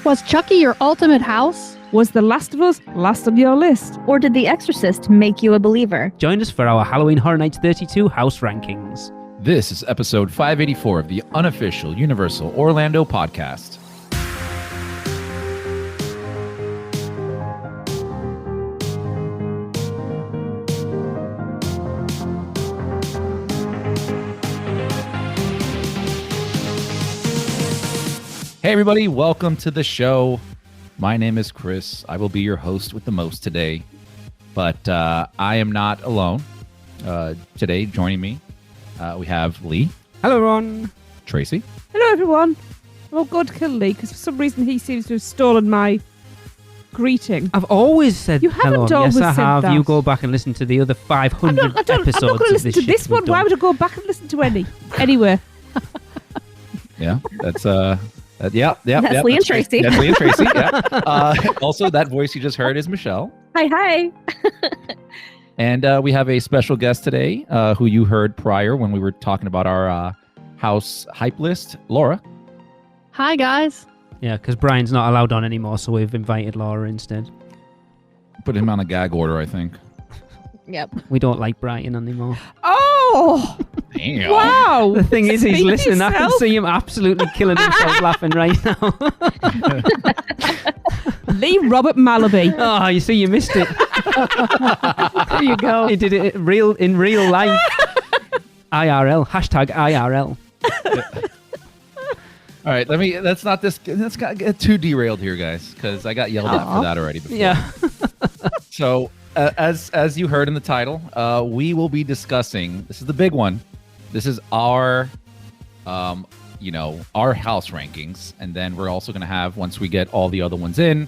Was Chucky your ultimate house? Was The Last of Us last on your list? Or did The Exorcist make you a believer? Join us for our Halloween Horror Nights 32 house rankings. This is episode 584 of the unofficial Universal Orlando podcast. Hey everybody, welcome to the show. My name is Chris. I will be your host with the most today, but I am not alone. Today, joining me, we have Lee. Hello, Ron. Tracy. Hello, everyone. Oh, God, kill Lee, because for some reason he seems to have stolen my greeting. I've always said You haven't hello. always Yes, I said have. that. You go back and listen to the other 500 I'm not episodes going to of listen this to shit this we've one. Why done. would I go back and listen to any? Anyway. Yeah, that's That's Lee and Tracy. That's Lee and Tracy. Yeah. Also, that voice you just heard is Michelle. Hi. And we have a special guest today, who you heard prior when we were talking about our house hype list, Laura. Hi, guys. Yeah, because Brian's not allowed on anymore, so we've invited Laura instead. Put him on a gag order, I think. Yep. We don't like Brian anymore. Oh! Damn. Wow! The thing is, he's Speak listening. I can yourself. see him absolutely killing himself laughing right now. Lee Robert Malaby. Oh, you see, you missed it. There you go. He did it in real life. IRL. Hashtag IRL. All right, let's not get too derailed here, guys, because I got yelled at for that already before. Yeah. So, as you heard in the title, we will be discussing, this is the big one. This is our house rankings. And then we're also going to have, once we get all the other ones in,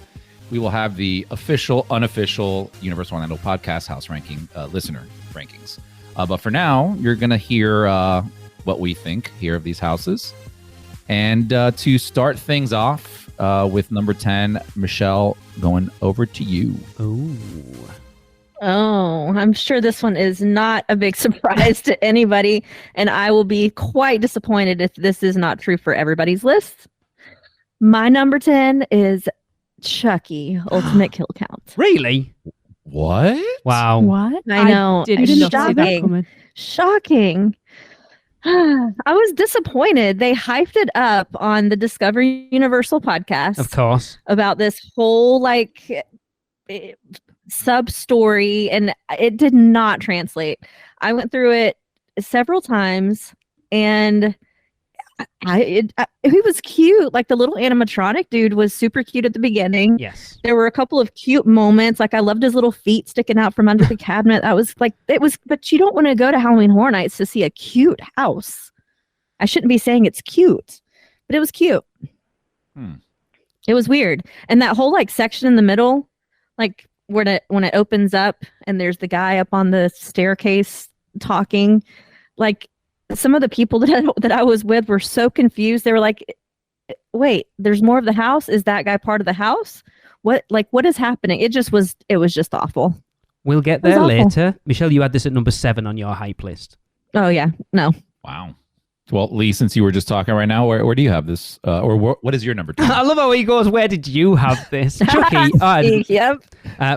we will have the official, unofficial Universal Orlando podcast house ranking, listener rankings. But for now, you're going to hear what we think here of these houses. And to start things off with number 10, Michelle, going over to you. Ooh. Oh, I'm sure this one is not a big surprise to anybody, and I will be quite disappointed if this is not true for everybody's list. My number 10 is Chucky, Ultimate Kill Count. Really? What? Wow. What? I know. didn't It's see that shocking. coming. Shocking. I was disappointed. They hyped it up on the Discovery Universal podcast Of course. about this whole sub story, and it did not translate. I went through it several times, and he was cute. Like, the little animatronic dude was super cute at the beginning. Yes. There were a couple of cute moments. Like, I loved his little feet sticking out from under the cabinet. I was like, but you don't want to go to Halloween Horror Nights to see a cute house. I shouldn't be saying it's cute, but it was cute. It was weird. And that whole section in the middle, when it opens up and there's the guy up on the staircase talking, some of the people that I was with were so confused. They were like, wait, there's more of the house? Is that guy part of the house? What is happening? It was just awful. We'll get It was there awful. later. Michelle, you had this at number 7 on your hype list. Oh yeah. No. Wow. Well, Lee, since you were just talking right now, where do you have this? What is your number 10? I love how he goes, where did you have this? Chucky. Yep.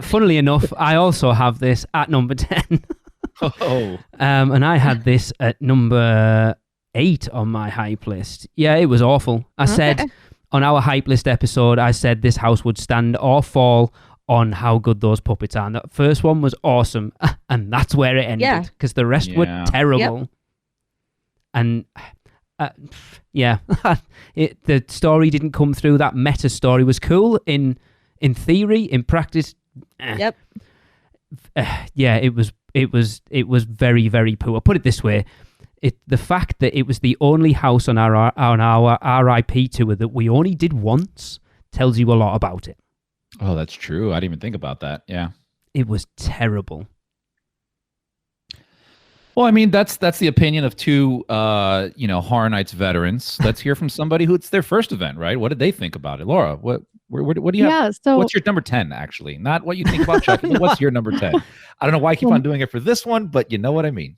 Funnily enough, I also have this at number 10. Oh. And I had this at number 8 on my hype list. Yeah, it was awful. I said on our hype list episode, I said this house would stand or fall on how good those puppets are. And that first one was awesome. And that's where it ended. Because the rest were terrible. Yep. And the story didn't come through. That meta story was cool in theory. In practice, Yep. it was very, very poor. Put it this way: the fact that it was the only house on our RIP tour that we only did once tells you a lot about it. Oh, that's true. I didn't even think about that. Yeah. It was terrible. Well, I mean, that's the opinion of two, Horror Nights veterans. Let's hear from somebody who it's their first event, right? What did they think about it? Laura, what do you have? Yeah, so What's your number 10, actually? Not what you think about Chucky, but what's your number 10? I don't know why I keep on doing it for this one, but you know what I mean.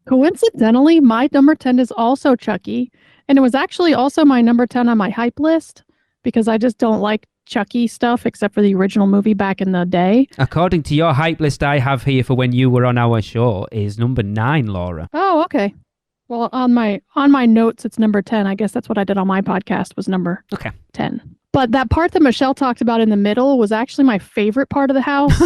coincidentally, my number 10 is also Chucky. And it was actually also my number 10 on my hype list because I just don't like Chucky stuff except for the original movie back in the day. According to your hype list I have here for when you were on our show is number 9, Laura. Oh, okay. Well, on my notes, it's number 10. I guess that's what I did on my podcast was number 10. But that part that Michelle talked about in the middle was actually my favorite part of the house.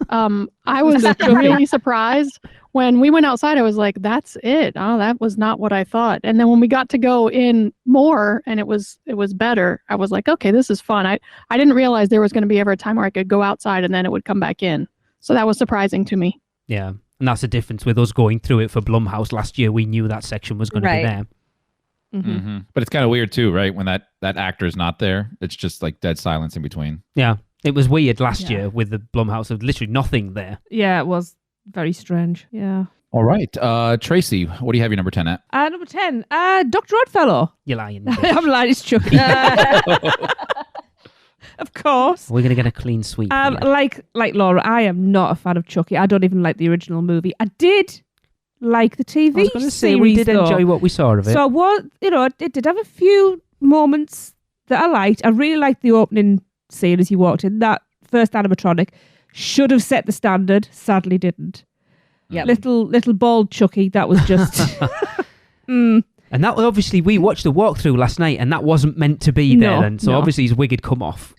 I was really surprised when we went outside. I was like, "That's it. Oh, that was not what I thought." And then when we got to go in more, and it was better. I was like, "Okay, this is fun." I didn't realize there was going to be ever a time where I could go outside and then it would come back in. So that was surprising to me. Yeah, and that's the difference with us going through it for Blumhouse last year. We knew that section was going to be there. But it's kind of weird too, right? When that actor is not there, it's just like dead silence in between. Yeah, it was weird last year with the Blumhouse of literally nothing there. Yeah, it was very strange. Yeah. All right, Tracy, what do you have your number 10 at? Number 10, Dr. Oddfellow. You're lying. I'm lying, it's Chucky. Of course. We're going to get a clean sweep. Like Laura, I am not a fan of Chucky. I don't even like the original movie. I did like the TV I was going to series, say we did though. enjoy what we saw of it. So it did have a few moments that I liked. I really liked the opening scene as you walked in. That first animatronic should have set the standard. Sadly, didn't. Yep. Little bald Chucky. That was just. And that was obviously, we watched the walkthrough last night, and that wasn't meant to be there. And so obviously his wig had come off.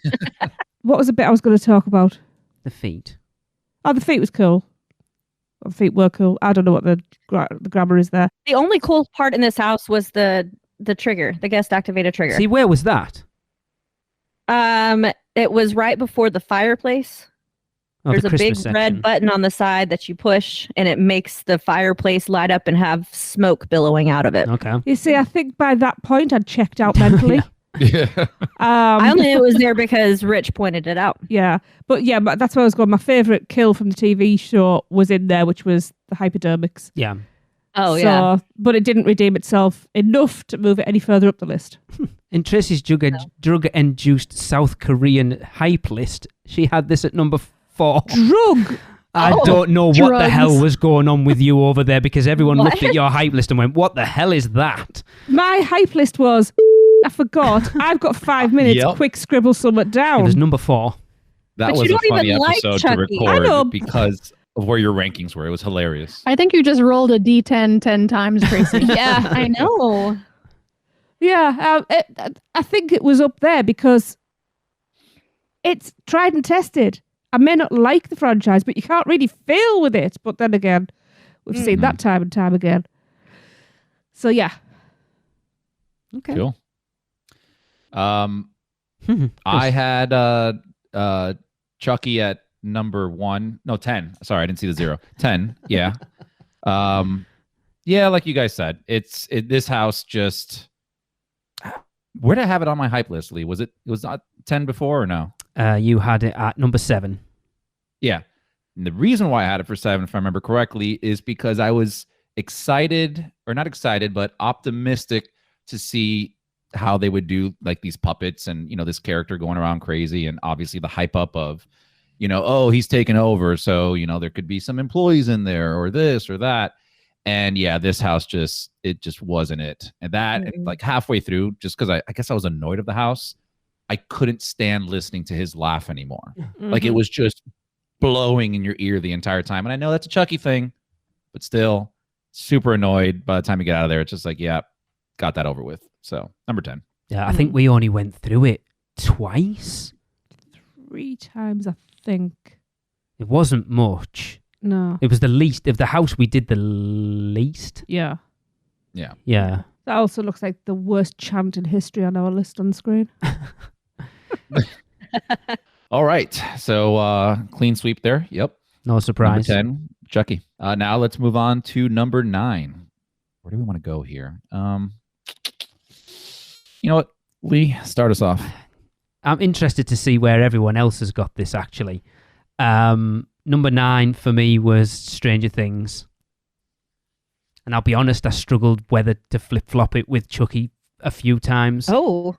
What was the bit I was going to talk about? The feet. Oh, the feet was cool. The feet were cool. I don't know what the grammar is there. The only cool part in this house was the trigger, the guest activated trigger. See, where was that? It was right before the fireplace. Oh, There's the a big Christmas red section. button on the side that you push, and it makes the fireplace light up and have smoke billowing out of it. Okay. You see, I think by that point I'd checked out mentally. Yeah. I only knew it was there because Rich pointed it out. Yeah, but that's where I was going. My favourite kill from the TV show was in there, which was the hypodermics. Yeah. Oh, yeah. But it didn't redeem itself enough to move it any further up the list. In Tracy's drug-induced South Korean hype list, she had this at number 4. Drug! I don't know what the drugs. hell was going on with you over there, because everyone What? looked at your hype list and went, "What the hell is that?" My hype list was, I forgot, I've got 5 minutes, Yep. quick scribble something It down. was number 4. That But was you a don't funny even like episode to Chucky. I know. record because of where your rankings were. It was hilarious. I think you just rolled a D10 10 times, Tracy. Yeah, I know. Yeah, I think it was up there because it's tried and tested. I may not like the franchise, but you can't really fail with it. But then again, we've seen that time and time again. So yeah. Okay. Cool. I had Chucky at number 1. No, 10. Sorry, I didn't see the 0. 10. Yeah. Yeah, like you guys said, this house just. Where did I have it on my hype list, Lee? Was it not 10 before or no? You had it at number 7. Yeah. And the reason why I had it for 7, if I remember correctly, is because I was excited, or not excited, but optimistic to see how they would do like these puppets and, this character going around crazy, and obviously the hype up of, oh, he's taken over. So, there could be some employees in there or this or that. And yeah, this house just wasn't it. And that and like halfway through, just because I guess I was annoyed of the house, I couldn't stand listening to his laugh anymore. Like it was just blowing in your ear the entire time. And I know that's a Chucky thing, but still super annoyed by the time you get out of there. It's just like, yeah, got that over with. So number 10. Yeah, I think we only went through it twice. 3 times, I think. It wasn't much. No. It was the least of the house we did the least. Yeah. Yeah. Yeah. That also looks like the worst chant in history on our list on the screen. All right. So clean sweep there. Yep. No surprise. Number 10, Chucky. Now let's move on to number 9. Where do we want to go here? You know what? Lee, start us off. I'm interested to see where everyone else has got this, actually. Number 9 for me was Stranger Things. And I'll be honest, I struggled whether to flip-flop it with Chucky a few times. Oh,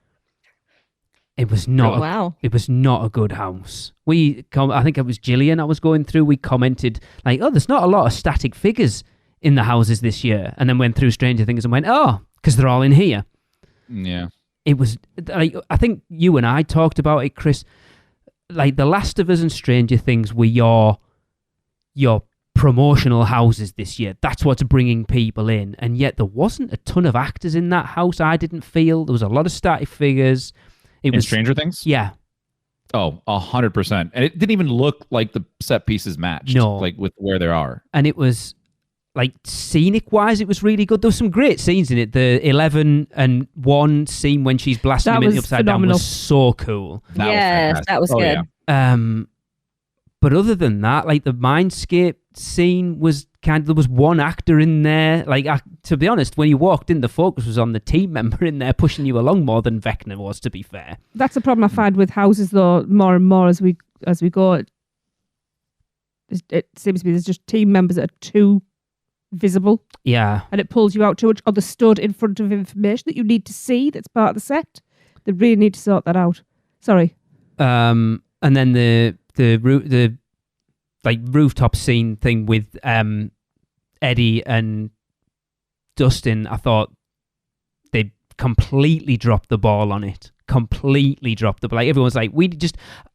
It was not. wow. It was not a good house. I think it was Gillian I was going through. We commented like, "Oh, there's not a lot of static figures in the houses this year," and then went through Stranger Things and went, "Oh, because they're all in here." Yeah. it was like, I think you and I talked about it, Chris. Like The Last of Us and Stranger Things were your promotional houses this year. That's what's bringing people in. And yet there wasn't a ton of actors in that house, I didn't feel. There was a lot of static figures. It was Stranger Things? Yeah. Oh, 100%. And it didn't even look like the set pieces matched. No. Like with where they are. And it was, like, scenic-wise, it was really good. There were some great scenes in it. The 11 and 1 scene when she's blasting him in the upside down was so cool. That was good. Yeah. But other than that, like, the Mindscape scene was there was one actor in there. Like, to be honest, when you walked in, the focus was on the team member in there pushing you along more than Vecna was, to be fair. That's the problem I find with houses, though, more and more as we go. It seems to be there's just team members that are too visible. Yeah. And it pulls you out too much, or the stood in front of information that you need to see that's part of the set. They really need to sort that out. Sorry. And then the like rooftop scene thing with Eddie and Dustin, I thought they completely dropped the ball on it. Completely dropped the ball. Like, everyone's like,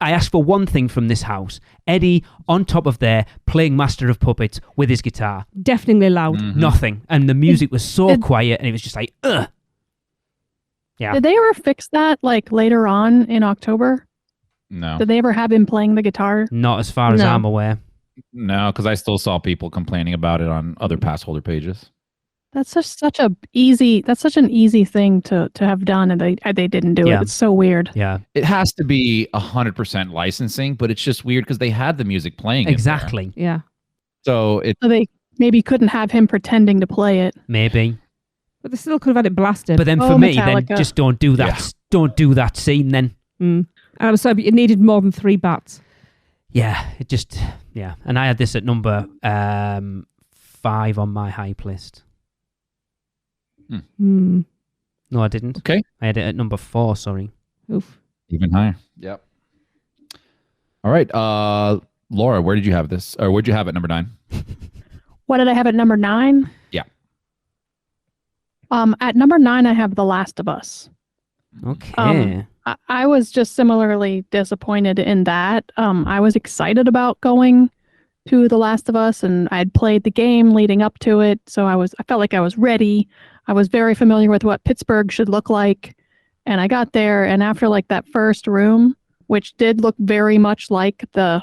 I asked for one thing from this house. Eddie on top of there playing Master of Puppets with his guitar. Deafeningly loud. Mm-hmm. Nothing. And the music was so quiet, and it was just like, ugh. Yeah. Did they ever fix that, like, later on in October? No. Did they ever have him playing the guitar? Not as far as I'm aware. No, because I still saw people complaining about it on other pass holder pages. That's such an easy thing to have done, and they didn't do it. It's so weird. Yeah. It has to be 100% licensing, but it's just weird because they had the music playing. Exactly. Yeah. So they maybe couldn't have him pretending to play it. Maybe. But they still could have had it blasted. But then for me, Metallica. then just don't do that. Yeah. Don't do that scene then. And I'm sorry, but you needed more than 3 bats. Yeah, it just, yeah. And I had this at number 5 on my hype list. No, I didn't. Okay. I had it at number 4, sorry. Oof. Even higher. Yep. All right. Laura, where did you have this? Or where'd you have it number 9? What did I have at number 9? Yeah. At number 9, I have The Last of Us. Okay. I was just similarly disappointed in that. I was excited about going to The Last of Us, and I had played the game leading up to it, so I felt like I was ready. I was very familiar with what Pittsburgh should look like, and I got there, and after like that first room, which did look very much like the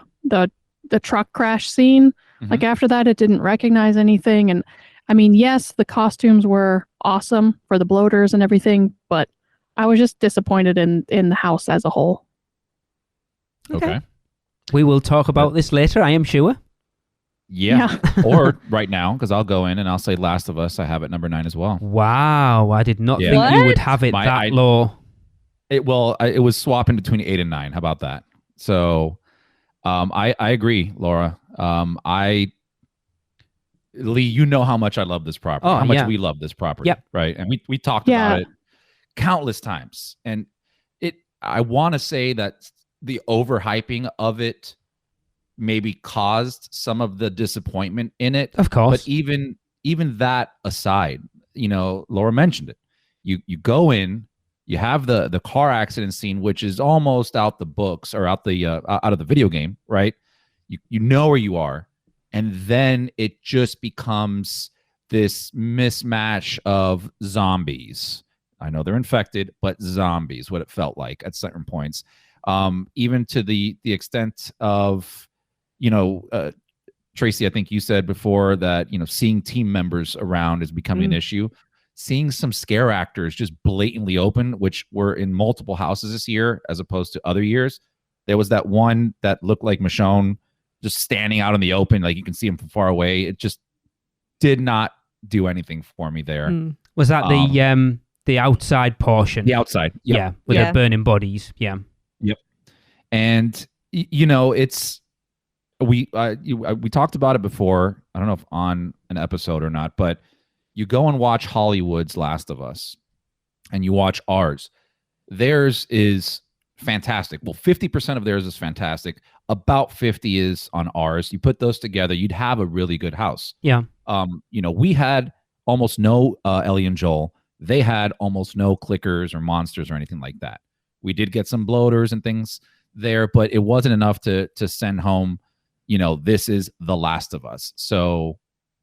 truck crash scene, like after that, it didn't recognize anything. And I mean, yes, the costumes were awesome for the bloaters and everything, but I was just disappointed in the house as a whole. Okay. We will talk about this later, I am sure. Yeah. Or right now, because I'll go in and I'll say Last of Us. I have it number 9 as well. Wow. I did not think you would have it that low. It was swapping between 8 and 9. How about that? So I agree, Laura. Lee, you know how much I love this property. How much we love this property. Yep. Right. And we talked about it countless times. And I want to say that the overhyping of it maybe caused some of the disappointment in it. Of course. But even that aside, Laura mentioned it. You go in, you have the car accident scene, which is almost out the books or out of the video game, right? You know where you are. And then it just becomes this mismatch of zombies. I know they're infected, but zombies, what it felt like at certain points. Even to the extent of, Tracy, I think you said before that, seeing team members around is becoming an issue. Seeing some scare actors just blatantly open, which were in multiple houses this year, as opposed to other years. There was that one that looked like Michonne just standing out in the open, like you can see him from far away. It just did not do anything for me there. Was that the outside portion? The outside. Yep. Yeah, with the burning bodies. Yeah. Yep. And, it's... We talked about it before. I don't know if on an episode or not, but you go and watch Hollywood's Last of Us and you watch ours. Theirs is fantastic. Well, 50% of theirs is fantastic. About 50 is on ours. You put those together, you'd have a really good house. Yeah. We had almost no Ellie and Joel. they had almost no clickers or monsters or anything like that. We did get some bloaters and things there, but it wasn't enough to send home, this is The Last of Us. So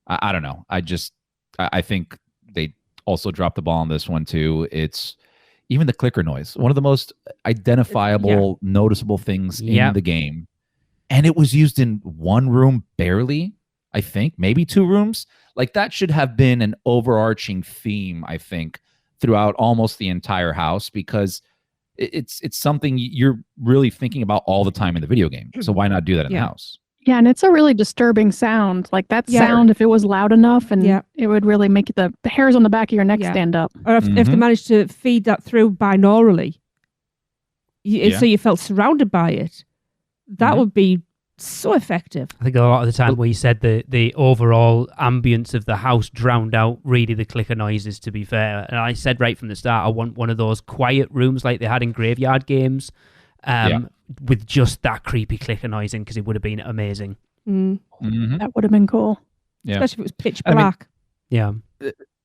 I don't know. I think they also dropped the ball on this one too. It's even the clicker noise, one of the most identifiable, noticeable things in the game. And it was used in one room barely, I think, maybe 2 rooms. Like that should have been an overarching theme, I think, throughout almost the entire house, because it's something you're really thinking about all the time in the video game. So why not do that in the house? Yeah, and it's a really disturbing sound. Like that sound, if it was loud enough, and it would really make the hairs on the back of your neck stand up. Or if they managed to feed that through binaurally, so you felt surrounded by it, that would be so effective. I think a lot of the time where you said the overall ambience of the house drowned out really the clicker noises, to be fair. And I said right from the start, I want one of those quiet rooms like they had in Graveyard games, with just that creepy clicker noise in, because it would have been amazing. That would have been cool. Yeah. Especially if it was pitch black.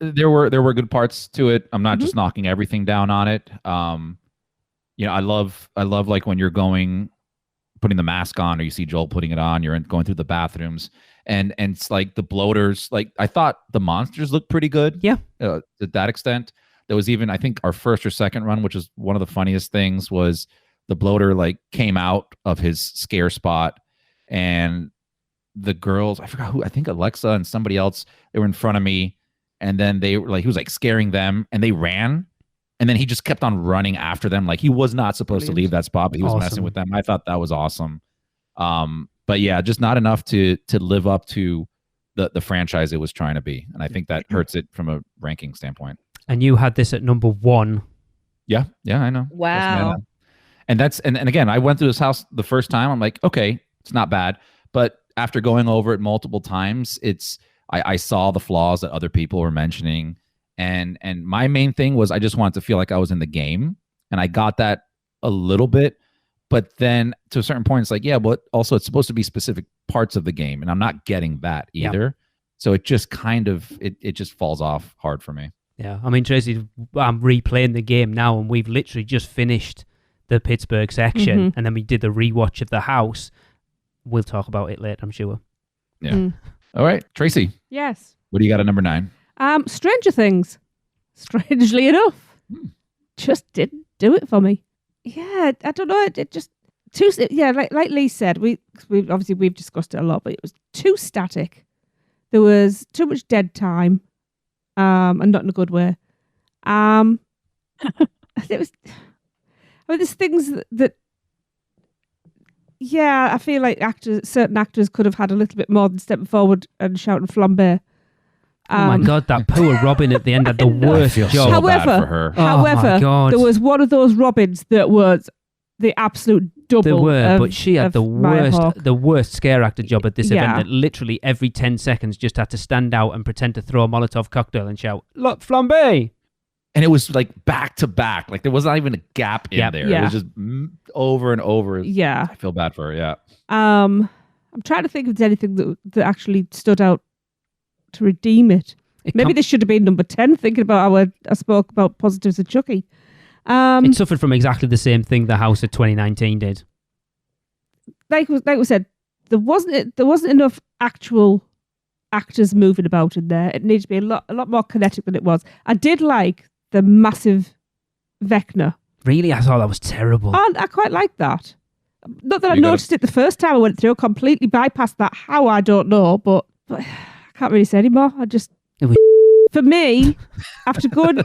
There were good parts to it. I'm not just knocking everything down on it. I love like when you're putting the mask on, or you see Joel putting it on, you're going through the bathrooms, and it's like the bloaters. Like I thought the monsters looked pretty good. To that extent. There was even, I think, our first or second run, which is one of the funniest things, was the bloater like came out of his scare spot, and the girls, I forgot who, I think Alexa and somebody else, they were in front of me, and then they were like, he was like scaring them, and they ran. And then he just kept on running after them. Like he was not supposed to leave that spot, but he was messing with them. I thought that was awesome. But yeah, just not enough to live up to the franchise it was trying to be. And I think that hurts it from a ranking standpoint. And you had this at number 1. Yeah, I know. Wow. And again, I went through this house the first time. I'm like, okay, it's not bad. But after going over it multiple times, I saw the flaws that other people were mentioning. And my main thing was I just wanted to feel like I was in the game, and I got that a little bit, but then to a certain point, it's like, but also it's supposed to be specific parts of the game, and I'm not getting that either. Yeah. So it just kind of, it just falls off hard for me. Yeah, I mean, Tracy, I'm replaying the game now, and we've literally just finished the Pittsburgh section, and then we did the rewatch of the house. We'll talk about it later, I'm sure. Yeah. All right, Tracy. Yes. What do you got at number 9? Stranger Things, strangely enough, just didn't do it for me. Yeah, I don't know. It just too. Yeah, like Lee said, we obviously we've discussed it a lot, but it was too static. There was too much dead time, and not in a good way. It was. I mean, there's things that. Yeah, I feel like certain actors could have had a little bit more than stepping forward and shouting "flambe." Oh my God, that poor Robin at the end had the worst job. So bad for her. However, there was one of those Robins that was the absolute double. There were, but she had the worst scare actor job at this event. That literally every 10 seconds just had to stand out and pretend to throw a Molotov cocktail and shout, "Look, flambe!" And it was like back to back. Like there was not even a gap in there. Yeah. It was just over and over. Yeah. I feel bad for her. Yeah. I'm trying to think if there's anything that actually stood out to redeem it. Maybe this should have been number 10, thinking about how I spoke about positives of Chucky. It suffered from exactly the same thing the house of 2019 did. Like we said, there wasn't enough actual actors moving about in there. It needs to be a lot more kinetic than it was. I did like the massive Vecna. Really? I thought that was terrible. I quite liked that. Not that I noticed it the first time I went through, completely bypassed that. How, I don't know, but I can't really say anymore. For me, after going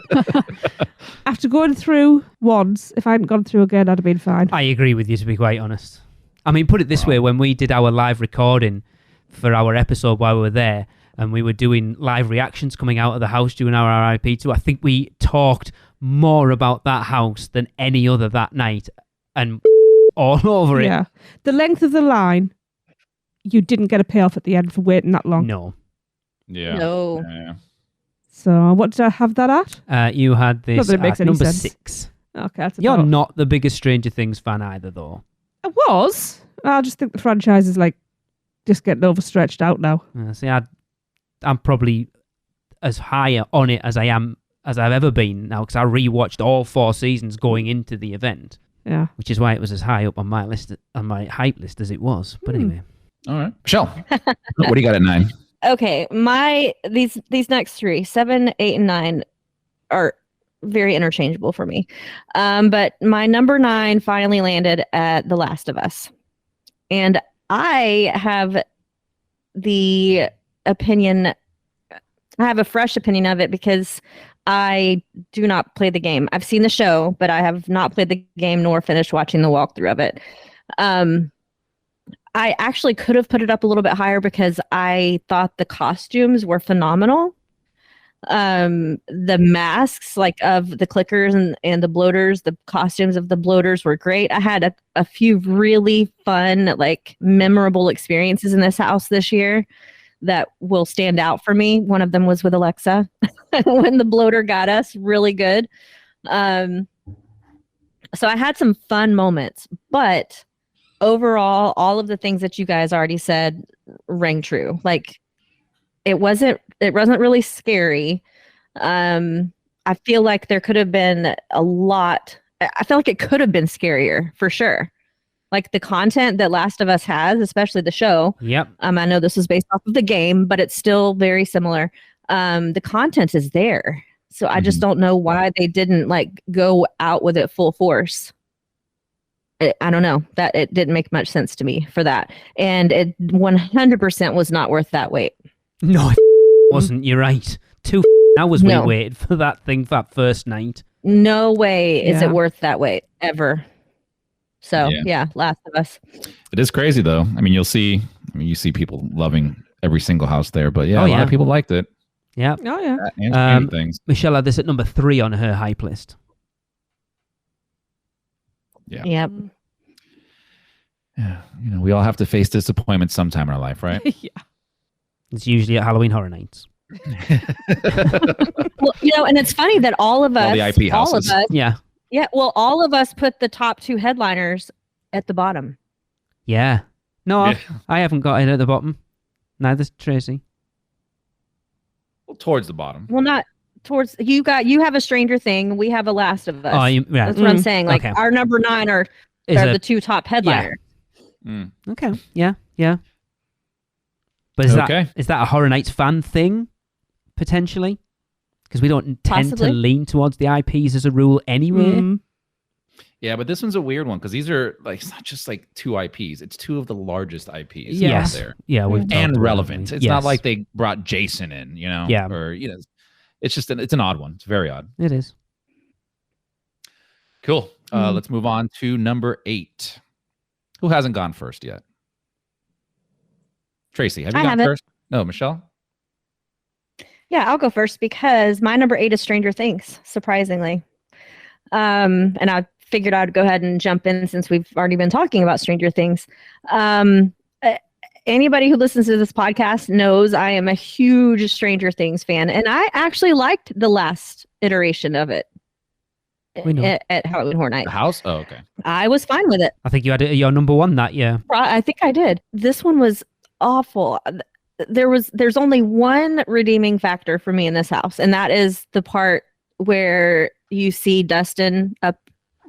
through once, if I hadn't gone through again, I'd have been fine. I agree with you, to be quite honest. I mean, put it this way, when we did our live recording for our episode while we were there, and we were doing live reactions coming out of the house during our RIP too, I think we talked more about that house than any other that night, and all over it. Yeah. The length of the line, you didn't get a payoff at the end for waiting that long. No. Yeah. No. Yeah. So what did I have that at? You had this at number 6. Okay. You're not the biggest Stranger Things fan either, though. I was. I just think the franchise is just getting overstretched out now. See, I'm probably as high on it as I am as I've ever been now, because I rewatched all 4 seasons going into the event. Yeah. Which is why it was as high up on my list, on my hype list as it was. But anyway. All right. Michelle, what do you got at 9? Okay, these next 3, 7, 8, and 9 are very interchangeable for me. But my number 9 finally landed at The Last of Us. And I have the opinion, I have a fresh opinion of it because I do not play the game. I've seen the show, but I have not played the game nor finished watching the walkthrough of it. I actually could have put it up a little bit higher because I thought the costumes were phenomenal. The masks, like of the clickers and the bloaters, the costumes of the bloaters were great. I had a few really fun, like memorable experiences in this house this year that will stand out for me. One of them was with Alexa when the bloater got us really good. So I had some fun moments, but overall, all of the things that you guys already said rang true. Like it wasn't really scary. I feel like there could have been a lot. I feel like it could have been scarier for sure. Like the content that Last of Us has, especially the show. Yep. I know this is based off of the game, but it's still very similar. The content is there. So I just don't know why they didn't like go out with it full force. I don't know, that it didn't make much sense to me for that. And it 100% was not worth that wait. No, it wasn't. You're right. 2 hours we waited for that thing for that first night. No way is it worth that wait ever. So yeah, Last of Us. It is crazy though. I mean, you see people loving every single house there, but a lot of people liked it. Yeah. Oh yeah. And things. Michelle had this at number 3 on her hype list. Yeah. Yep. Yeah. We all have to face disappointment sometime in our life, right? Yeah. It's usually at Halloween Horror Nights. Well, and it's funny that all of us, all the IP houses. Yeah. Yeah, well, all of us put the top 2 headliners at the bottom. Yeah. No, I haven't got it at the bottom. Neither's Tracy. Well, towards the bottom. Well, not towards you have a Stranger Thing. We have a Last of Us. Oh, that's what I'm saying. Like our number 9 are the 2 top headliners. Yeah. Okay. Yeah. Yeah. But is that a Horror Nights fan thing potentially? Because we don't tend to lean towards the IPs as a rule anyway. Yeah, but this one's a weird one because these are like, it's not just like 2 IPs. It's 2 of the largest IPs out there. Yeah, and relevant. It's not like they brought Jason in, Yeah. Or it's just it's an odd one. It's very odd. It is. Cool. Let's move on to number 8. Who hasn't gone first yet? Tracy, have you gone first? No, Michelle? Yeah, I'll go first because my number 8 is Stranger Things, surprisingly. And I figured I'd go ahead and jump in since we've already been talking about Stranger Things. Anybody who listens to this podcast knows I am a huge Stranger Things fan, and I actually liked the last iteration of it at Halloween Horror Nights. The house? Oh, okay. I was fine with it. I think you had your number 1 that year. I think I did. This one was awful. There's only one redeeming factor for me in this house, and that is the part where you see Dustin up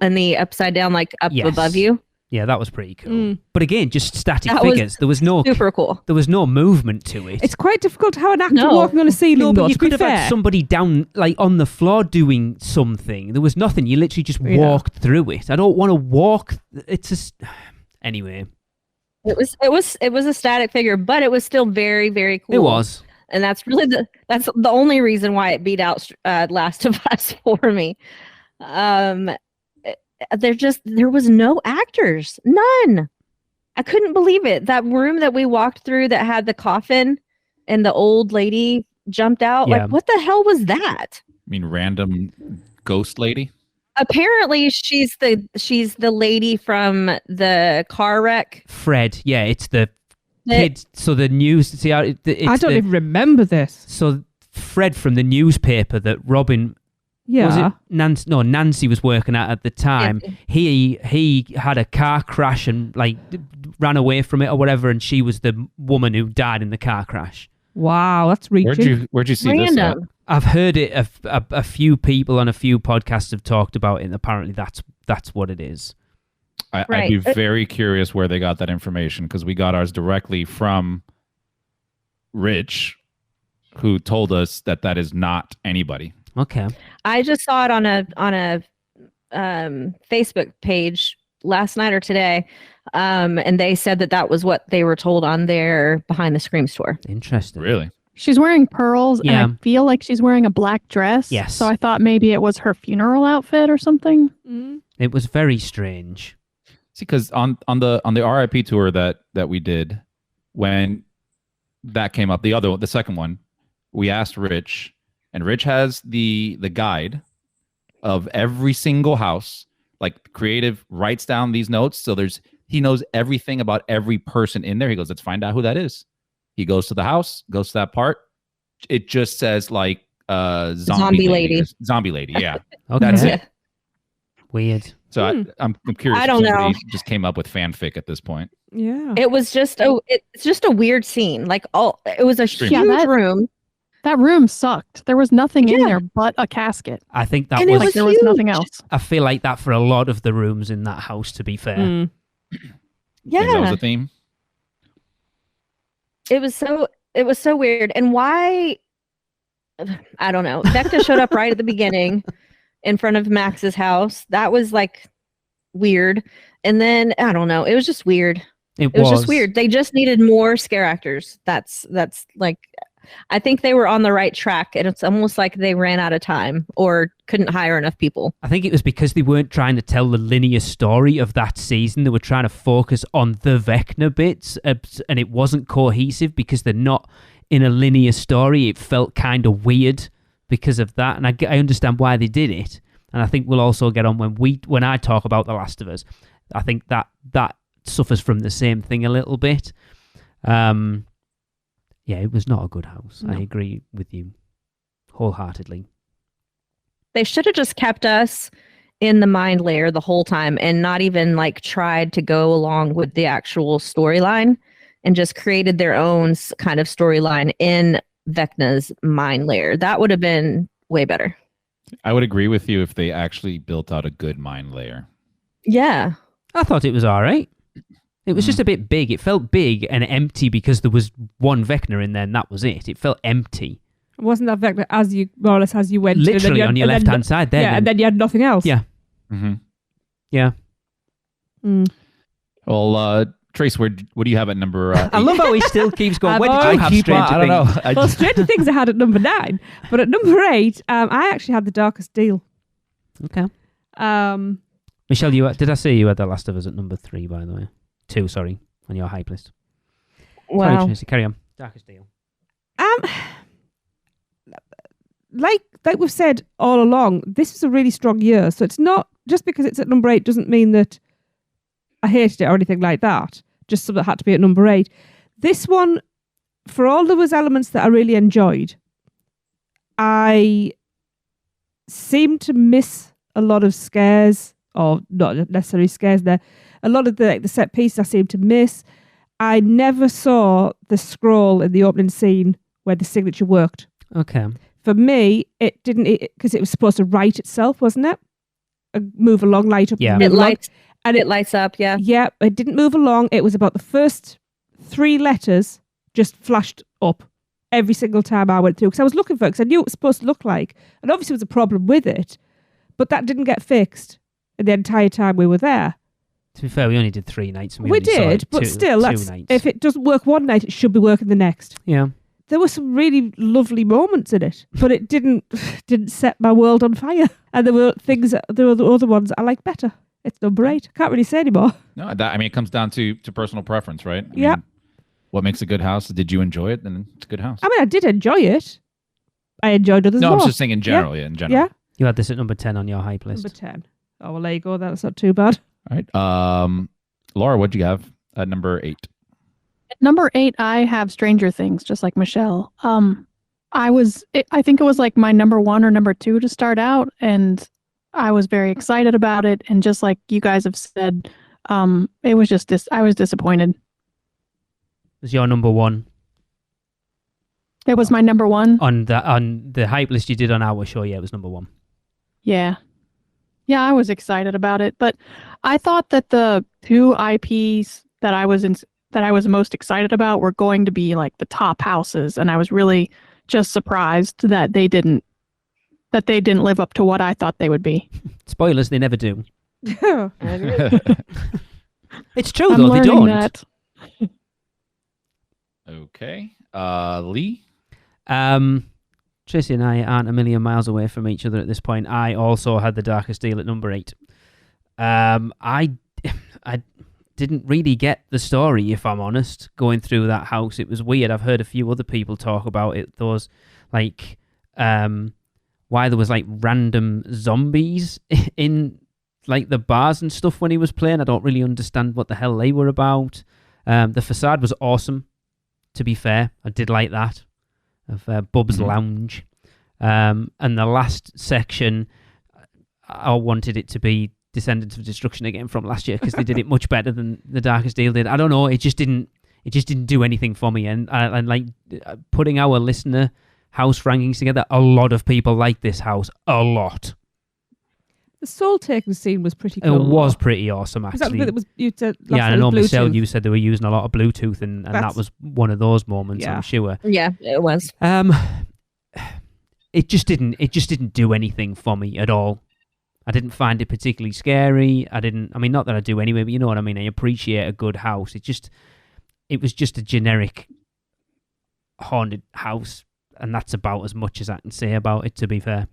in the upside down, like up above you. Yeah, that was pretty cool. But again, just static figures. There was no super cool. There was no movement to it. It's quite difficult to have an actor walking on a ceiling. No, but though, you could have had somebody down, like on the floor, doing something. There was nothing. You literally just walked through it. I don't want to walk. It's just anyway. It was a static figure, but it was still very, very cool. It was. And that's really the only reason why it beat out Last of Us for me. There was no actors, none. I couldn't believe it. That room that we walked through that had the coffin and the old lady jumped out. Like, what the hell was that? I mean, random ghost lady. Apparently, she's the lady from the car wreck. Fred, yeah, it's the kid. So the news. See, I don't even remember this. So Fred from the newspaper that Robin. Yeah. Was it Nancy? No, Nancy was working at the time. He had a car crash and like ran away from it or whatever, and she was the woman who died in the car crash. Wow, that's reaching. Where'd you see this at? I've heard it. A few people on a few podcasts have talked about it, and apparently that's what it is. I'd be very curious where they got that information, because we got ours directly from Rich, who told us that is not anybody. Okay. I just saw it on a Facebook page last night or today, and they said that was what they were told on their Behind the Screams tour. Interesting. Really? She's wearing pearls, and I feel like she's wearing a black dress. Yes. So I thought maybe it was her funeral outfit or something. It was very strange. See, because on the RIP tour that we did, when that came up, the second one, we asked Rich, and Rich has the guide of every single house. Like, creative writes down these notes, so he knows everything about every person in there. He goes, let's find out who that is. He goes to the house, goes to that part. It just says like zombie lady. Zombie lady, yeah. Okay. That's it. Weird. So I'm curious. I don't know. Just came up with fanfic at this point. Yeah. It was just it's just a weird scene. Like, it was a huge room. That room sucked. There was nothing in there but a casket. I think that And was there was nothing else. I feel like that for a lot of the rooms in that house, to be fair. Yeah. Think that was the theme. It was so weird. And why? I don't know. Vecna showed up right at the beginning in front of Max's house. That was like weird. And then I don't know. It was just weird. It was just weird. They just needed more scare actors. That's like, I think they were on the right track, and it's almost like they ran out of time or couldn't hire enough people. I think it was because they weren't trying to tell the linear story of that season. They were trying to focus on the Vecna bits, and it wasn't cohesive because they're not in a linear story. It felt kind of weird because of that, and I understand why they did it. And I think we'll also get on when I talk about The Last of Us. I think that suffers from the same thing a little bit. Yeah, it was not a good house. No. I agree with you wholeheartedly. They should have just kept us in the mind layer the whole time and not even like tried to go along with the actual storyline, and just created their own kind of storyline in Vecna's mind layer. That would have been way better. I would agree with you if they actually built out a good mind layer. Yeah. I thought it was all right. It was just a bit big. It felt big and empty because there was one Vecna in there, and that was it. It felt empty. Wasn't that Vecna as you went literally to, on your left hand side there? Yeah, and then you had nothing else. Yeah. Mm-hmm. Yeah. Well, Trace, what do you have at number? I love how he still keeps going. Where did you have Stranger Things? I don't know. Well, Stranger Things I had at number 9, but at number 8, I actually had The Darkest Deal. Okay. Michelle, did I say you had The Last of Us at number 3? By the way, 2. Sorry, on your hype list. Wow. Sorry, Tracy, carry on. Darkest Deal. Like we've said all along, this was a really strong year. So it's not just because it's at number 8 doesn't mean that I hated it or anything like that. Just something that had to be at number 8. This one, for all there was elements that I really enjoyed, I seemed to miss a lot of scares, or not necessarily scares there. A lot of the set pieces I seemed to miss. I never saw the scroll in the opening scene where the signature worked. Okay. For me, it didn't, because it was supposed to write itself, wasn't it? Move along, light up. Yeah. It lights up, yeah. Yeah, it didn't move along. It was about the first 3 letters just flashed up every single time I went through, because I was looking for it, because I knew it was supposed to look like. And obviously there was a problem with it, but that didn't get fixed the entire time we were there. To be fair, we only did 3 nights. And we did, but still, if it doesn't work one night, it should be working the next. Yeah. There were some really lovely moments in it, but it didn't set my world on fire. And there were the other ones I like better. It's number 8. I can't really say anymore. No, it comes down to personal preference, right? I yeah. mean, what makes a good house? Did you enjoy it? Then it's a good house. I mean, I did enjoy it. I enjoyed others more. No, I'm just saying in general. Yeah, in general. Yeah. You had this at number 10 on your hype list. Number 10. Oh, well, there you go. That's not too bad. All right. Laura, what'd you have at number 8? At number 8, I have Stranger Things, just like Michelle. I think it was like my number 1 or number 2 to start out, and I was very excited about it. And just like you guys have said, it was just I was disappointed. Was your number 1? It was my number one. On the hype list you did on our show, yeah, it was number one. Yeah. Yeah, I was excited about it, but I thought that the two IPs that I was most excited about were going to be like the top houses, and I was really just surprised that they didn't live up to what I thought they would be. Spoilers, they never do. I agree. It's true I'm though, they learning don't. that. Okay. Lee? Tracy and I aren't a million miles away from each other at this point. I also had the Darkest Deal at number 8. I didn't really get the story, if I'm honest, going through that house. It was weird. I've heard a few other people talk about it. Those, like, why there was, like, random zombies in, like, the bars and stuff when he was playing. I don't really understand what the hell they were about. The facade was awesome, to be fair. I did like that, of Bub's Lounge. And the last section, I wanted it to be Descendants of Destruction again from last year, because they did it much better than the Darkest Deal did. I don't know, it just didn't do anything for me. And like putting our listener house rankings together, a lot of people like this house a lot. The soul taking scene was pretty cool. It was pretty awesome, actually. That was, you said last yeah, I night know, was Michelle, Bluetooth. you said they were using a lot of Bluetooth, and that was one of those moments, Yeah. I'm sure. Yeah, it was. It just didn't do anything for me at all. I didn't find it particularly scary. I mean, not that I do anyway, but you know what I mean. I appreciate a good house. It was just a generic haunted house, and that's about as much as I can say about it, to be fair.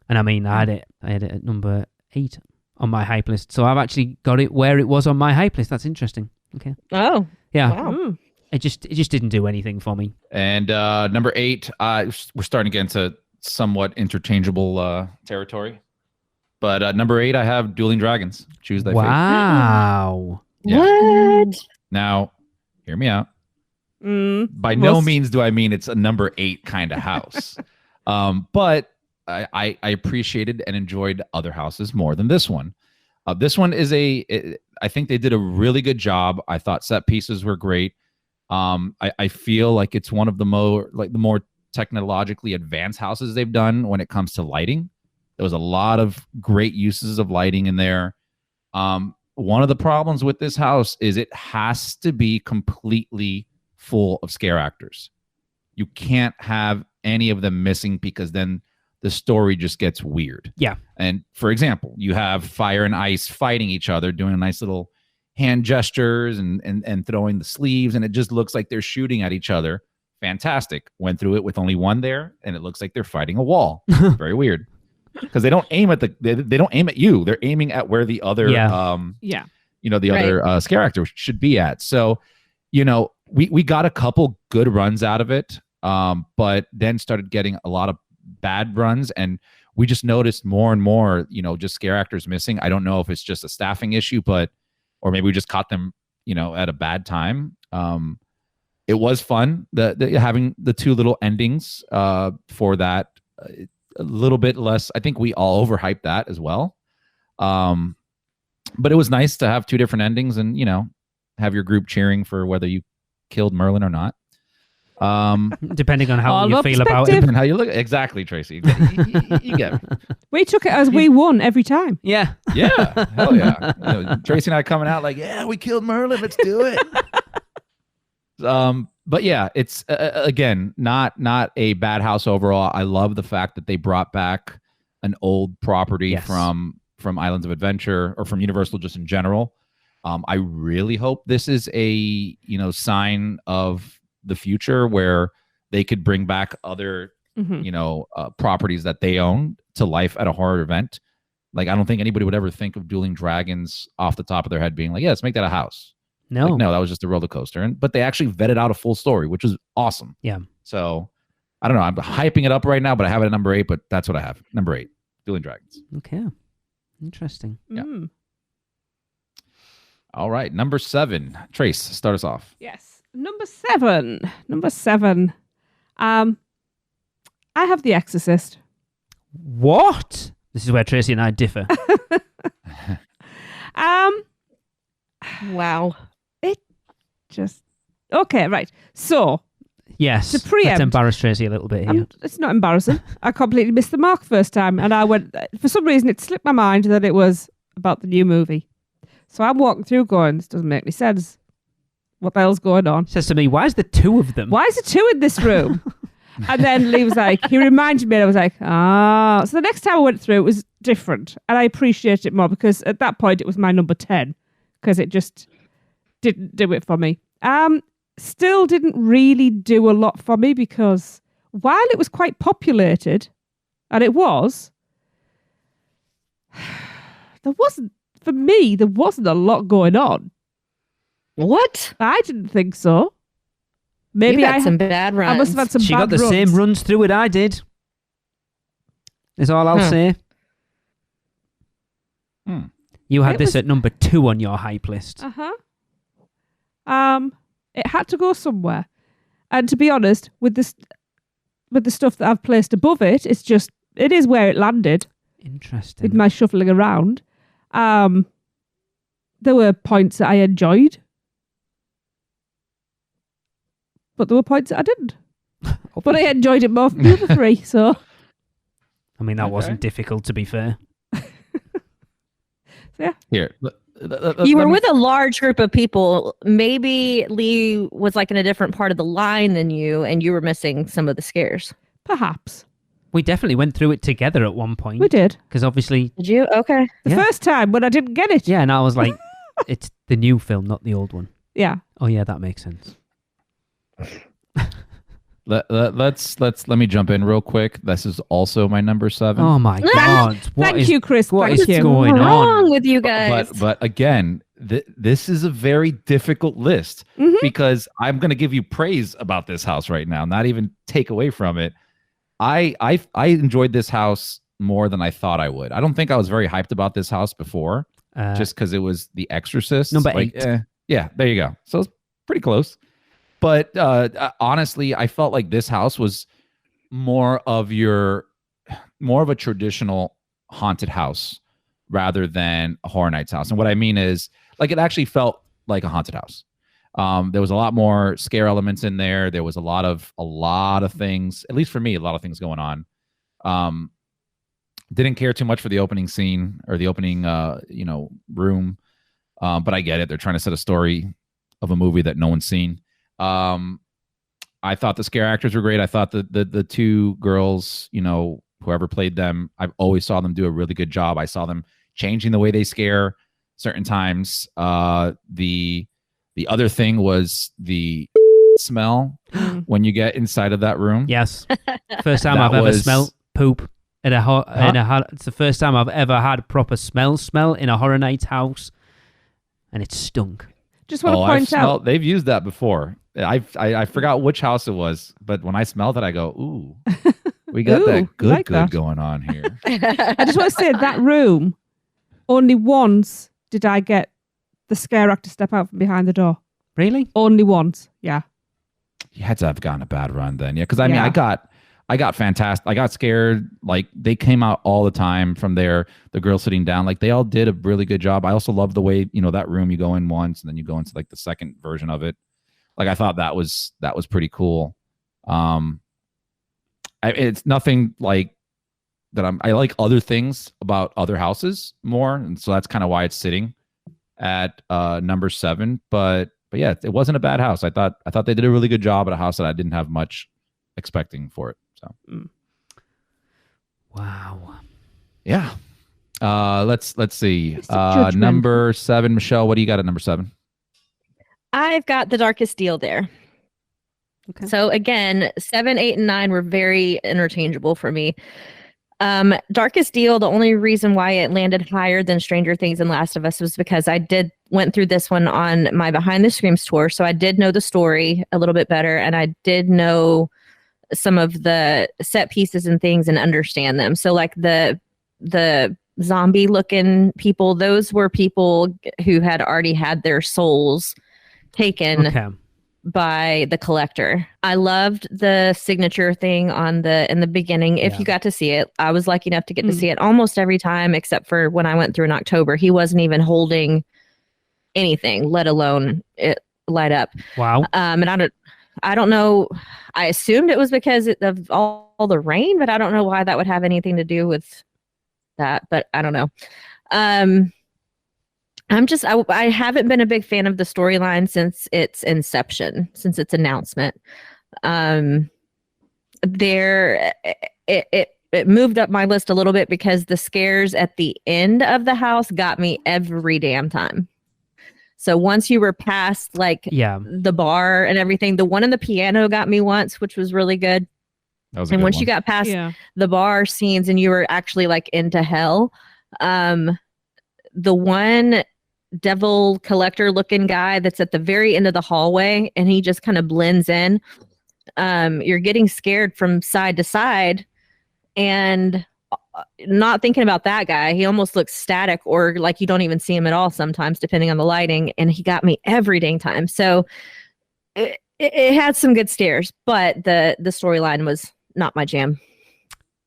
And I mean, I had it at number 8 on my hype list, so I've actually got it where it was on my hype list. That's interesting. Okay. Oh, Yeah. wow. It just didn't do anything for me. And number 8, we're starting to get into somewhat interchangeable territory. But number 8, I have Dueling Dragons. Choose thy fate. Wow. Yeah. What? Now, hear me out. By no means do I mean it's a number 8 kind of house. But I appreciated and enjoyed other houses more than this one. This one is I think they did a really good job. I thought set pieces were great. I feel like it's one of the more technologically advanced houses they've done when it comes to lighting. There was a lot of great uses of lighting in there. One of the problems with this house is it has to be completely full of scare actors. You can't have any of them missing, because then the story just gets weird. Yeah. And for example, you have Fire and Ice fighting each other, doing a nice little hand gestures and throwing the sleeves, and it just looks like they're shooting at each other. Fantastic. Went through it with only one there, and it looks like they're fighting a wall. Very weird. Because they don't aim at they don't aim at you. They're aiming at where the other other scare actor should be at. So, we got a couple good runs out of it, but then started getting a lot of bad runs, and we just noticed more and more, just scare actors missing. I don't know if it's just a staffing issue, or maybe we just caught them, at a bad time. It was fun having the two little endings for that. A little bit less. I think we all overhyped that as well. But it was nice to have two different endings and, have your group cheering for whether you killed Merlin or not. Depending on how All you feel about it. Depending on how you look. Exactly, Tracy. You get me. We took it as we won every time. Yeah. Yeah. Hell yeah. Tracy and I coming out like, yeah, we killed Merlin. Let's do it. But yeah, it's again not a bad house overall. I love the fact that they brought back an old property from Islands of Adventure, or from Universal just in general. I really hope this is a sign of the future where they could bring back other properties that they own to life at a horror event. Like, I don't think anybody would ever think of Dueling Dragons off the top of their head being like, yeah, let's make that a house. No, that was just a roller coaster. But they actually vetted out a full story, which is awesome. Yeah. So I don't know. I'm hyping it up right now, but I have it at number 8. But that's what I have. Number 8, Dueling Dragons. Okay. Interesting. Yeah. All right. Number 7. Trace, start us off. Yes. Number 7. I have The Exorcist. What? This is where Tracy and I differ. Wow. Okay, right. So Yes, To preempt, let's embarrass Tracy a little bit here. It's not embarrassing. I completely missed the mark first time, and I went. For some reason, it slipped my mind that it was about the new movie. So I'm walking through, going, "This doesn't make any sense. What the hell's going on?" Says to me, "Why is there two of them? Why is there two in this room?" And then Lee was like, he reminded me, and I was like, ah. So the next time I went through, it was different, and I appreciated it more because at that point it was my number 10 because it just didn't do it for me. Still didn't really do a lot for me because while it was quite populated, and it was, there wasn't a lot going on. What? I didn't think so. Maybe you had some bad runs. I must have had some She bad got the runs. same runs through it I did. Is all I'll say. You had this at number 2 on your hype list. It had to go somewhere, and to be honest, with the stuff that I've placed above it, it is where it landed. Interesting. With my shuffling around, there were points that I enjoyed, but there were points that I didn't. But I enjoyed it more than the other 3. So, I mean, that wasn't difficult, to be fair. Yeah. Here. You were with a large group of people. Maybe Lee was like in a different part of the line than you, and you were missing some of the scares. Perhaps. We definitely went through it together at one point. We did. Because obviously... Did you? Okay. The first time when I didn't get it. Yeah, and I was like, it's the new film, not the old one. Yeah. Oh, yeah, that makes sense. Let me jump in real quick. This is also my number 7. Oh my God! Thank you, Chris. What Thank is you. going wrong on with you guys? But again, this is a very difficult list because I'm going to give you praise about this house right now, not even take away from it. I enjoyed this house more than I thought I would. I don't think I was very hyped about this house before, just because it was The Exorcist. Number 8. Yeah, there you go. So it's pretty close. But honestly, I felt like this house was more of a traditional haunted house rather than a Horror Nights house. And what I mean is, like, it actually felt like a haunted house. There was a lot more scare elements in there. There was a lot of things, at least for me, a lot of things going on. Didn't care too much for the opening scene or the opening, room. But I get it. They're trying to set a story of a movie that no one's seen. I thought the scare actors were great. I thought the 2 girls, whoever played them, I've always saw them do a really good job. I saw them changing the way they scare certain times. The other thing was the smell when you get inside of that room. Yes. First time I've ever smelled poop in it's the first time I've ever had proper smell in a Horror Nights house, and it stunk. Just want to point out, they've used that before. I forgot which house it was, but when I smelled it, I go, "Ooh, we got that good going on here." I just want to say that room, only once did I get the scare actor step out from behind the door. Really? Only once. Yeah. You had to have gotten a bad run then, yeah. Because I mean, I got fantastic. I got scared. Like, they came out all the time from there. The girl sitting down, like, they all did a really good job. I also love the way, that room, you go in once and then you go into like the second version of it. Like, I thought that was pretty cool. It's nothing like that. I like other things about other houses more, and so that's kind of why it's sitting at number 7. But yeah, it wasn't a bad house. I thought they did a really good job at a house that I didn't have much expecting for it. So, wow. Yeah. Let's see. Number 7, Michelle. What do you got at number 7? I've got The Darkest Deal there. Okay. So again, 7, 8, and 9 were very interchangeable for me. Darkest Deal, the only reason why it landed higher than Stranger Things and Last of Us was because I went through this one on my Behind the Screams tour, so I did know the story a little bit better, and I did know some of the set pieces and things and understand them. So like the zombie looking people, those were people who had already had their souls taken by the collector. I loved the signature thing in the beginning. If you got to see it, I was lucky enough to get to see it almost every time, except for when I went through in October. He wasn't even holding anything, let alone it light up. Wow. And I don't know. I assumed it was because of all the rain, but I don't know why that would have anything to do with that. But I don't know. I haven't been a big fan of the storyline since its inception, since its announcement. It moved up my list a little bit because the scares at the end of the house got me every damn time. So once you were past the bar and everything, the one in the piano got me once, which was really good. That was a and good once one. you got past the bar scenes and you were actually like into hell, the one devil collector looking guy that's at the very end of the hallway and he just kind of blends in. You're getting scared from side to side and not thinking about that guy. He almost looks static or like you don't even see him at all sometimes, depending on the lighting. And he got me every dang time. So it had some good scares, but the storyline was not my jam.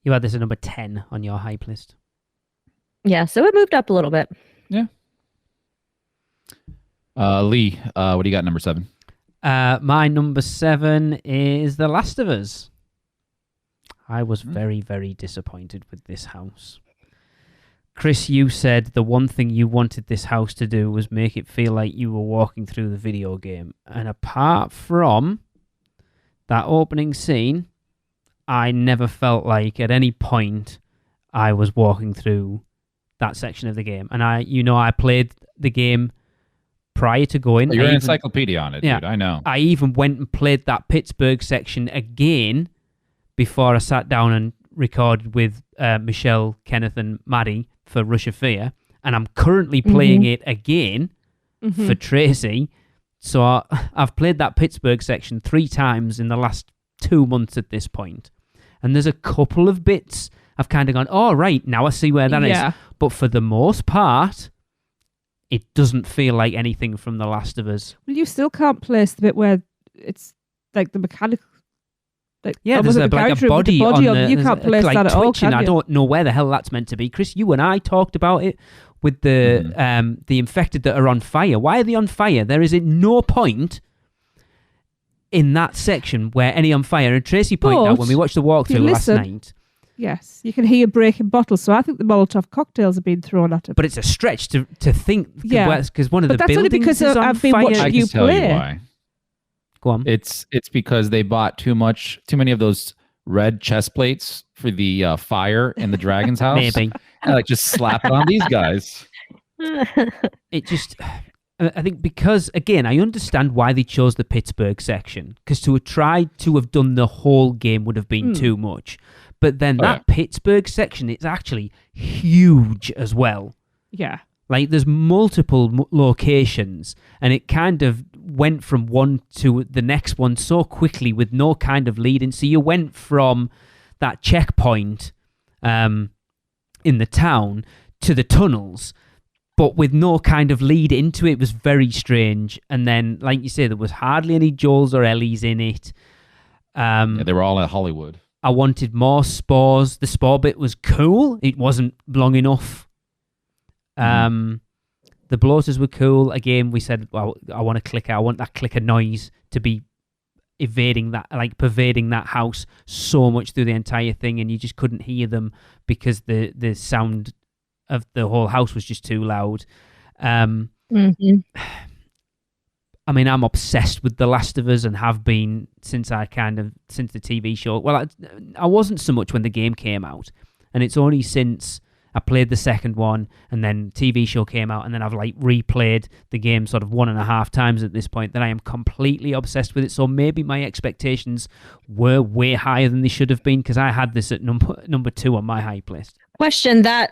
You had this at number 10 on your hype list. Yeah, so it moved up a little bit. Yeah. Lee, what do you got number 7? My number 7 is The Last of Us. I was very, very disappointed with this house. Chris, you said the one thing you wanted this house to do was make it feel like you were walking through the video game. And apart from that opening scene, I never felt like at any point I was walking through that section of the game. And I played the game prior to going. You're an encyclopedia on it, dude. I know. I even went and played that Pittsburgh section again before I sat down and recorded with Michelle, Kenneth, and Maddie for Rush of Fear. And I'm currently playing it again for Tracy. So I've played that Pittsburgh section 3 times in the last 2 months at this point. And there's a couple of bits I've kind of gone, oh, right, now I see where that is. But for the most part, it doesn't feel like anything from The Last of Us. Well, you still can't place the bit where it's like the mechanical. There's like a body on the, you can't place like that at all, twitching. can you? I don't know where the hell that's meant to be. Chris, you and I talked about it with the infected that are on fire. Why are they on fire? There is no point in that section where any on fire. And Tracy pointed out when we watched the walkthrough last night. Yes, you can hear breaking bottles. So I think the Molotov cocktails are being thrown at him. But it's a stretch to think. Because one of the that's buildings only because is on I've been fire. watching I you can tell play. you why. Go on. It's because they bought too many of those red chest plates for the fire in the dragon's house. Maybe. And just slap it on these guys. It just, I think because, again, I understand why they chose the Pittsburgh section, because to have tried to have done the whole game would have been too much. But then that Pittsburgh section, it's actually huge as well. Yeah. Like, there's multiple locations, and it kind of went from one to the next one so quickly with no kind of lead in. So you went from that checkpoint in the town to the tunnels, but with no kind of lead into it. It was very strange. And then, like you say, there was hardly any Joels or Ellies in it. They were all at Hollywood. I wanted more spores. The spore bit was cool. It wasn't long enough. The bloaters were cool. Again, we said, well, I want that clicker noise to be pervading that house so much through the entire thing, and you just couldn't hear them because the sound of the whole house was just too loud. I mean, I'm obsessed with The Last of Us and have been since the TV show. Well, I wasn't so much when the game came out, and it's only since I played the second one and then TV show came out, and then I've replayed the game sort of 1.5 times at this point that I am completely obsessed with it. So maybe my expectations were way higher than they should have been, because I had this at number 2 on my hype list. Question, that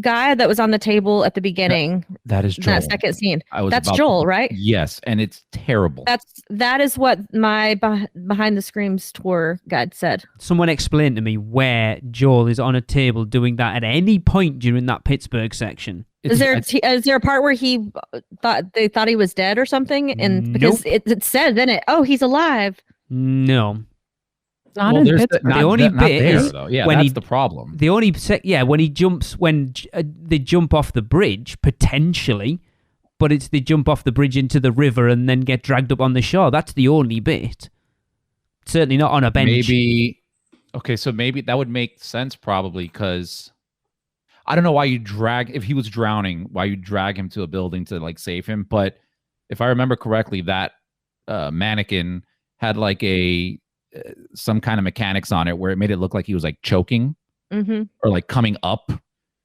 guy that was on the table at the beginning, that is Joel. That second scene. That's Joel, right? Yes, and it's terrible. That is what my Behind the Screams tour guide said. Someone explained to me where Joel is on a table doing that at any point during that Pittsburgh section. Is there a part where he thought he was dead or something? And because it says in it, oh, he's alive. No. Not in Pittsburgh. The only bit is when that's the problem. The only when he jumps, when they jump off the bridge potentially, but it's they jump off the bridge into the river and then get dragged up on the shore. That's the only bit. Certainly not on a bench. Maybe. Okay, so maybe that would make sense probably because I don't know why you if he was drowning, why you drag him to a building to like save him. But if I remember correctly, that mannequin had like some kind of mechanics on it where it made it look like he was like choking or like coming up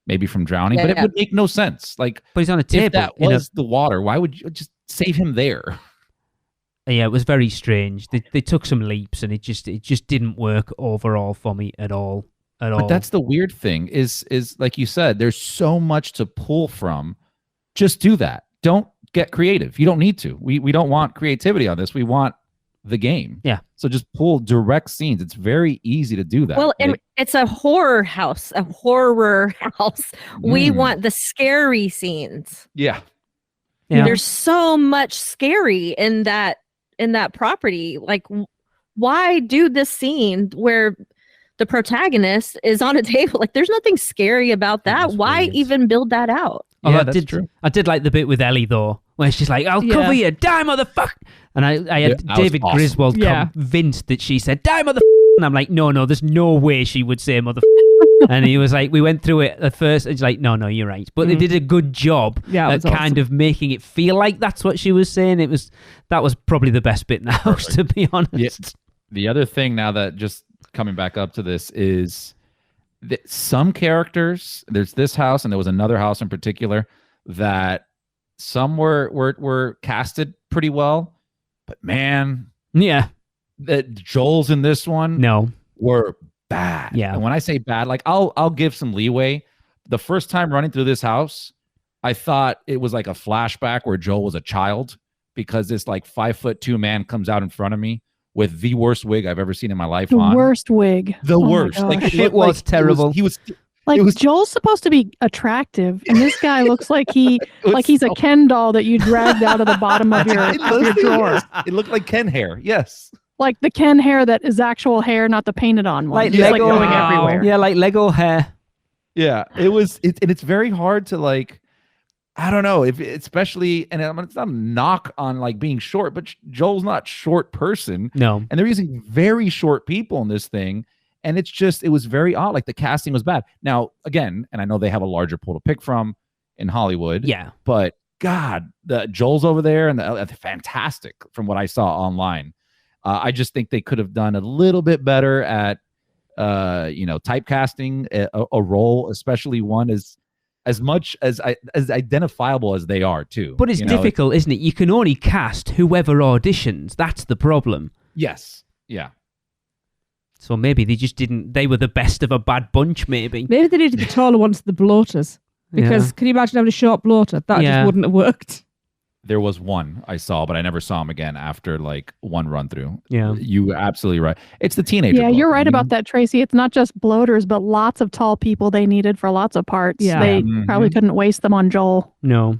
maybe from drowning, but it would make no sense. Like, but he's on a table. If that was the water, why would you just save him there? Yeah, it was very strange. They took some leaps, and it just didn't work overall for me at all. But that's the weird thing is like you said, there's so much to pull from. Just do that. Don't get creative. You don't need to. We don't want creativity on this. We want the game. Yeah. So just pull direct scenes. It's very easy to do that. Well, and it's a horror house. We want the scary scenes. Yeah. There's so much scary in that property. Like, why do this scene where the protagonist is on a table? Like, there's nothing scary about that. Why even build that out? Yeah, that's true. I did like the bit with Ellie though, where she's like, "I'll cover you, die, motherfucker!" And I had David Griswold convinced that she said, "Die, motherfucker!" And I'm like, "No, there's no way she would say motherfucker." And he was like, "We went through it at first." It's like, "No, you're right." But they did a good job at kind of making it feel like that's what she was saying. That was probably the best bit in the house, to be honest. Yeah. The other thing now that just coming back up to this is that some characters, there's this house and there was another house in particular that some were casted pretty well, but man, the Joel's in this one were bad. Yeah. And when I say bad, like I'll give some leeway. The first time running through this house, I thought it was like a flashback where Joel was a child because this like 5'2" man comes out in front of me with the worst wig I've ever seen in my life. The worst wig. The worst. Like it was terrible. He was like Joel's supposed to be attractive, and this guy looks like he's a Ken doll that you dragged out of the bottom of your drawer. It looked like Ken hair. Yes. Like the Ken hair that is actual hair, not the painted on one. Like Lego, like going everywhere. Yeah, like Lego hair. Yeah, it was. And it's very hard to like. I don't know if especially, and it's not a knock on like being short, but Joel's not short person. No, and they're using very short people in this thing, and it was very odd. Like the casting was bad. Now again, and I know they have a larger pool to pick from in Hollywood. Yeah, but God, the Joel's over there and they're fantastic from what I saw online. I just think they could have done a little bit better at, typecasting a role, especially one as much as identifiable as they are too. But it's difficult, isn't it? You can only cast whoever auditions. That's the problem. Yes. Yeah. So maybe they were the best of a bad bunch, maybe. Maybe they needed the taller ones, the bloaters. Because can you imagine having a short bloater? That just wouldn't have worked. There was one I saw, but I never saw him again after like one run through. Yeah. You absolutely right. It's the teenager. Yeah, you're right about that, Tracy. It's not just bloaters, but lots of tall people they needed for lots of parts. Yeah. They probably couldn't waste them on Joel. No.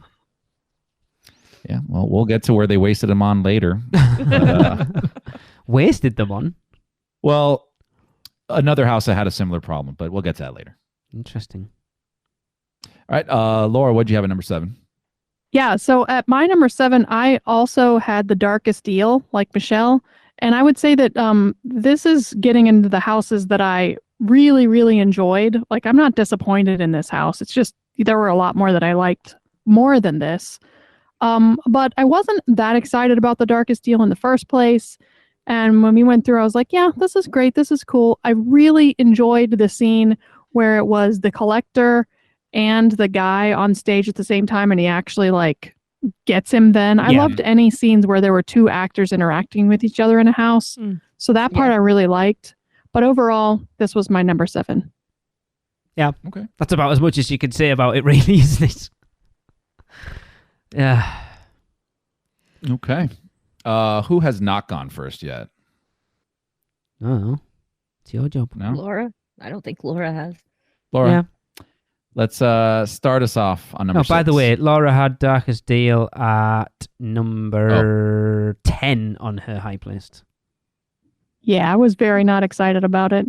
Yeah, well, we'll get to where they wasted them on later. Wasted them on? Well, another house that had a similar problem, but we'll get to that later. Interesting. All right, Laura, what'd you have at number 7? Yeah, so at my number 7, I also had The Darkest Deal, like Michelle. And I would say that this is getting into the houses that I really, really enjoyed. Like, I'm not disappointed in this house. It's just there were a lot more that I liked more than this. But I wasn't that excited about The Darkest Deal in the first place. And when we went through, I was like, yeah, this is great. This is cool. I really enjoyed the scene where it was the collector and the guy on stage at the same time, and he actually like gets him then. I loved any scenes where there were two actors interacting with each other in a house. So that part I really liked. But overall, this was my number 7. Yeah. Okay. That's about as much as you can say about it, really, isn't it? Yeah. Okay. Who has not gone first yet? Oh, it's your job. No? Laura? I don't think Laura has. Laura? Yeah. Let's start us off on number 6. By the way, Laura had Darkest Deal at number 10 on her hype list. Yeah, I was very not excited about it.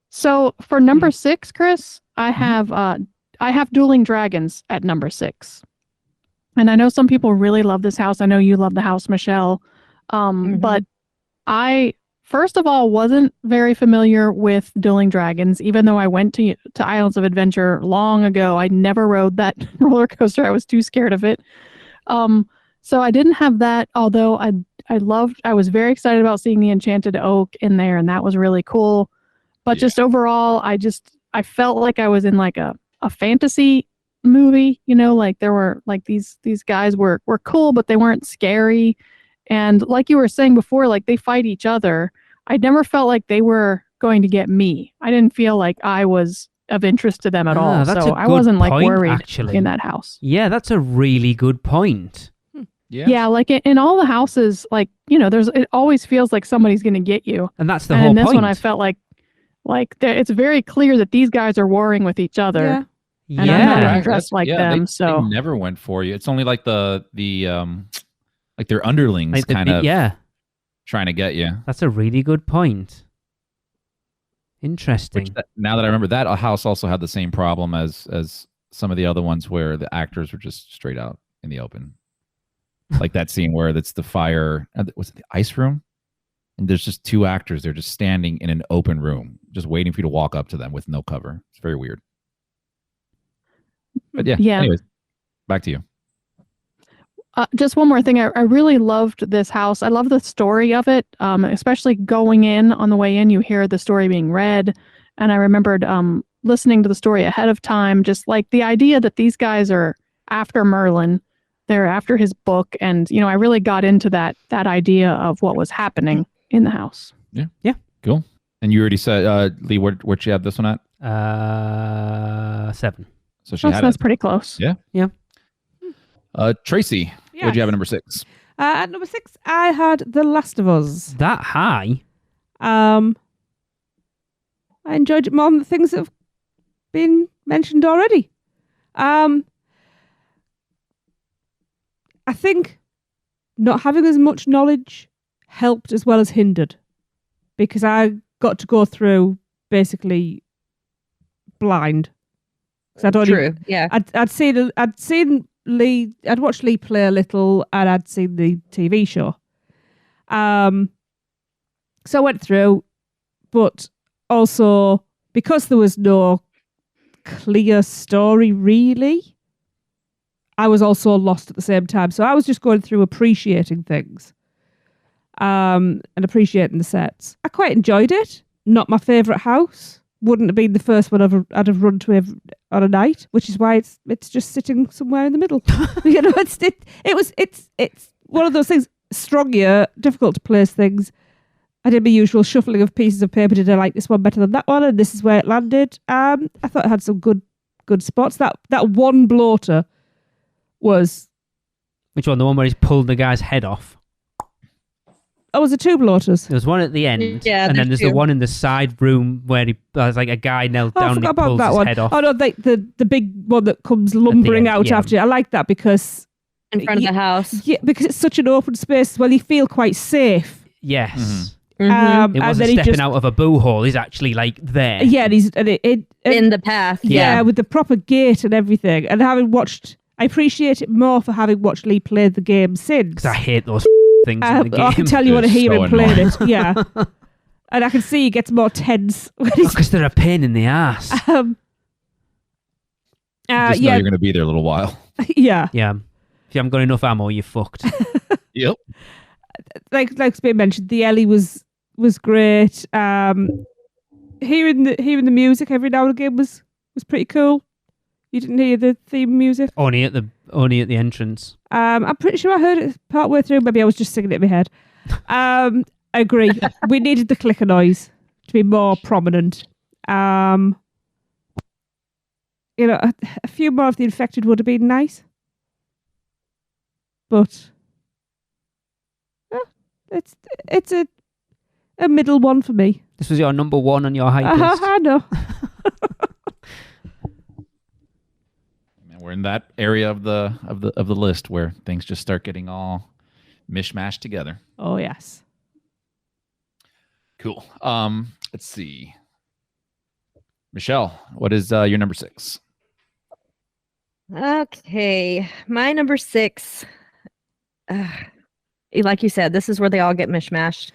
So for number 6, Chris, I have Dueling Dragons at number 6. And I know some people really love this house. I know you love the house, Michelle. But I first of all wasn't very familiar with Dueling Dragons, even though I went to Islands of Adventure long ago. I never rode that roller coaster. I was too scared of it. So I didn't have that, although I was very excited about seeing the Enchanted Oak in there, and that was really cool. But just overall, I felt like I was in like a fantasy movie, like there were like these guys were cool, but they weren't scary. And like you were saying before, like they fight each other. I never felt like they were going to get me. I didn't feel like I was of interest to them at all. So I wasn't like worried actually in that house. Yeah, that's a really good point. Yeah, like in all the houses, like, it always feels like somebody's going to get you. And that's the whole point. And in this one, I felt like it's very clear that these guys are warring with each other. Yeah. And I'm not dressed like them. So they never went for you. It's only like the like their underlings like kind of trying to get you. That's a really good point. Interesting. Now that I remember, that house also had the same problem as some of the other ones where the actors were just straight out in the open. Like that scene where it's the fire, was it the ice room? And there's just two actors. They're just standing in an open room, just waiting for you to walk up to them with no cover. It's very weird. But yeah. Anyways, back to you. Just one more thing. I really loved this house. I love the story of it, especially going in on the way in, you hear the story being read. And I remembered listening to the story ahead of time, just like the idea that these guys are after Merlin. They're after his book. And, I really got into that idea of what was happening in the house. Yeah. Yeah. Cool. And you already said, Lee, where'd you have this one at? 7. So that's pretty close. Yeah. Yeah. Tracy, what'd you have at number 6? At number 6, I had The Last of Us. That high? I enjoyed it more than the things that have been mentioned already. I think not having as much knowledge helped as well as hindered, because I got to go through basically blind. Yeah. I'd seen Lee. I'd watched Lee play a little, and I'd seen the TV show. So I went through, but also because there was no clear story really, I was also lost at the same time. So I was just going through appreciating things, and appreciating the sets. I quite enjoyed it. Not my favourite house. Wouldn't have been the first one I'd have run to on a night, which is why it's just sitting somewhere in the middle. It's one of those things. Strong year, difficult to place things. I did my usual shuffling of pieces of paper. Did I like this one better than that one? And this is where it landed. I thought it had some good spots. That one bloater was... Which one? The one where he's pulled the guy's head off? Oh, was it 2 bloaters? There's one at the end, yeah, and then there's 2. the one in the side room where there's like a guy knelt down and he pulls his head off. Oh no, the big one that comes lumbering out after it. I like that because in front of the house. Yeah, because it's such an open space. Well, you feel quite safe. Yes. Mm-hmm. It wasn't stepping out of a boo hole. He's actually like there. Yeah, and he's in the path. Yeah, with the proper gate and everything. And I appreciate it more for having watched Lee play the game since. Because I hate those things in the game. I can tell you want to hear him playing it. Yeah. And I can see he gets more tense. Because they're a pain in the ass. Just know you're going to be there a little while. Yeah. Yeah. If you haven't got enough ammo, you're fucked. Yep. Like Spain mentioned, the Ellie was great. Hearing the music every now and again was pretty cool. You didn't hear the theme music? Only at the entrance. I'm pretty sure I heard it part way through. Maybe I was just singing it in my head. I agree. We needed the clicker noise to be more prominent. A few more of the infected would have been nice. But it's a middle one for me. This was your number 1 on your hype list. I know. We're in that area of the list where things just start getting all mishmashed together. Oh yes. Cool. Let's see. Michelle, what is your number 6? Okay, my number 6 like you said, this is where they all get mishmashed.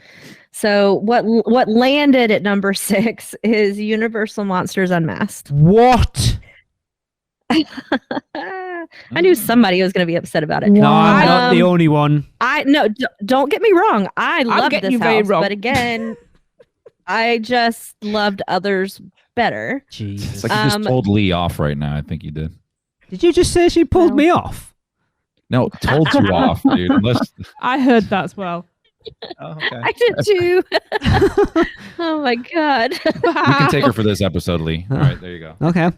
So what landed at number 6 is Universal Monsters Unmasked. What? I knew somebody was going to be upset about it. No, I'm not the only one. Don't get me wrong. I love this house, wrong. but again, I just loved others better. Jesus. It's like you just told Lee off right now. I think you did. Did you just say she pulled me off? No, told you off, dude. Unless... I heard that as well. Oh, okay. I did too. Oh my God. You can take her for this episode, Lee. All right, there you go. Okay.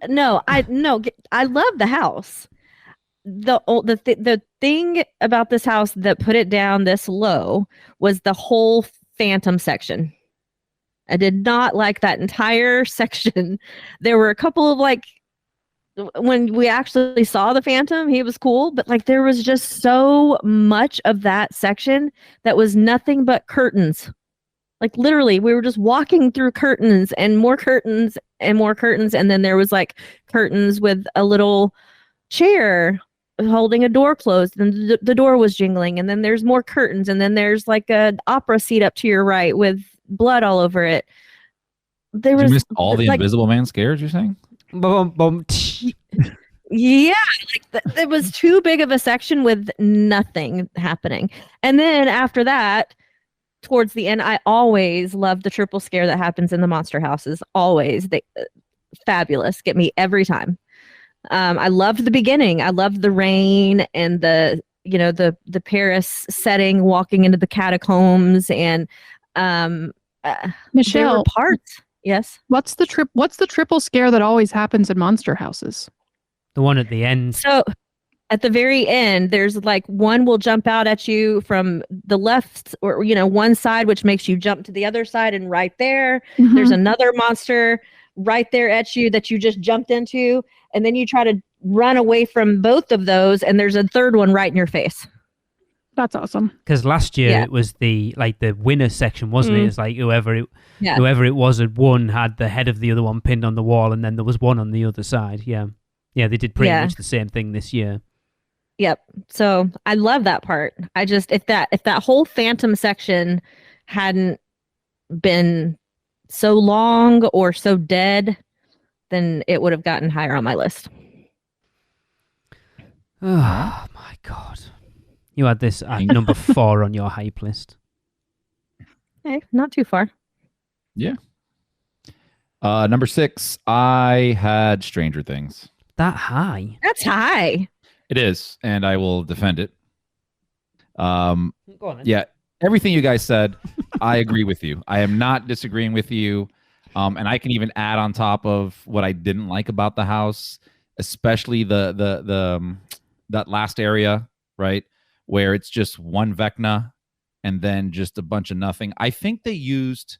No, I love the house. The thing about this house that put it down this low was the whole Phantom section. I did not like that entire section. There were a couple of when we actually saw the Phantom, he was cool, but there was just so much of that section that was nothing but curtains. Literally, we were just walking through curtains and more curtains and more curtains, and then there was curtains with a little chair holding a door closed, and the door was jingling, and then there's more curtains, and then there's an opera seat up to your right with blood all over it. You missed all the Invisible Man scares, you're saying? Yeah, it was too big of a section with nothing happening. And then after that, towards the end, I always love the triple scare that happens in the monster houses. Always. Fabulous. Get me every time. I loved the beginning. I loved the rain and the Paris setting, walking into the catacombs, and Michelle, there were parts. Yes. What's the triple scare that always happens in monster houses? The one at the end. So at the very end, there's one will jump out at you from the left or one side, which makes you jump to the other side, and right there, there's another monster right there at you that you just jumped into, and then you try to run away from both of those, and there's a third one right in your face. That's awesome. Because last year it was the winner section, wasn't it? It's whoever it was had won had the head of the other one pinned on the wall, and then there was one on the other side. Yeah, they did pretty much the same thing this year. Yep. So I love that part. I just if that whole Phantom section hadn't been so long or so dead, then it would have gotten higher on my list. Oh my God. You had this at number 4 on your hype list. Hey, not too far. Yeah. Number 6, I had Stranger Things. That high? That's high. It is, and I will defend it. Go on then. Yeah, everything you guys said, I agree with you. I am not disagreeing with you. And I can even add on top of what I didn't like about the house, especially the that last area, right? Where it's just one Vecna and then just a bunch of nothing. I think they used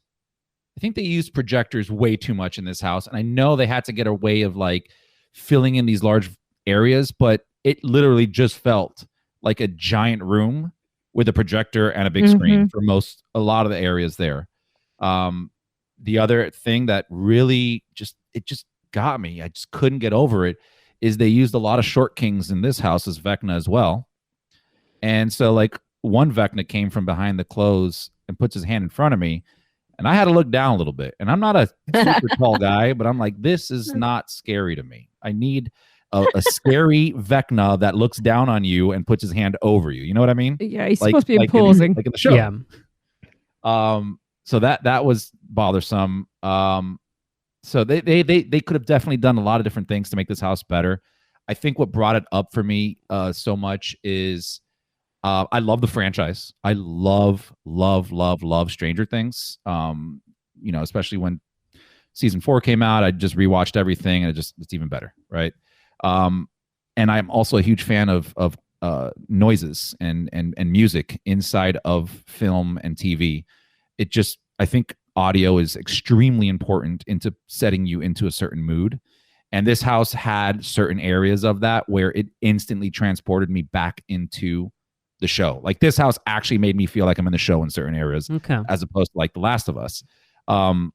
projectors way too much in this house. And I know they had to get a way of filling in these large areas, but it literally just felt like a giant room with a projector and a big screen for a lot of the areas there. The other thing that really just got me, I just couldn't get over it, is they used a lot of short kings in this house as Vecna as well. And so one Vecna came from behind the clothes and puts his hand in front of me, and I had to look down a little bit. And I'm not a super tall guy, but I'm like, this is not scary to me. I need a scary Vecna that looks down on you and puts his hand over you. You know what I mean? Yeah, he's supposed to be imposing. Like in the show. Yeah. So that was bothersome. So they could have definitely done a lot of different things to make this house better. I think what brought it up for me so much is I love the franchise. I love Stranger Things. Especially when season 4 came out, I just rewatched everything, and it's even better, right? And I'm also a huge fan of noises and music inside of film and TV. I think audio is extremely important into setting you into a certain mood. And this house had certain areas of that where it instantly transported me back into the show. This house actually made me feel like I'm in the show in certain areas, as opposed to The Last of Us. Even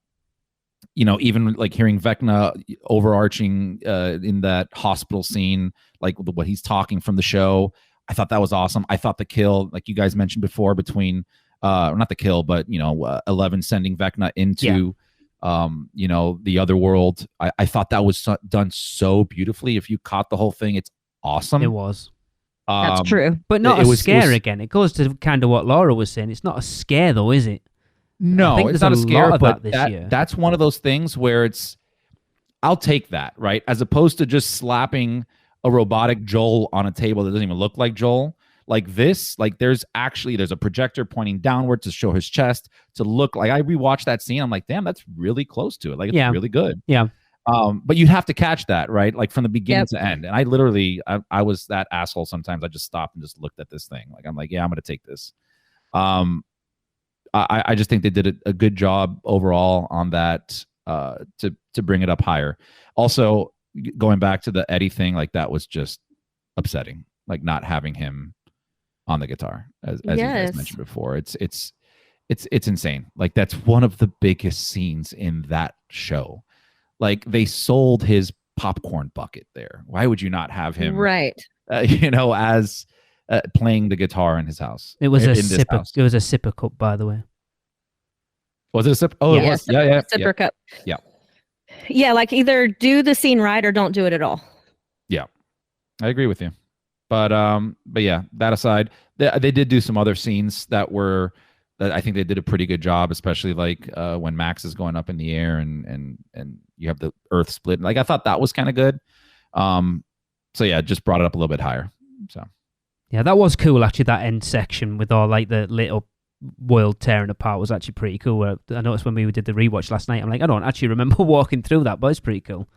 hearing Vecna overarching in that hospital scene, what he's talking from the show, I thought that was awesome. I thought the kill, like you guys mentioned before, between not the kill, but 11 sending Vecna into the other world. I thought that was done so beautifully. If you caught the whole thing, it's awesome. It was. That's true. But not a scare again. It goes to kind of what Laura was saying. It's not a scare though, is it? No, it's not a scare, but year. That's one of those things where I'll take that, right? As opposed to just slapping a robotic Joel on a table that doesn't even look like Joel. Like this, like there's a projector pointing downward to show his chest to look like. I rewatched that scene. I'm like, damn, that's really close to it. Like, it's really good. Yeah. But you'd have to catch that, right? Like from the beginning to end. And I literally, I was that asshole sometimes. I just stopped and just looked at this thing. Like, I'm like, yeah, I'm going to take this. I just think they did a good job overall on that to bring it up higher. Also, going back to the Eddie thing, like that was just upsetting. Like not having him on the guitar, as you guys mentioned before. It's insane. Like that's one of the biggest scenes in that show. Like they sold his popcorn bucket there. Why would you not have him? Right. As playing the guitar in his house. It was a sipper. It was a sipper cup, by the way. Was it a sip? Oh, it was. Sipper cup. Yeah. Yeah, like either do the scene right or don't do it at all. Yeah, I agree with you. But yeah, that aside, they did do some other scenes that I think they did a pretty good job, especially like when Max is going up in the air and you have the earth split. Like I thought that was kind of good. So yeah, just brought it up a little bit higher. So yeah, that was cool actually. That end section with all like the little world tearing apart was actually pretty cool. I noticed when we did the rewatch last night, I'm like, I don't actually remember walking through that, but it's pretty cool.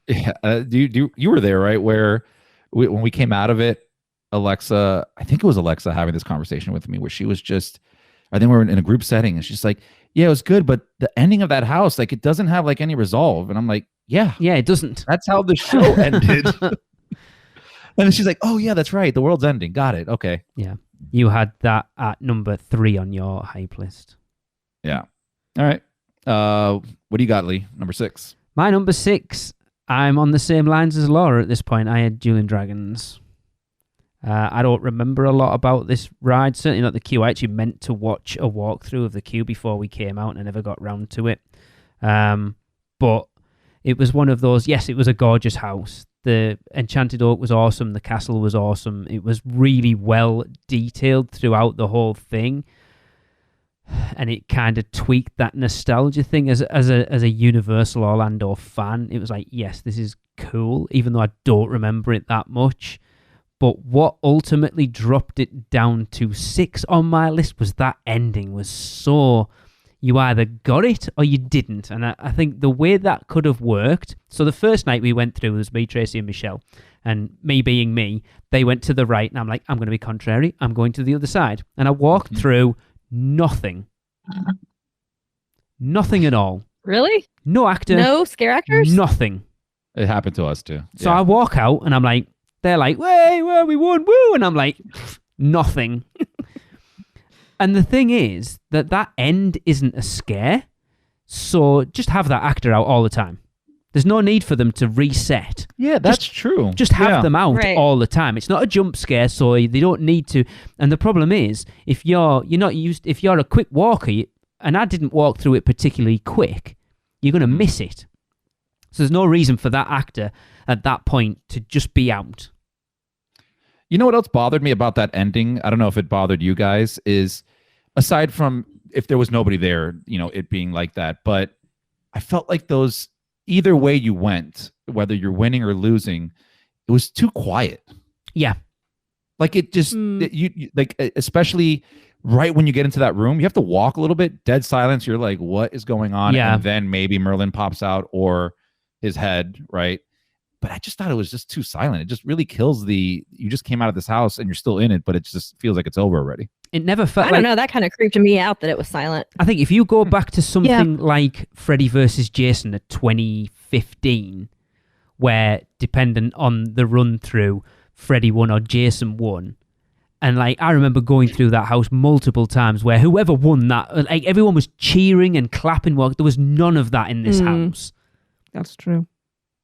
Yeah, you were there, right? Where when we came out of it, Alexa, I think it was Alexa having this conversation with me where she was just, I think we were in a group setting and she's like, yeah, it was good, but the ending of that house, like it doesn't have like any resolve. And I'm like, yeah, it doesn't. That's how the show ended. And then she's like, oh yeah, that's right. The world's ending. Got it. Okay. Yeah. You had that at number 3 on your hype list. Yeah. All right. What do you got, Lee? Number 6. My number 6. I'm on the same lines as Laura at this point. I had Dueling Dragons. I don't remember a lot about this ride. Certainly not the queue. I actually meant to watch a walkthrough of the queue before we came out and I never got round to it. But it was one of those, yes, it was a gorgeous house. The Enchanted Oak was awesome. The castle was awesome. It was really well detailed throughout the whole thing. And it kind of tweaked that nostalgia thing as a Universal Orlando fan. It was like, yes, this is cool, even though I don't remember it that much. But what ultimately dropped it down to 6 on my list was that ending was so... You either got it or you didn't. And I think the way that could have worked... So the first night we went through was me, Tracy and Michelle. And me being me, they went to the right. And I'm like, I'm going to be contrary. I'm going to the other side. And I walked through nothing. Nothing at all. Really? No actor. No scare actors? Mm-hmm. Nothing. It happened to us too. So I walk out and I'm like, they're like, way, well, we won, woo. And I'm like, nothing. And the thing is that end isn't a scare. So just have that actor out all the time. There's no need for them to reset. Yeah, that's true. Just have them out all the time. It's not a jump scare, so they don't need to. And the problem is, if you're a quick walker, and I didn't walk through it particularly quick, you're going to miss it. So there's no reason for that actor at that point to just be out. You know what else bothered me about that ending? I don't know if it bothered you guys, is aside from if there was nobody there, it being like that, but I felt like those, either way you went, whether you're winning or losing, it was too quiet. Yeah. Like it just, you like, especially right when you get into that room, you have to walk a little bit, dead silence. You're like, what is going on? Yeah. And then maybe Merlin pops out or his head, right? But I just thought it was just too silent. It just really kills you just came out of this house and you're still in it, but it just feels like it's over already. It never felt I don't know. That kind of creeped me out that it was silent. I think if you go back to something like Freddy versus Jason at 2015, where dependent on the run through, Freddy won or Jason won. And like, I remember going through that house multiple times where whoever won that, like everyone was cheering and clapping. Well, there was none of that in this house. That's true.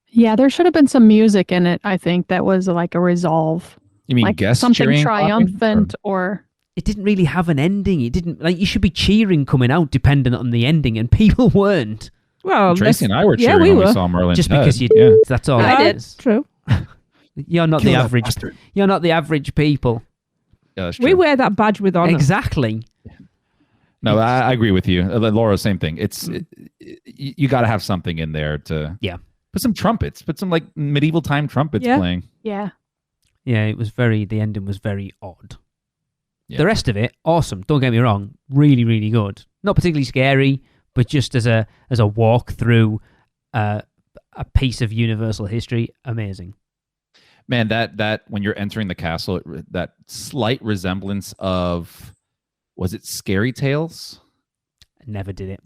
Yeah, there should have been some music in it, I think, that was like a resolve. You mean like guest something cheering, triumphant or it didn't really have an ending. It didn't like you should be cheering coming out dependent on the ending, and people weren't. Well, Tracy and I were cheering we when were. we saw Merlin. Just Ted. because you, yeah. that's all. I it did. is. True. You're not Kill the that average. bastard. You're not the average people. Yeah, that's true. We wear that badge with honor. Exactly. No, I agree with you, Laura. Same thing. You got to have something in there to put some trumpets, put some like medieval time trumpets playing. yeah. Yeah, it was the ending was very odd. Yeah. The rest of it, awesome. Don't get me wrong, really, really good. Not particularly scary, but just as a walk through a piece of universal history, amazing. Man, that when you're entering the castle, that slight resemblance of, was it Scary Tales? I never did it.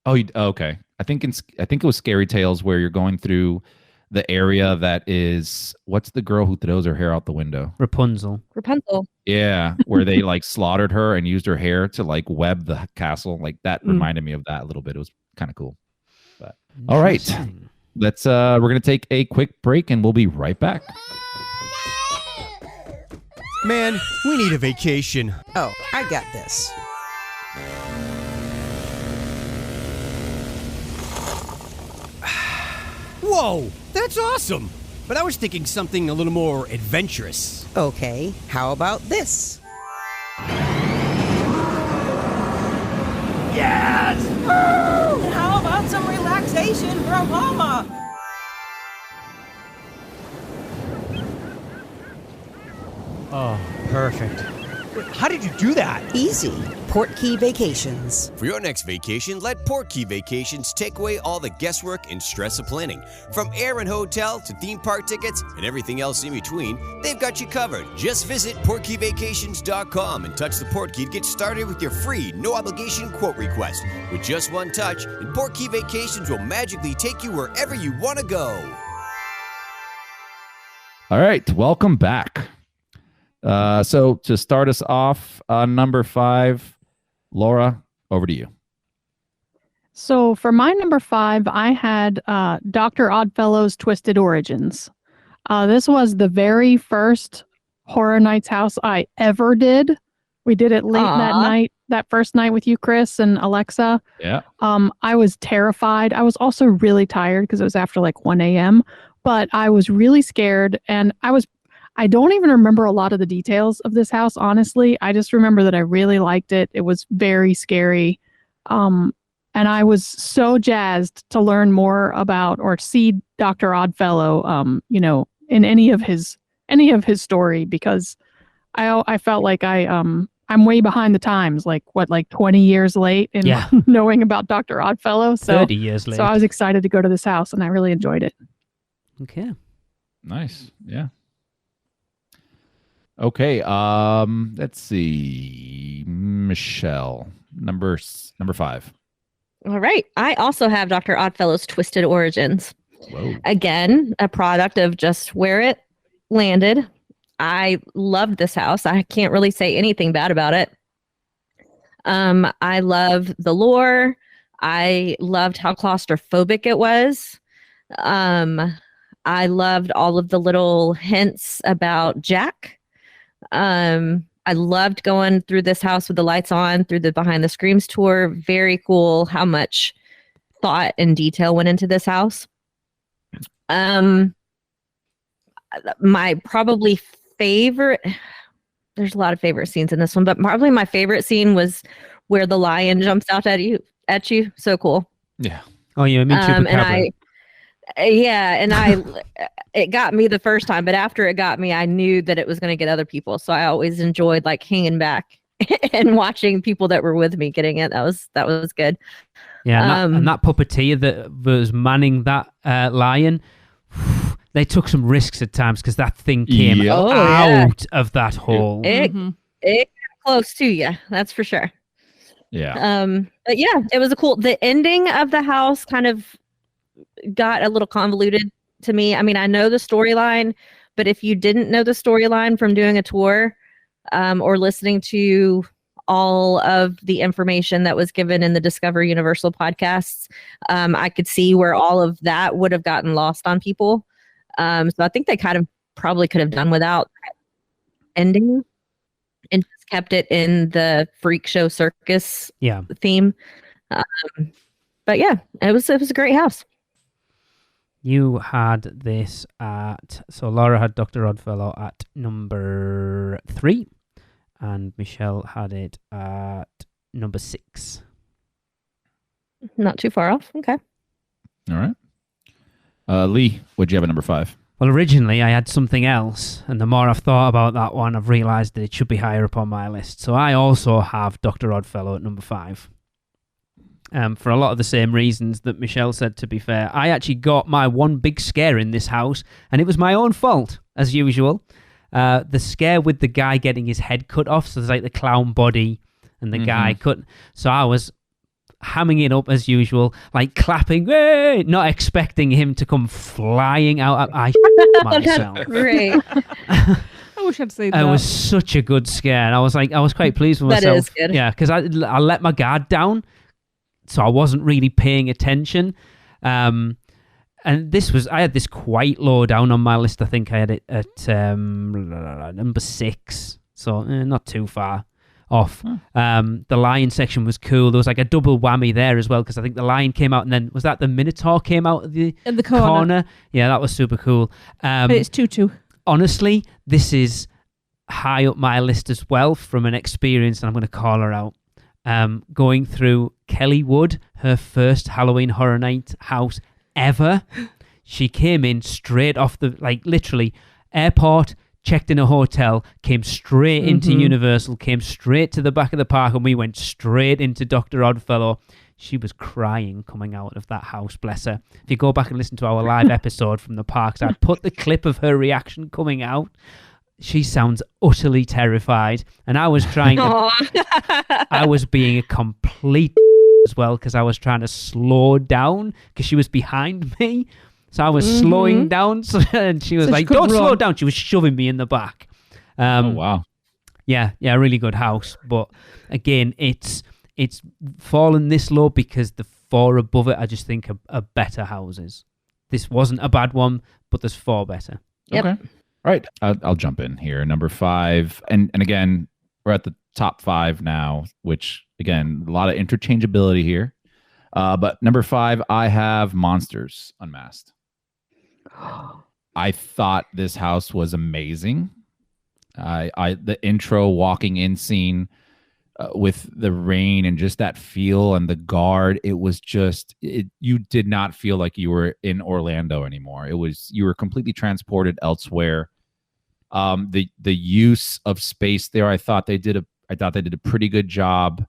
Oh, okay. I think it was Scary Tales where you're going through the area that is, what's the girl who throws her hair out the window? Rapunzel. Yeah, where they like slaughtered her and used her hair to like web the castle. Like that reminded me of that a little bit. It was kind of cool. But all right, let's we're gonna take a quick break and we'll be right back. Man, we need a vacation. Oh, I got this. Whoa, that's awesome. But I was thinking something a little more adventurous. Okay, how about this? Yes! And how about some relaxation from Mama? Oh, perfect. How did you do that? Easy. Portkey Vacations. For your next vacation, let Portkey Vacations take away all the guesswork and stress of planning. From air and hotel to theme park tickets and everything else in between, they've got you covered. Just visit PortkeyVacations.com and touch the Portkey to get started with your free, no-obligation quote request. With just one touch, and Portkey Vacations will magically take you wherever you want to go. All right, welcome back. So to start us off, number 5, Laura, over to you. So for my number 5, I had Dr. Oddfellow's Twisted Origins. This was the very first Horror Nights house I ever did. We did it late that night, that first night with you, Chris and Alexa. Yeah. I was terrified. I was also really tired because it was after like 1 a.m., but I was really scared, and I don't even remember a lot of the details of this house, honestly. I just remember that I really liked it. It was very scary. And I was so jazzed to learn more about or see Dr. Oddfellow, in any of his story, because I felt like I'm way behind the times, like 20 years late in knowing about Dr. Oddfellow. So 30 years late. So I was excited to go to this house, and I really enjoyed it. Okay. Nice. Yeah. Okay, let's see. Michelle, number 5. All right. I also have Dr. Oddfellow's Twisted Origins. Whoa. Again, a product of just where it landed. I loved this house. I can't really say anything bad about it. I love the lore. I loved how claustrophobic it was. I loved all of the little hints about Jack. I loved going through this house with the lights on through the Behind the Screams tour. Very cool how much thought and detail went into this house. My probably favorite, there's a lot of favorite scenes in this one, but probably my favorite scene was where the lion jumps out at you. So cool. Yeah. Oh, yeah, me too. It got me the first time, but after it got me, I knew that it was going to get other people. So I always enjoyed like hanging back and watching people that were with me getting it. That was good. Yeah, and that puppeteer that was manning that lion, they took some risks at times because that thing came out of that hole. It got close to you, that's for sure. Yeah. But yeah, it was the ending of the house kind of got a little convoluted to me. I mean, I know the storyline, but if you didn't know the storyline from doing a tour or listening to all of the information that was given in the Discover Universal podcasts, I could see where all of that would have gotten lost on people. So I think they kind of probably could have done without ending and just kept it in the freak show circus theme. But yeah, it was a great house. You had this so Laura had Dr. Oddfellow at number 3, and Michelle had it at number 6. Not too far off. Okay. All right. Lee, what'd you have at number 5? Well, originally I had something else, and the more I've thought about that one, I've realised that it should be higher up on my list. So I also have Dr. Oddfellow at number 5. For a lot of the same reasons that Michelle said, to be fair. I actually got my one big scare in this house, and it was my own fault, as usual. The scare with the guy getting his head cut off, so there's like the clown body and the guy cut. So I was hamming it up as usual, like clapping, hey! Not expecting him to come flying out. I myself. That's great. I wish I'd seen that. It was such a good scare, and I was quite pleased with myself. That is good. Yeah, because I let my guard down, so I wasn't really paying attention. And I had this quite low down on my list. I think I had it at number 6, so not too far off. The lion section was cool. There was like a double whammy there as well, because I think the lion came out, and then was that the Minotaur came out of the corner? Yeah, that was super cool. But it's 2-2. Honestly, this is high up my list as well from an experience, and I'm going to call her out. Going through Kelly Wood, her first Halloween Horror Night house ever. She came in straight off the, literally, airport, checked in a hotel, came straight into Universal, came straight to the back of the park, and we went straight into Dr. Oddfellow. She was crying coming out of that house, bless her. If you go back and listen to our live episode from the parks, I put the clip of her reaction coming out. She sounds utterly terrified, and I was trying to... I was being a complete as well, because I was trying to slow down, because she was behind me. So I was slowing down, and she was don't slow down. She was shoving me in the back. Oh, wow. Yeah, really good house. But again, it's fallen this low because the 4 above it, I just think are better houses. This wasn't a bad one, but there's 4 better. Yep. Okay. All right. I'll jump in here. Number 5. And again, we're at the top 5 now, which, again, a lot of interchangeability here. But number 5, I have Monsters Unmasked. I thought this house was amazing. The intro walking in scene with the rain and just that feel and the guard, it was just, you did not feel like you were in Orlando anymore. You were completely transported elsewhere. The use of space there, I thought they did a pretty good job.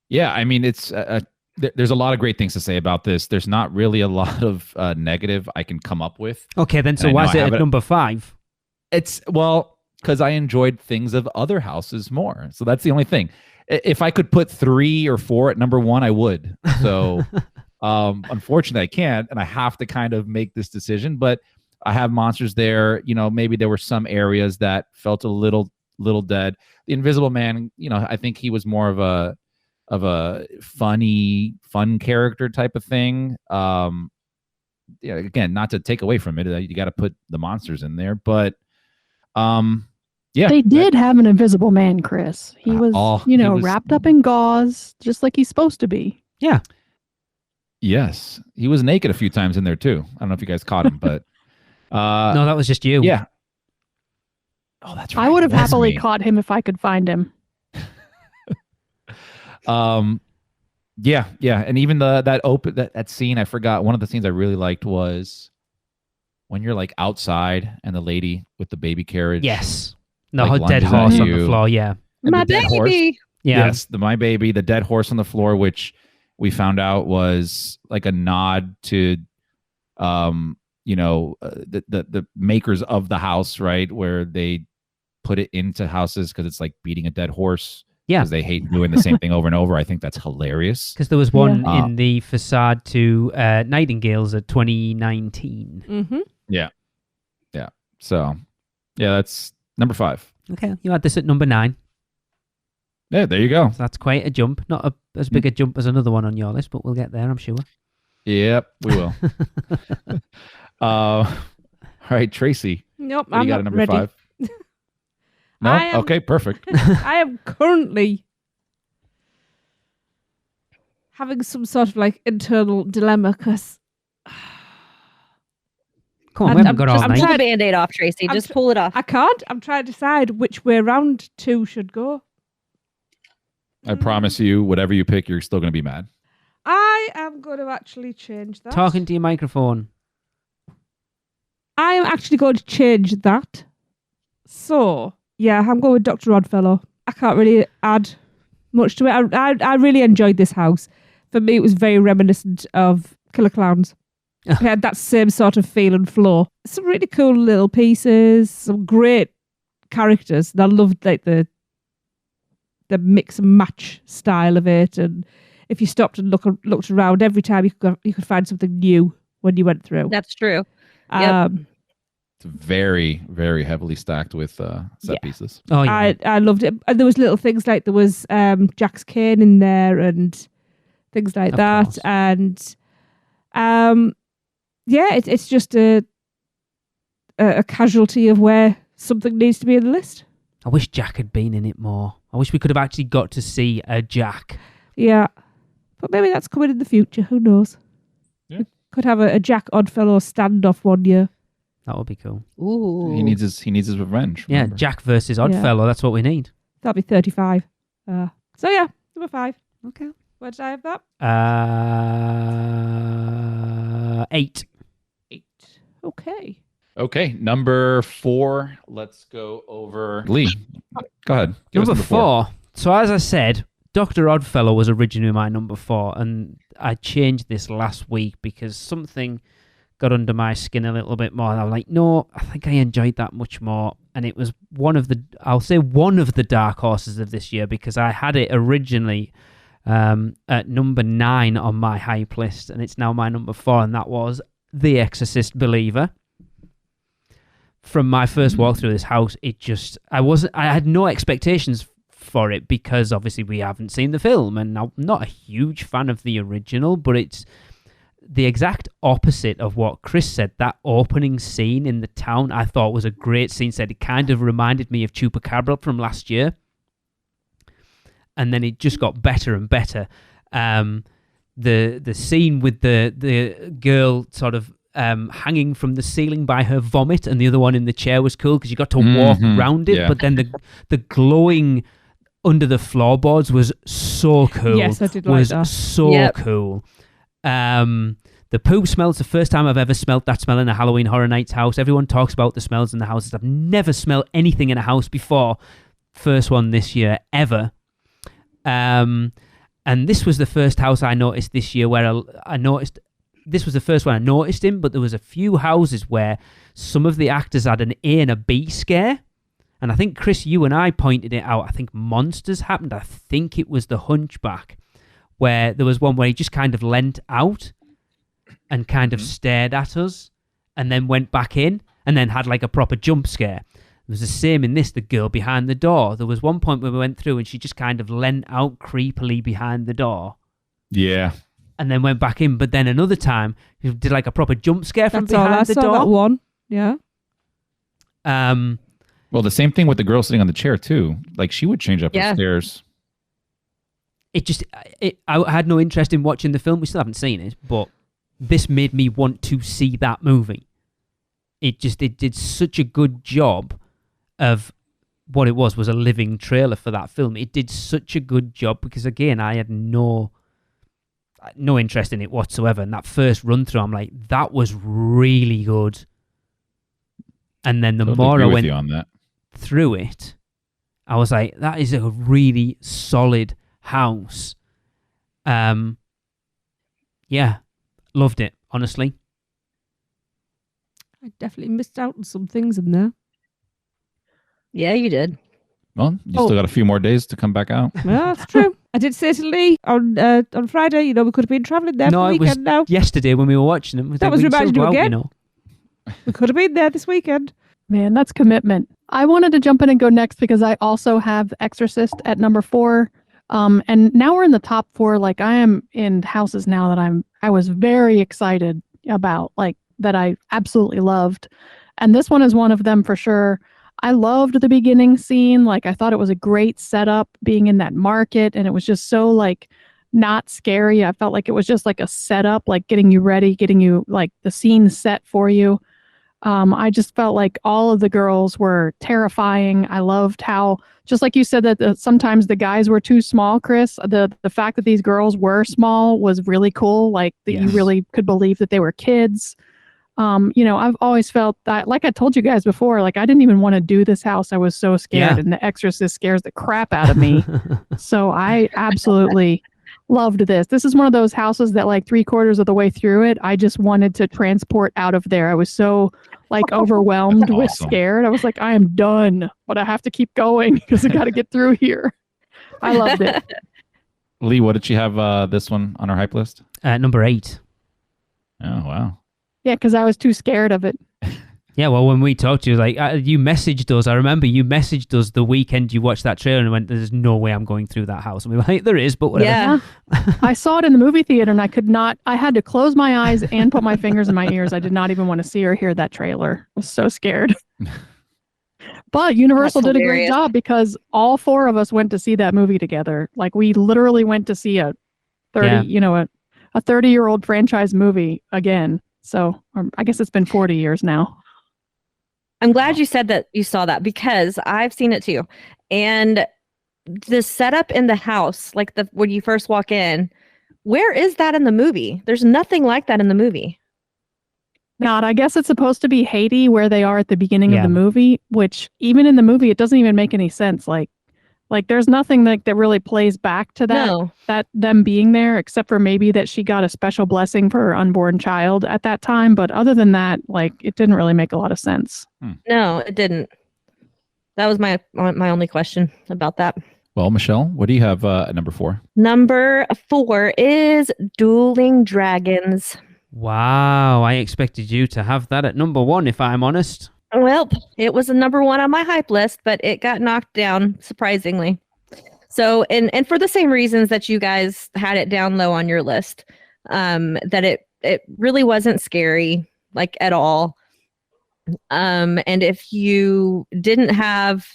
Yeah, I mean, it's there's a lot of great things to say about this. There's not really a lot of negative I can come up with. Okay, then so why is it at number 5? It's, well, because I enjoyed things of other houses more. So that's the only thing. If I could put 3 or 4 at number 1, I would. So unfortunately, I can't, and I have to kind of make this decision. But I have Monsters there. You know, maybe there were some areas that felt a little dead. The Invisible Man, you know, I think he was more of a fun character type of thing. Yeah, again, not to take away from it, you got to put the monsters in there, but yeah, they did have an Invisible Man, Chris. He was, wrapped up in gauze, just like he's supposed to be. Yeah. Yes, he was naked a few times in there too. I don't know if you guys caught him, but no, that was just you. Yeah. Oh, that's right. I would have happily caught him if I could find him. Yeah, and even that scene, I forgot. One of the scenes I really liked was when you're like outside and the lady with the baby carriage. Yes. No, her dead horse on the floor. Yeah. My baby. Yeah. Yes, my baby, the dead horse on the floor, which we found out was like a nod to, the makers of the house, right, where they put it into houses because it's like beating a dead horse. Yeah, because they hate doing the same thing over and over. I think that's hilarious. Because there was one in the facade to Nightingales at 2019. Mm-hmm. Yeah. So, yeah, that's number 5. Okay, you had this at number 9. Yeah, there you go. So that's quite a jump. Not as big a jump as another one on your list, but we'll get there, I'm sure. Yep, we will. All right, Tracy. Nope, What do I'm you got not at number ready. 5? No? Okay, perfect. I am currently having some sort of like internal dilemma because Come on, we haven't got all night. Pull the Band-Aid off, Tracy. Just pull it off. I can't. I'm trying to decide which way round 2 should go. I promise you, whatever you pick, you're still going to be mad. I am going to actually change that. Talking to your microphone. I am actually going to change that. So, yeah, I'm going with Dr. Oddfellow. I can't really add much to it. I really enjoyed this house. For me, it was very reminiscent of Killer Clowns. It had that same sort of feel and flow. Some really cool little pieces, some great characters. And I loved like the mix and match style of it. And if you stopped and looked around, every time you could find something new when you went through. That's true. Yep. It's very, very heavily stacked with set pieces. Oh yeah, I loved it. And there was little things like there was Jack's cane in there and things like that. Course. And it's just a casualty of where something needs to be in the list. I wish Jack had been in it more. I wish we could have actually got to see a Jack. Yeah, but maybe that's coming in the future. Who knows? Yeah. We could have a Jack Oddfellow standoff one year. That would be cool. Ooh. He needs his revenge. Yeah, remember? Jack versus Oddfellow. That's what we need. That'd be 35. So yeah, number 5. Okay. Where did I have that? 8. 8. Okay. Okay, number 4. Let's go over Lee. Go ahead. Give us Number 4. So as I said, Dr. Oddfellow was originally my number 4, and I changed this last week because something got under my skin a little bit more. And I was like, no, I think I enjoyed that much more. And it was one of the dark horses of this year because I had it originally at number 9 on my hype list, and it's now my number 4, and that was The Exorcist Believer. From my first walk through this house, I had no expectations for it because obviously we haven't seen the film, and I'm not a huge fan of the original, but it's the exact opposite of what Chris said. That opening scene in the town I thought was a great scene. Said it kind of reminded me of Chupacabra from last year, and then it just got better and better. The scene with the girl sort of hanging from the ceiling by her vomit, and the other one in the chair was cool because you got to walk around it. Yeah. But then the glowing under the floorboards was so cool. Yes, I did like that. Was so cool. The poop smell's the first time I've ever smelled that smell in a Halloween Horror Nights house. Everyone talks about the smells in the houses. I've never smelled anything in a house before. First one this year ever. And this was the first house I noticed this year where I noticed. This was the first one I noticed him, but there was a few houses where some of the actors had an A and a B scare. And I think, Chris, you and I pointed it out. I think Monsters happened. I think it was The Hunchback, where there was one where he just kind of leant out and kind of stared at us and then went back in and then had like a proper jump scare. It was the same in this, the girl behind the door. There was one point where we went through and she just kind of leant out creepily behind the door. Yeah. And then went back in. But then another time, he did like a proper jump scare from behind the door. That one. Yeah. Well, the same thing with the girl sitting on the chair too. Like she would change up her stairs. I had no interest in watching the film. We still haven't seen it, but this made me want to see that movie. It did such a good job of what it was a living trailer for that film. It did such a good job because, again, I had no interest in it whatsoever. And that first run through, I'm like, that was really good. And then the more I went on that. Through it, I was like, that is a really solid house. Yeah, loved it, honestly. I definitely missed out on some things in there. Yeah, you did. Well, you still got a few more days to come back out. Yeah, that's true. I did say to Lee on Friday, we could have been travelling there for the weekend now. Yesterday when we were watching them. That was reminded you again. We could have been there this weekend. Man, that's commitment. I wanted to jump in and go next because I also have The Exorcist at number 4. And now we're in the top 4. Like I am in houses now that I was very excited about, like that I absolutely loved. And this one is one of them for sure. I loved the beginning scene. Like, I thought it was a great setup being in that market, and it was just so like not scary. I felt like it was just like a setup, like getting you ready, getting you like the scene set for you. I just felt like all of the girls were terrifying. I loved how, just like you said, that sometimes the guys were too small, Chris. The fact that these girls were small was really cool. Like that you really could believe that they were kids. I've always felt that, like I told you guys before, like I didn't even want to do this house. I was so scared, and The Exorcist scares the crap out of me. So I absolutely loved this. This is one of those houses that like 3/4 of the way through it, I just wanted to transport out of there. I was so like overwhelmed with scared. I was like, I am done, but I have to keep going because I got to get through here. I loved it. Lee, what did she have this one on her hype list? Number 8. Oh, wow. Yeah, because I was too scared of it. Yeah, well, when we talked to you, like you messaged us. I remember you messaged us the weekend you watched that trailer and went, "There's no way I'm going through that house." And we were like, "There is, but whatever." Yeah, I saw it in the movie theater, and I could not. I had to close my eyes and put my fingers in my ears. I did not even want to see or hear that trailer. I was so scared. But Universal did a great job because all 4 of us went to see that movie together. Like we literally went to see a 30-year-old franchise movie again. So I guess it's been 40 years now. I'm glad you said that you saw that because I've seen it too. And the setup in the house, like when you first walk in, where is that in the movie? There's nothing like that in the movie. I guess it's supposed to be Haiti where they are at the beginning of the movie, which even in the movie, it doesn't even make any sense. Like there's nothing that really plays back to that them being there, except for maybe that she got a special blessing for her unborn child at that time. But other than that, like it didn't really make a lot of sense. No, it didn't. That was my only question about that. Well, Michelle, what do you have at number 4? Number 4 is Dueling Dragons. Wow, I expected you to have that at number 1, if I'm honest. Well, it was a number 1 on my hype list, but it got knocked down, surprisingly. So, and for the same reasons that you guys had it down low on your list, that it really wasn't scary, like at all. And if you didn't have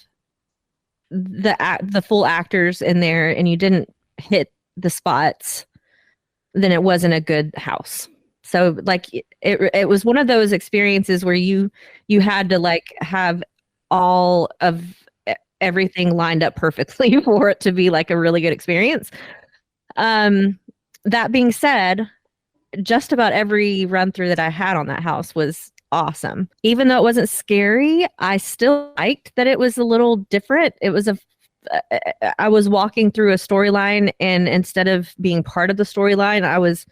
the full actors in there and you didn't hit the spots, then it wasn't a good house. So like it was one of those experiences where you had to like have all of everything lined up perfectly for it to be like a really good experience. That being said, just about every run through that I had on that house was awesome. Even though it wasn't scary, I still liked that it was a little different. It was I was walking through a storyline, and instead of being part of the storyline, I was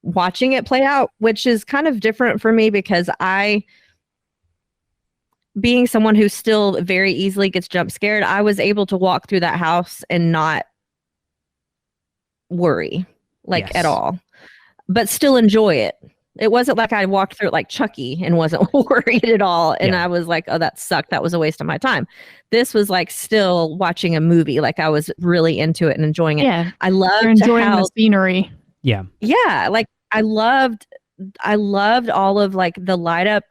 watching it play out, which is kind of different for me because being someone who still very easily gets jump scared, I was able to walk through that house and not worry at all, but still enjoy it. It wasn't like I walked through it like Chucky and wasn't worried at all. And I was like, oh, that sucked. That was a waste of my time. This was like still watching a movie. Like I was really into it and enjoying it. Yeah. I loved enjoying the scenery. Yeah. Yeah. Like I loved all of like the light up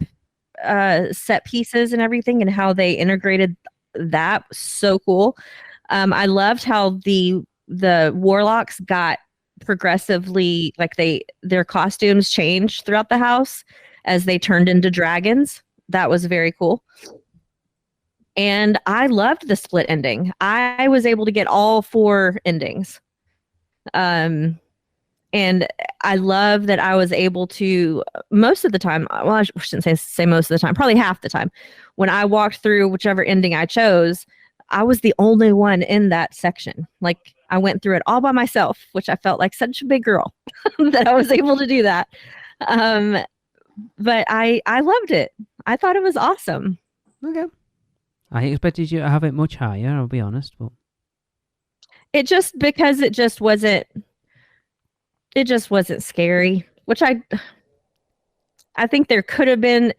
set pieces and everything and how they integrated that. So cool. I loved how the warlocks got progressively, like their costumes changed throughout the house as they turned into dragons. That was very cool. And I loved the split ending. I was able to get all 4 endings. And I love that I was able to, most of the time, well, I shouldn't say most of the time, probably half the time, when I walked through whichever ending I chose, I was the only one in that section. Like I went through it all by myself, which I felt like such a big girl that I was able to do that. But I loved it. I thought it was awesome. Okay. I expected you to have it much higher, I'll be honest. But it just wasn't scary, which I think it could have been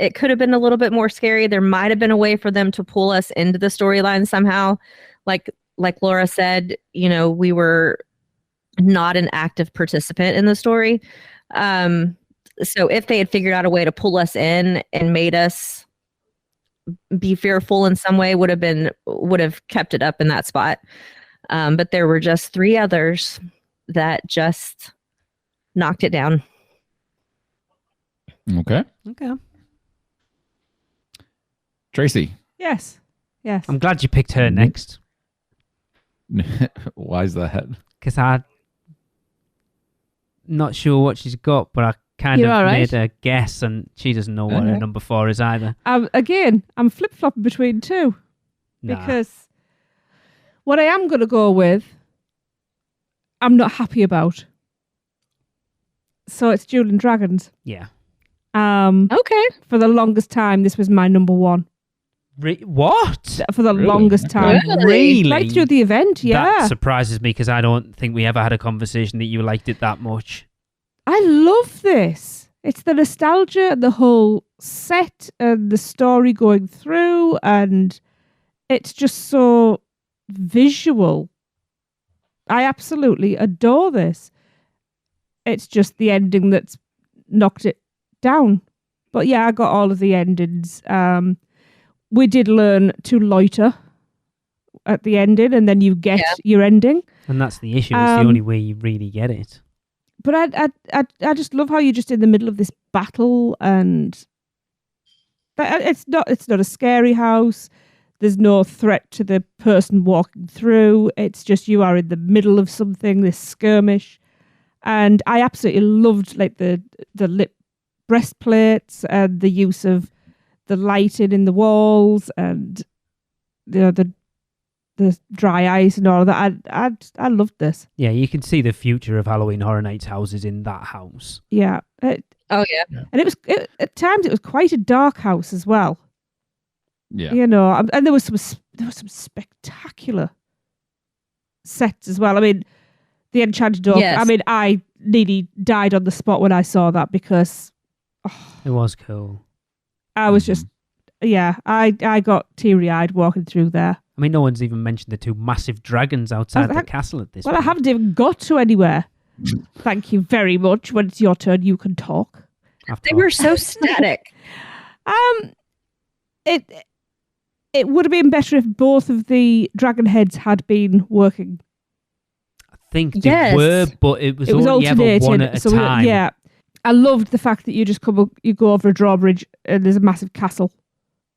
a little bit more scary. There might have been a way for them to pull us into the storyline somehow. Like Laura said, we were not an active participant in the story. So if they had figured out a way to pull us in and made us be fearful in some way would have kept it up in that spot. But there were just 3 others that just knocked it down. Okay. Tracy. Yes. I'm glad you picked her next. Why is that? Because I'm not sure what she's got, but I kind of made a guess, and she doesn't know what her number 4 is either. Again, I'm flip-flopping between 2. Because what I am going to go with, I'm not happy about. So it's Dueling Dragons. Yeah. Okay. For the longest time, this was my number 1. What? For the longest time. Really? Right through the event, yeah. That surprises me because I don't think we ever had a conversation that you liked it that much. I love this. It's the nostalgia and the whole set and the story going through, and it's just so visual. I absolutely adore this. It's just the ending that's knocked it down. But yeah, I got all of the endings. We did learn to loiter at the ending, and then you get your ending. And that's the issue. It's the only way you really get it. But I just love how you're just in the middle of this battle, and it's not a scary house. There's no threat to the person walking through. It's just you are in the middle of something, this skirmish. And I absolutely loved like the lit breastplates and the use of the lighting in the walls and the dry ice and all of that. I loved this. Yeah, you can see the future of Halloween Horror Nights houses in that house. Yeah. Oh yeah. And at times it was quite a dark house as well. Yeah. You know, and there was some spectacular sets as well. I mean, the Enchanted Oak. Yes. I mean, I nearly died on the spot when I saw that because it was cool. I was just, I got teary-eyed walking through there. I mean, no one's even mentioned the 2 massive dragons outside the castle at this point. I haven't even got to anywhere. Thank you very much. When it's your turn, you can talk. They were so static. It would have been better if both of the dragon heads had been working. I think they were, but it was only ever one at a time. Yeah. I loved the fact that you just you go over a drawbridge and there's a massive castle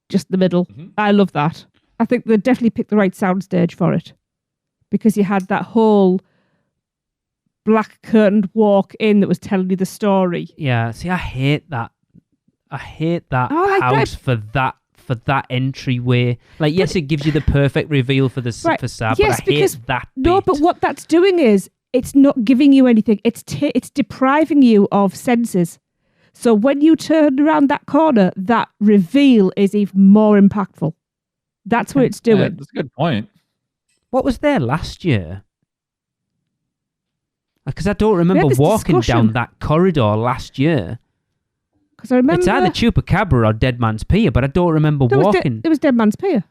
just in the middle. Mm-hmm. I love that. I think they definitely picked the right soundstage for it because you had that whole black curtained walk in that was telling you the story. Yeah, see, I hate that. House for that entryway. Like, yes, it gives you the perfect reveal for the facade, but I hate that bit. No, but what that's doing is it's not giving you anything. It's depriving you of senses. So when you turn around that corner, that reveal is even more impactful. That's what it's doing. That's a good point. What was there last year? Because I don't remember walking down that corridor last year. Because I remember it's either Chupacabra or Dead Man's Pier, but I don't remember walking. It was Dead Man's Pier.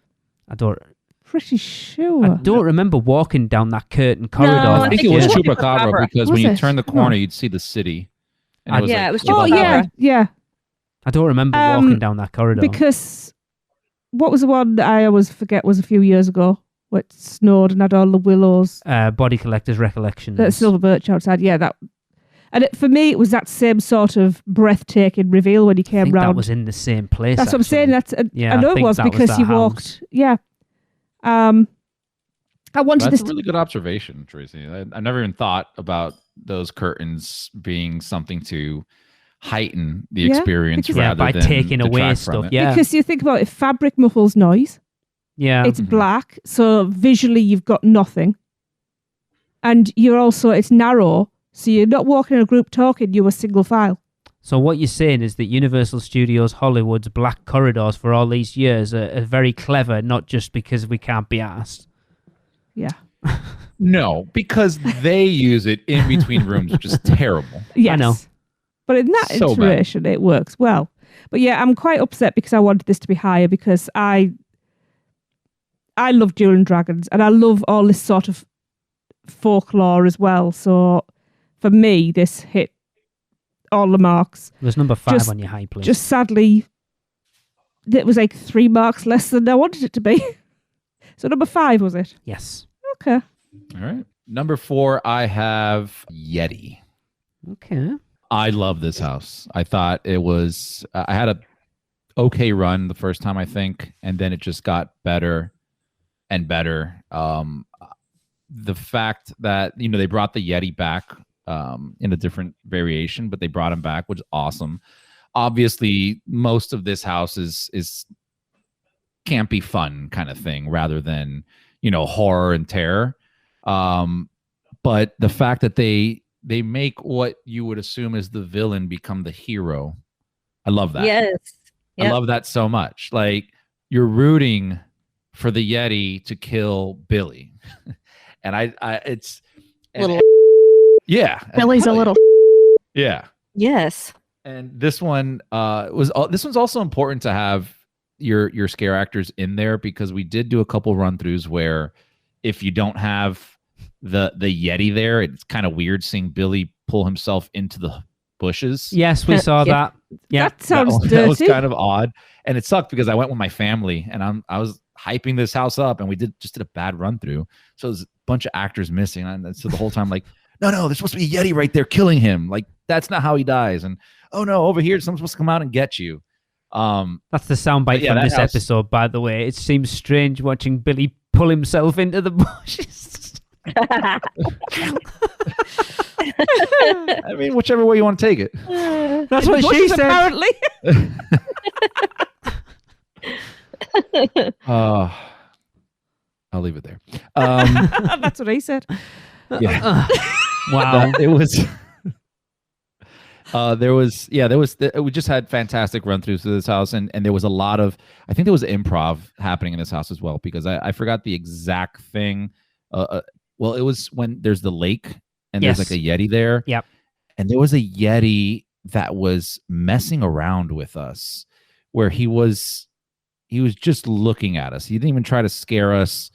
Pretty sure. I don't remember walking down that curtain corridor. No, I think it was Chupacabra because when you turn the corner, you'd see the city. And it was Chupacabra. Yeah. I don't remember walking down that corridor. Because what was the one that I always forget was a few years ago? Where it snowed and had all the willows. Body Collector's Recollections. That silver birch outside. Yeah, that. And for me, it was that same sort of breathtaking reveal when you came round. That was in the same place. That's what I'm saying. I know it was because you walked. Yeah. I wanted That's a really good observation, Tracy. I never even thought about those curtains being something to heighten the experience rather by than taking away stuff. Yeah, because you think about it, fabric muffles noise. Yeah, it's black, so visually you've got nothing, and it's narrow, so you're not walking in a group talking. You're a single file. So what you're saying is that Universal Studios Hollywood's black corridors for all these years are very clever, not just because we can't be asked. Yeah. No, because they use it in between rooms, which is terrible. Yes. I know. But in that iteration, it works well. But yeah, I'm quite upset because I wanted this to be higher because I love Dueling Dragons and I love all this sort of folklore as well. So for me, this hit all the marks. It was number 5 on your hype list. Just sadly it was like 3 marks less than I wanted it to be. So number 5, was it? Yes. Okay. All right. Number 4, I have Yeti. Okay. I love this house. I thought it was, I had a okay run the first time, I think, and then it just got better and better. The fact that, they brought the Yeti back in a different variation, but they brought him back, which is awesome. Obviously, most of this house is campy fun kind of thing rather than, horror and terror. But the fact that they make what you would assume is the villain become the hero. I love that. Yes. Yep. I love that so much. Like, you're rooting for the Yeti to kill Billy. And it's little. Yeah. Billy's a little. Yeah. Yes. And this one this one's also important to have your scare actors in there, because we did do a couple run throughs where if you don't have the Yeti there, it's kind of weird seeing Billy pull himself into the bushes. Yes, we saw that. Yeah, that sounds dirty. That was kind of odd, and it sucked because I went with my family and I was hyping this house up, and we did a bad run through, so there's a bunch of actors missing, and so the whole time like, no, there's supposed to be a Yeti right there killing him. Like, that's not how he dies. And oh no, over here someone's supposed to come out and get you. That's the soundbite from this episode, by the way. It seems strange watching Billy pull himself into the bushes. I mean, whichever way you want to take it. That's what she said. Apparently. I'll leave it there. That's what he said. Yeah. Wow. It was. We just had fantastic run throughs to this house, and there was a lot of, I think there was improv happening in this house as well, because I forgot the exact thing. Well, it was when there's the lake and there's like a Yeti there. Yep. And there was a Yeti that was messing around with us, where he was just looking at us. He didn't even try to scare us.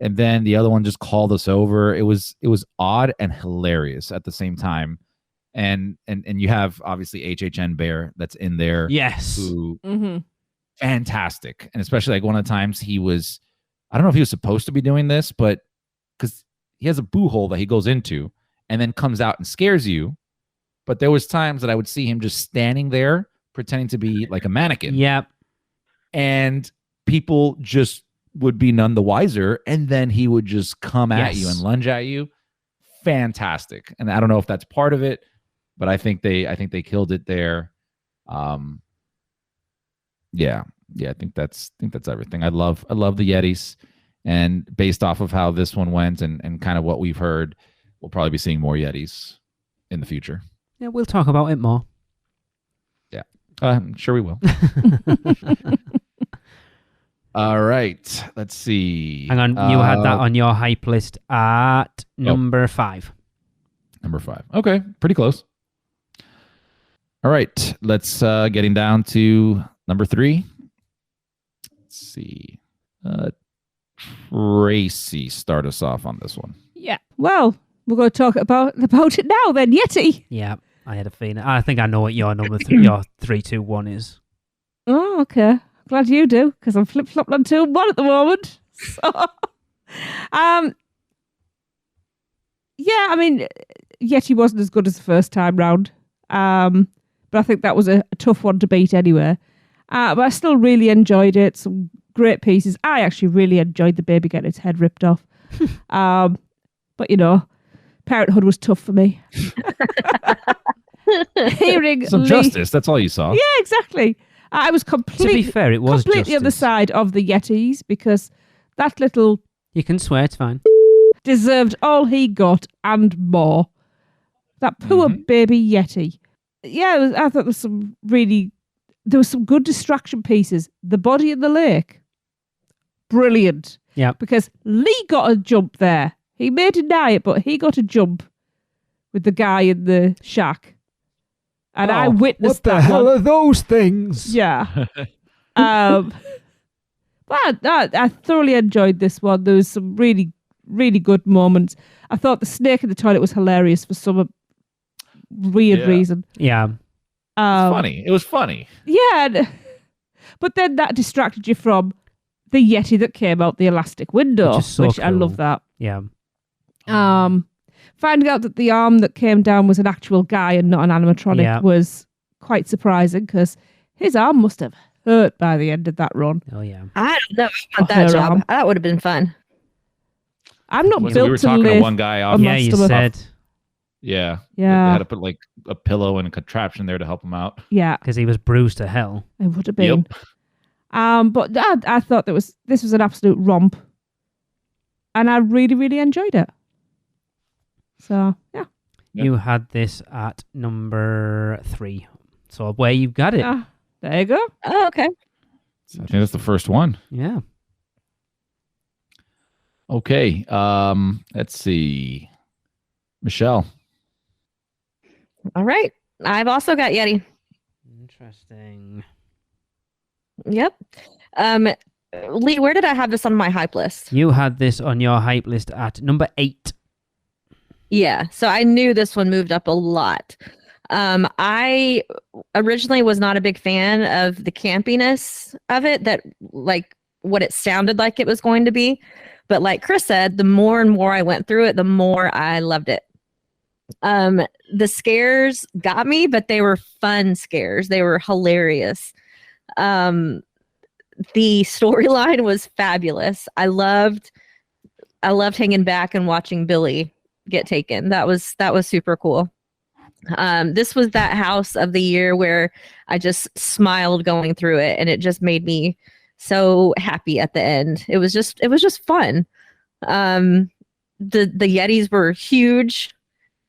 And then the other one just called us over. It was odd and hilarious at the same time. And you have obviously HHN Bear that's in there. Yes. Who fantastic. And especially like one of the times he was, I don't know if he was supposed to be doing this, but because he has a boo hole that he goes into and then comes out and scares you. But there was times that I would see him just standing there pretending to be like a mannequin. Yep. And people just would be none the wiser. And then he would just come at you and lunge at you. Fantastic. And I don't know if that's part of it, but I think they killed it there. Yeah, I think that's everything. I love the Yetis, and based off of how this one went and kind of what we've heard, we'll probably be seeing more Yetis in the future. Yeah, we'll talk about it more. Yeah, I'm sure we will. All right, let's see. Hang on, you had that on your hype list at number 5. Number 5. Okay, pretty close. All right, let's getting down to number 3. Let's see. Tracy, start us off on this one. Yeah. Well, we're going to talk about it now then. Yeti. Yeah, I had a feeling. I think I know what your number 3, your 3, 2, 1 is. Oh, okay. Glad you do, because I'm flip-flopped on 2 and 1 at the moment. So, yeah, I mean, Yeti wasn't as good as the first time round. But I think that was a tough one to beat anyway. But I still really enjoyed it. Some great pieces. I actually really enjoyed the baby getting its head ripped off. But, parenthood was tough for me. Hearing some justice, that's all you saw. Yeah, exactly. I was completely, to be fair, it was completely on the side of the Yetis, because that little... You can swear, it's fine. Deserved all he got and more. That poor baby Yeti. Yeah, I thought there was some good distraction pieces. The body in the lake. Brilliant. Yeah. Because Lee got a jump there. He may deny it, but he got a jump with the guy in the shack. And I witnessed that. What the hell are those things? Yeah. But I thoroughly enjoyed this one. There was some really, really good moments. I thought the snake in the toilet was hilarious for some weird reason. Yeah. It's funny. It was funny. Yeah. But then that distracted you from the Yeti that came out the elastic window, Which is so I cool. love that. Yeah. Finding out that the arm that came down was an actual guy and not an animatronic was quite surprising because his arm must have hurt by the end of that run. Oh, yeah. I don't know. I want that job. That would have been fun. I'm not We built were to talking to lift one guy on off. my Yeah, you stomach. said. Yeah. Yeah. They had to put like a pillow and a contraption there to help him out. Yeah, Because he was bruised to hell. it would have been. But I thought this was an absolute romp, and I really, really enjoyed it. So yeah. You had this at number 3. So where you got it. There you go. Oh, okay. So I think that's the first one. Yeah. Okay. Let's see. Michelle. All right. I've also got Yeti. Interesting. Yep. Lee, where did I have this on my hype list? You had this on your hype list at number 8. Yeah. So I knew this one moved up a lot. I originally was not a big fan of the campiness of it, that like what it sounded like it was going to be. But like Chris said, the more and more I went through it, the more I loved it. The scares got me, but they were fun scares. They were hilarious. The storyline was fabulous. I loved hanging back and watching Billy get taken. That was super cool. This was that house of the year where I just smiled going through it, and it just made me so happy at the end. It was just fun. The Yetis were huge,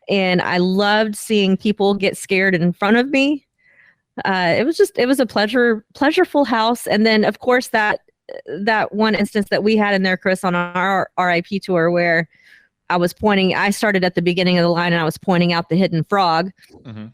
and I loved seeing people get scared in front of me. It was a pleasureful house. And then of course that one instance that we had in there, Chris, on our RIP tour, where I started at the beginning of the line and I was pointing out the hidden frog. Mm-hmm.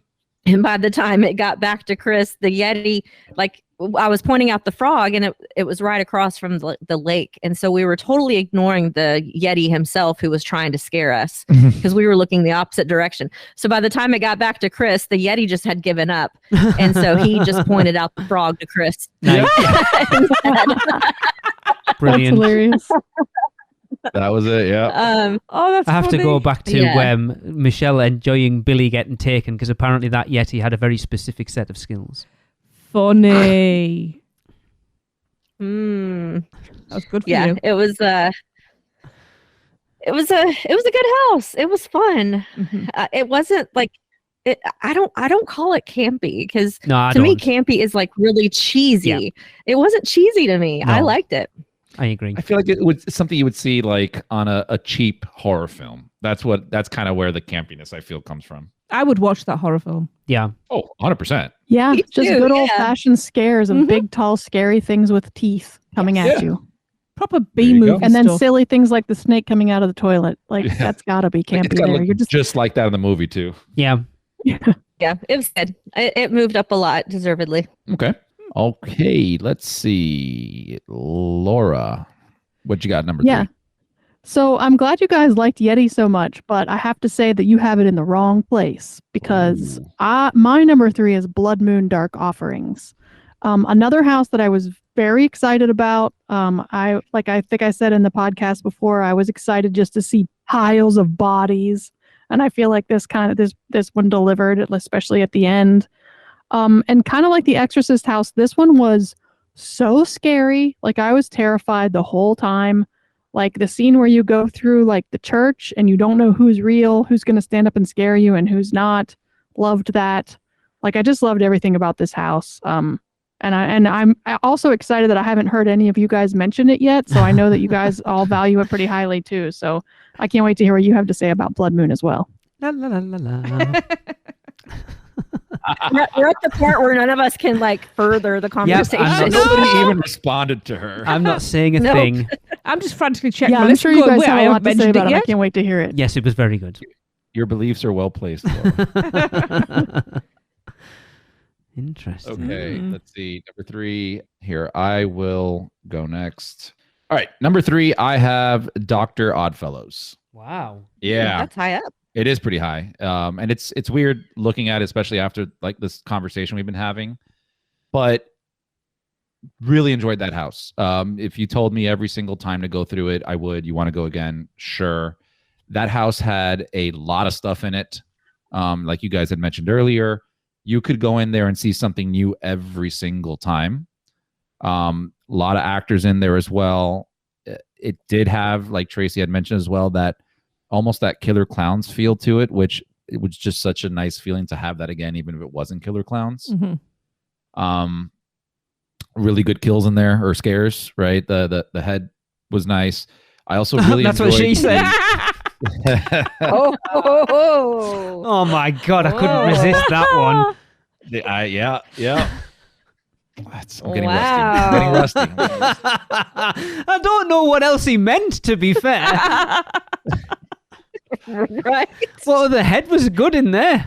And by the time it got back to Chris, the Yeti, like I was pointing out the frog, and it was right across from the lake. And so we were totally ignoring the Yeti himself, who was trying to scare us, because we were looking the opposite direction. So by the time it got back to Chris, the Yeti just had given up. And so he just pointed out the frog to Chris. Nice. Brilliant. That's hilarious. That was it. Yeah. That's I have funny. to go back to Michelle enjoying Billy getting taken, because apparently that Yeti had a very specific set of skills. Funny. That was good for you. you. It was a good house. It was fun. Mm-hmm. It wasn't like it. I don't call it campy, because to me campy is like really cheesy. Yeah. It wasn't cheesy to me. No. I liked it. I agree. I feel like it's something you would see like on a cheap horror film. That's kind of where the campiness I feel comes from. I would watch that horror film. Yeah. Oh, 100%. Yeah. Me just too, good old fashioned scares of big, tall, scary things with teeth coming at you. Proper B movie. And then silly things like the snake coming out of the toilet. Like that's gotta be campy there. You're just like that in the movie too. Yeah. Yeah, it was good. It moved up a lot, deservedly. Okay, let's see. Laura, what you got number 3? So I'm glad you guys liked Yeti so much, but I have to say that you have it in the wrong place, because my number 3 is Blood Moon Dark Offerings. Another house that I was very excited about. I think I said in the podcast before, I was excited just to see piles of bodies. And I feel like this one delivered, especially at the end. And kind of like the Exorcist house, this one was so scary. Like I was terrified the whole time. Like the scene where you go through like the church and you don't know who's real, who's going to stand up and scare you and who's not. Loved that. Like I just loved everything about this house. And I'm also excited that I haven't heard any of you guys mention it yet. So I know that you guys all value it pretty highly too. So I can't wait to hear what you have to say about Blood Moon as well. La, la, la, la, la. We're at the part where none of us can like further the conversation. Nobody even responded to her. I'm not saying a thing. I'm just frantically checking. Yeah, I'm sure you guys have a lot to say about it. Yet. I can't wait to hear it. Yes, it was very good. Your beliefs are well placed, Laura. Interesting. Okay, let's see. Number 3 here. I will go next. All right, number 3, I have Dr. Oddfellows. Wow. Yeah. That's high up. It is pretty high. And it's weird looking at it, especially after like this conversation we've been having. But really enjoyed that house. If you told me every single time to go through it, I would. You want to go again? Sure. That house had a lot of stuff in it. Like you guys had mentioned earlier, you could go in there and see something new every single time. A lot of actors in there as well. It did have, like Tracy had mentioned as well, that almost that Killer Clowns feel to it, which it was just such a nice feeling to have that again, even if it wasn't Killer Clowns. Really good kills in there, or scares, right? The head was nice. I also really That's enjoyed what she said. Oh my God, I couldn't resist that one. Yeah. I'm getting rusty. I'm getting rusty. I don't know what else he meant, to be fair. Right. Well, the head was good in there.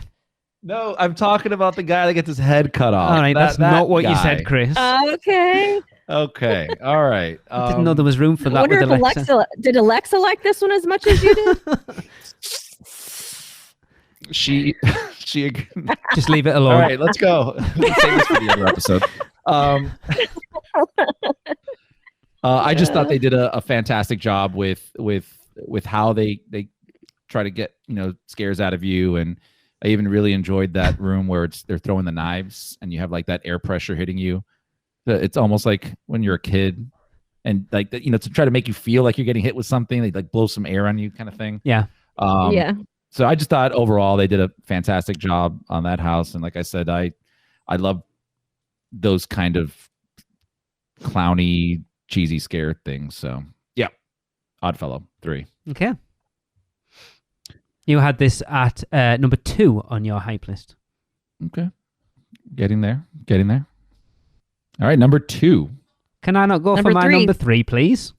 No, I'm talking about the guy that gets his head cut off. All right, that's not what you said, Chris. Okay. Okay. All right. I didn't know there was room for that with Alexa. Did Alexa like this one as much as you did? She just leave it alone. All right, let's go. Let's save this for the other episode. I just thought they did a fantastic job with how they try to get scares out of you, and I even really enjoyed that room where they're throwing the knives and you have like that air pressure hitting you. It's almost like when you're a kid, and like to try to make you feel like you're getting hit with something, they like blow some air on you, kind of thing. Yeah. Yeah. So I just thought overall they did a fantastic job on that house, and like I said, I love those kind of clowny, cheesy scare things. So yeah, Oddfellow 3. Okay. You had this at number 2 on your hype list. Okay. Getting there. All right, number 2. Can I not go for my number 3, please?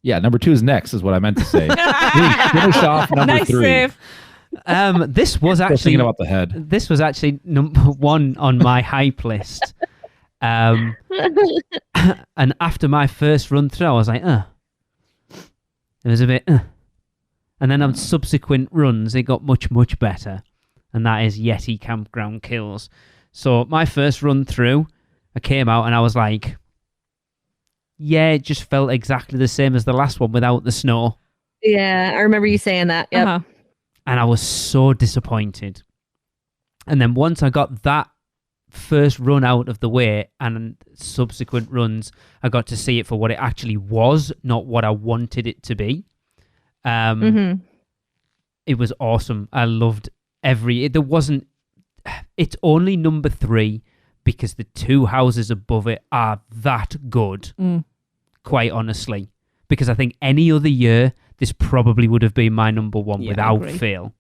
Yeah, number 2 is next, is what I meant to say. Finish off number 3. Save. This was actually thinking about the head. This was actually number 1 on my hype list. And after my first run through, I was like, It was a bit, And then on subsequent runs, it got much, much better. And that is Yeti Campground Kills. So my first run through, I came out and I was like, yeah, it just felt exactly the same as the last one without the snow. Yeah, I remember you saying that. Yep. Uh-huh. And I was so disappointed. And then once I got that first run out of the way and subsequent runs, I got to see it for what it actually was, not what I wanted it to be. It was awesome. I loved it's only number 3 because the 2 houses above it are that good, quite honestly. Because I think any other year, this probably would have been my number 1 without fail.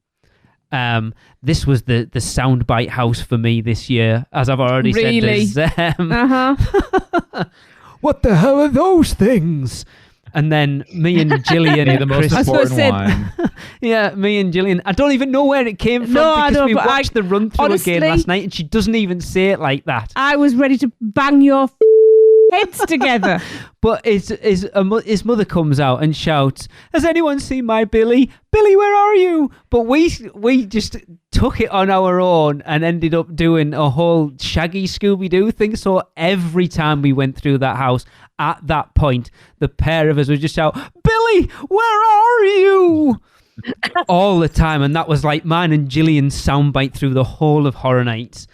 This was the soundbite house for me this year, as I've already said. What the hell are those things? And then me and Gillian, the most important one. Yeah, me and Gillian. I don't even know where it came from because we watched the run through again last night, and she doesn't even say it like that. I was ready to bang your heads together. But his mother comes out and shouts, "Has anyone seen my Billy? Billy, where are you?" But we just took it on our own and ended up doing a whole Shaggy Scooby-Doo thing. So every time we went through that house, at that point, the pair of us would just shout, "Billy, where are you?" all the time. And that was like mine and Gillian's soundbite through the whole of Horror Nights.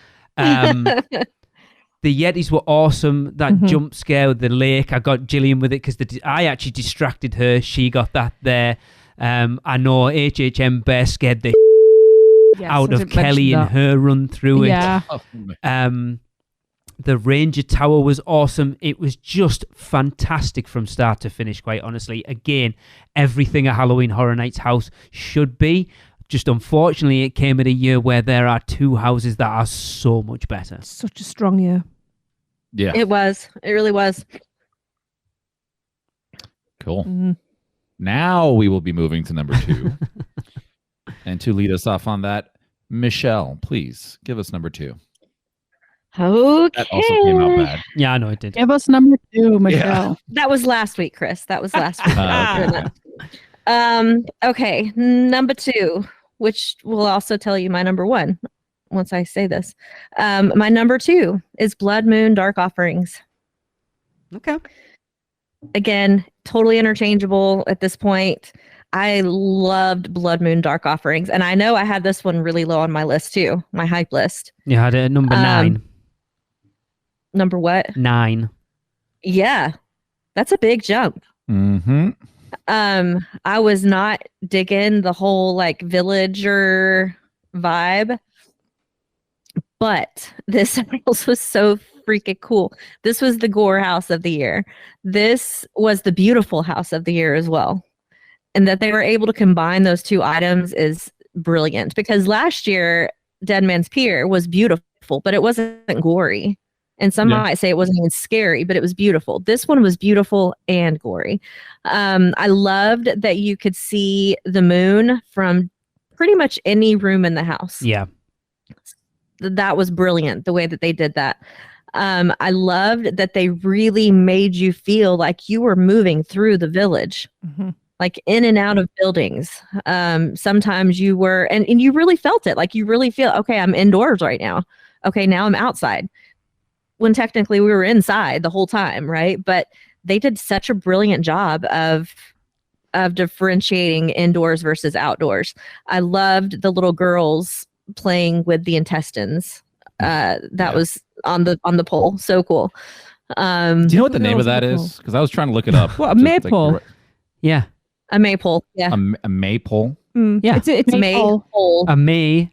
The Yetis were awesome. That jump scare with the lake, I got Gillian with it because I actually distracted her. She got that there. I know HHN Bear scared the out of Kelly in her run through it. Yeah. The Ranger Tower was awesome. It was just fantastic from start to finish, quite honestly. Again, everything a Halloween Horror Nights house should be. Just unfortunately, it came at a year where there are 2 houses that are so much better. Such a strong year. Yeah. It was. It really was. Cool. Now we will be moving to number 2. And to lead us off on that, Michelle, please give us number 2. Okay. That also came out bad. Yeah, I know it did. Give us number 2, Michelle. Yeah. That was last week, Chris. That was last week. Okay. Okay, number 2, which will also tell you my number 1. once I say this. My number 2 is Blood Moon Dark Offerings. Okay. Again, totally interchangeable at this point. I loved Blood Moon Dark Offerings, and I know I had this one really low on my list too, my hype list. You had it at number 9. Number what? 9. Yeah, that's a big jump. Mm-hmm. I was not digging the whole like villager vibe, but this house was so freaking cool. This was the gore house of the year. This was the beautiful house of the year as well. And that they were able to combine those two items is brilliant, because last year Dead Man's Pier was beautiful, but it wasn't gory. And some might say it wasn't even scary, but it was beautiful. This one was beautiful and gory. I loved that you could see the moon from pretty much any room in the house. Yeah. That was brilliant, the way that they did that. I loved that they really made you feel like you were moving through the village, like in and out of buildings. Sometimes you were, and you really felt it. Like you really feel, okay, I'm indoors right now. Okay, now I'm outside. When technically we were inside the whole time, right? But they did such a brilliant job of differentiating indoors versus outdoors. I loved the little girls playing with the intestines. That was on the pole. So cool. Do you know what the name of that is? Because I was trying to look it up. What, a maypole? Like, yeah. A maypole. Yeah. A maypole? Yeah. It's a maypole. A may.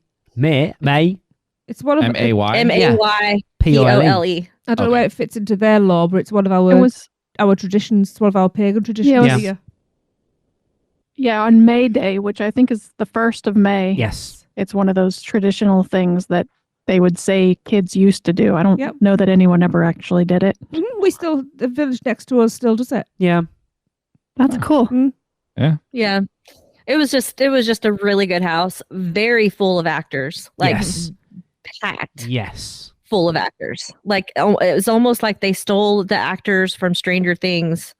It's one of M-A-Y? M-A-Y-P-O-L-E. I don't know where it fits into their law, but it's one of our traditions. It's one of our pagan traditions. Yeah, on May Day, which I think is the 1st of May. Yes. It's one of those traditional things that they would say kids used to do. I don't know that anyone ever actually did it. The village next to us still does it. Yeah. That's cool. Yeah. Yeah. It was just a really good house. Very full of actors. Like packed. Yes. Full of actors. Like it was almost like they stole the actors from Stranger Things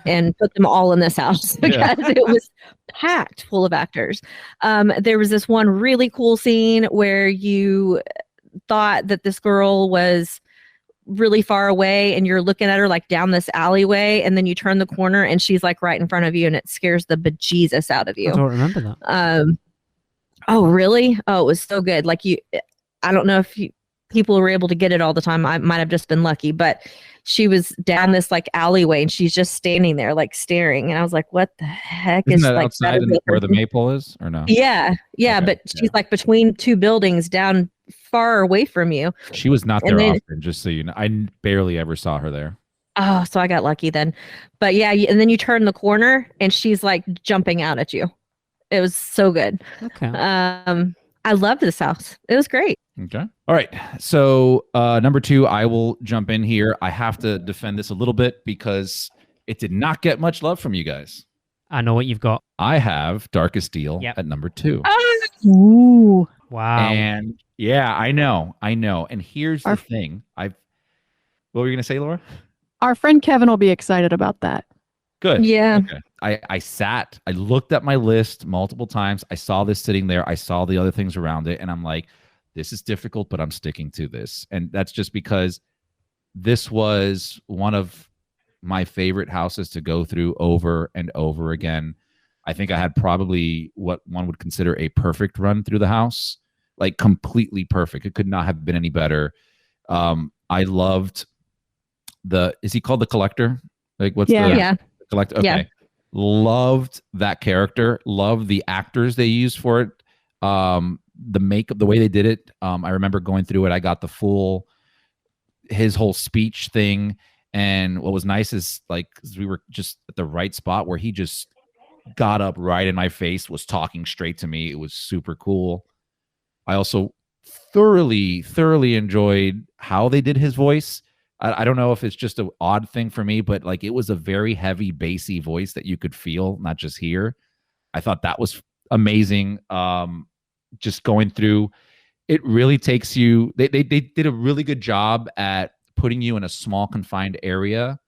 and put them all in this house, because it was packed full of actors. There was this one really cool scene where you thought that this girl was really far away and you're looking at her like down this alleyway, and then you turn the corner and she's like right in front of you, and it scares the bejesus out of you. I don't remember that. Oh really? Oh, it was so good. Like I don't know if people were able to get it all the time. I might have just been lucky, but she was down this like alleyway and she's just standing there like staring, and I was like, what the heck? Isn't is that like outside where the maypole is, or no? Yeah, but she's like between two buildings down far away from you. She was not there often, just so you know. I barely ever saw her there. Oh, so I got lucky then. But yeah, and then you turn the corner and she's like jumping out at you. It was so good. Okay. I loved this house. It was great. Okay. All right. So number 2, I will jump in here. I have to defend this a little bit because it did not get much love from you guys. I know what you've got. I have Darkest Deal at number 2. Ooh. Wow. And yeah, I know. And here's the thing. What were you going to say, Laura? Our friend Kevin will be excited about that. Good. Yeah. Okay. I looked at my list multiple times. I saw this sitting there. I saw the other things around it. And I'm like, this is difficult, but I'm sticking to this. And that's just because this was one of my favorite houses to go through over and over again. I think I had probably what one would consider a perfect run through the house, like completely perfect. It could not have been any better. I loved is he called the Collector? Like what's the Collector? Okay. Yeah. Loved that character. Loved the actors they used for it. The makeup, the way they did it. I remember going through it. I got his whole speech thing. And what was nice is like, we were just at the right spot where he just got up right in my face, was talking straight to me. It was super cool. I also thoroughly enjoyed how they did his voice. I don't know if it's just an odd thing for me, but like it was a very heavy, bassy voice that you could feel, not just hear. I thought that was amazing. Just going through, it really takes you. They did a really good job at putting you in a small, confined area,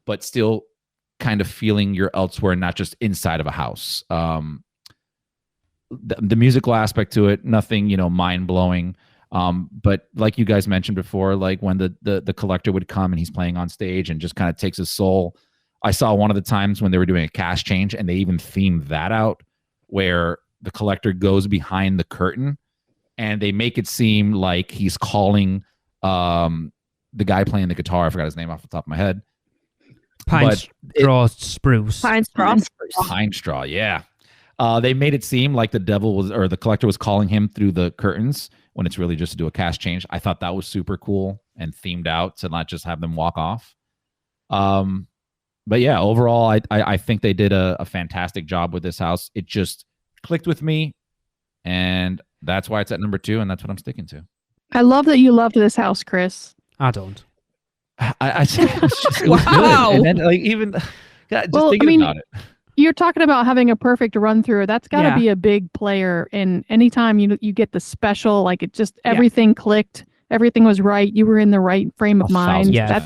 but still kind of feeling you're elsewhere, not just inside of a house. the musical aspect to it, nothing, mind blowing. But like you guys mentioned before, like when the collector would come and he's playing on stage and just kind of takes his soul. I saw one of the times when they were doing a cash change and they even themed that out where the collector goes behind the curtain and they make it seem like he's calling the guy playing the guitar. I forgot his name off the top of my head. Pine Straw Spruce. Pine Straw Spruce. Pine Straw, yeah. They made it seem like the devil was, or the collector was calling him through the curtains when it's really just to do a cash change. I thought that was super cool and themed out to not just have them walk off. But yeah, overall, I think they did a fantastic job with this house. It just clicked with me, and that's why it's at number 2, and that's what I'm sticking to. I love that you loved this house, Chris. I don't. I just, it wow. was good. And then, like, even God, just thinking about it. You're talking about having a perfect run through. That's got to be a big player. And anytime you get the special, like it just everything clicked, everything was right. You were in the right frame of mind. Yeah.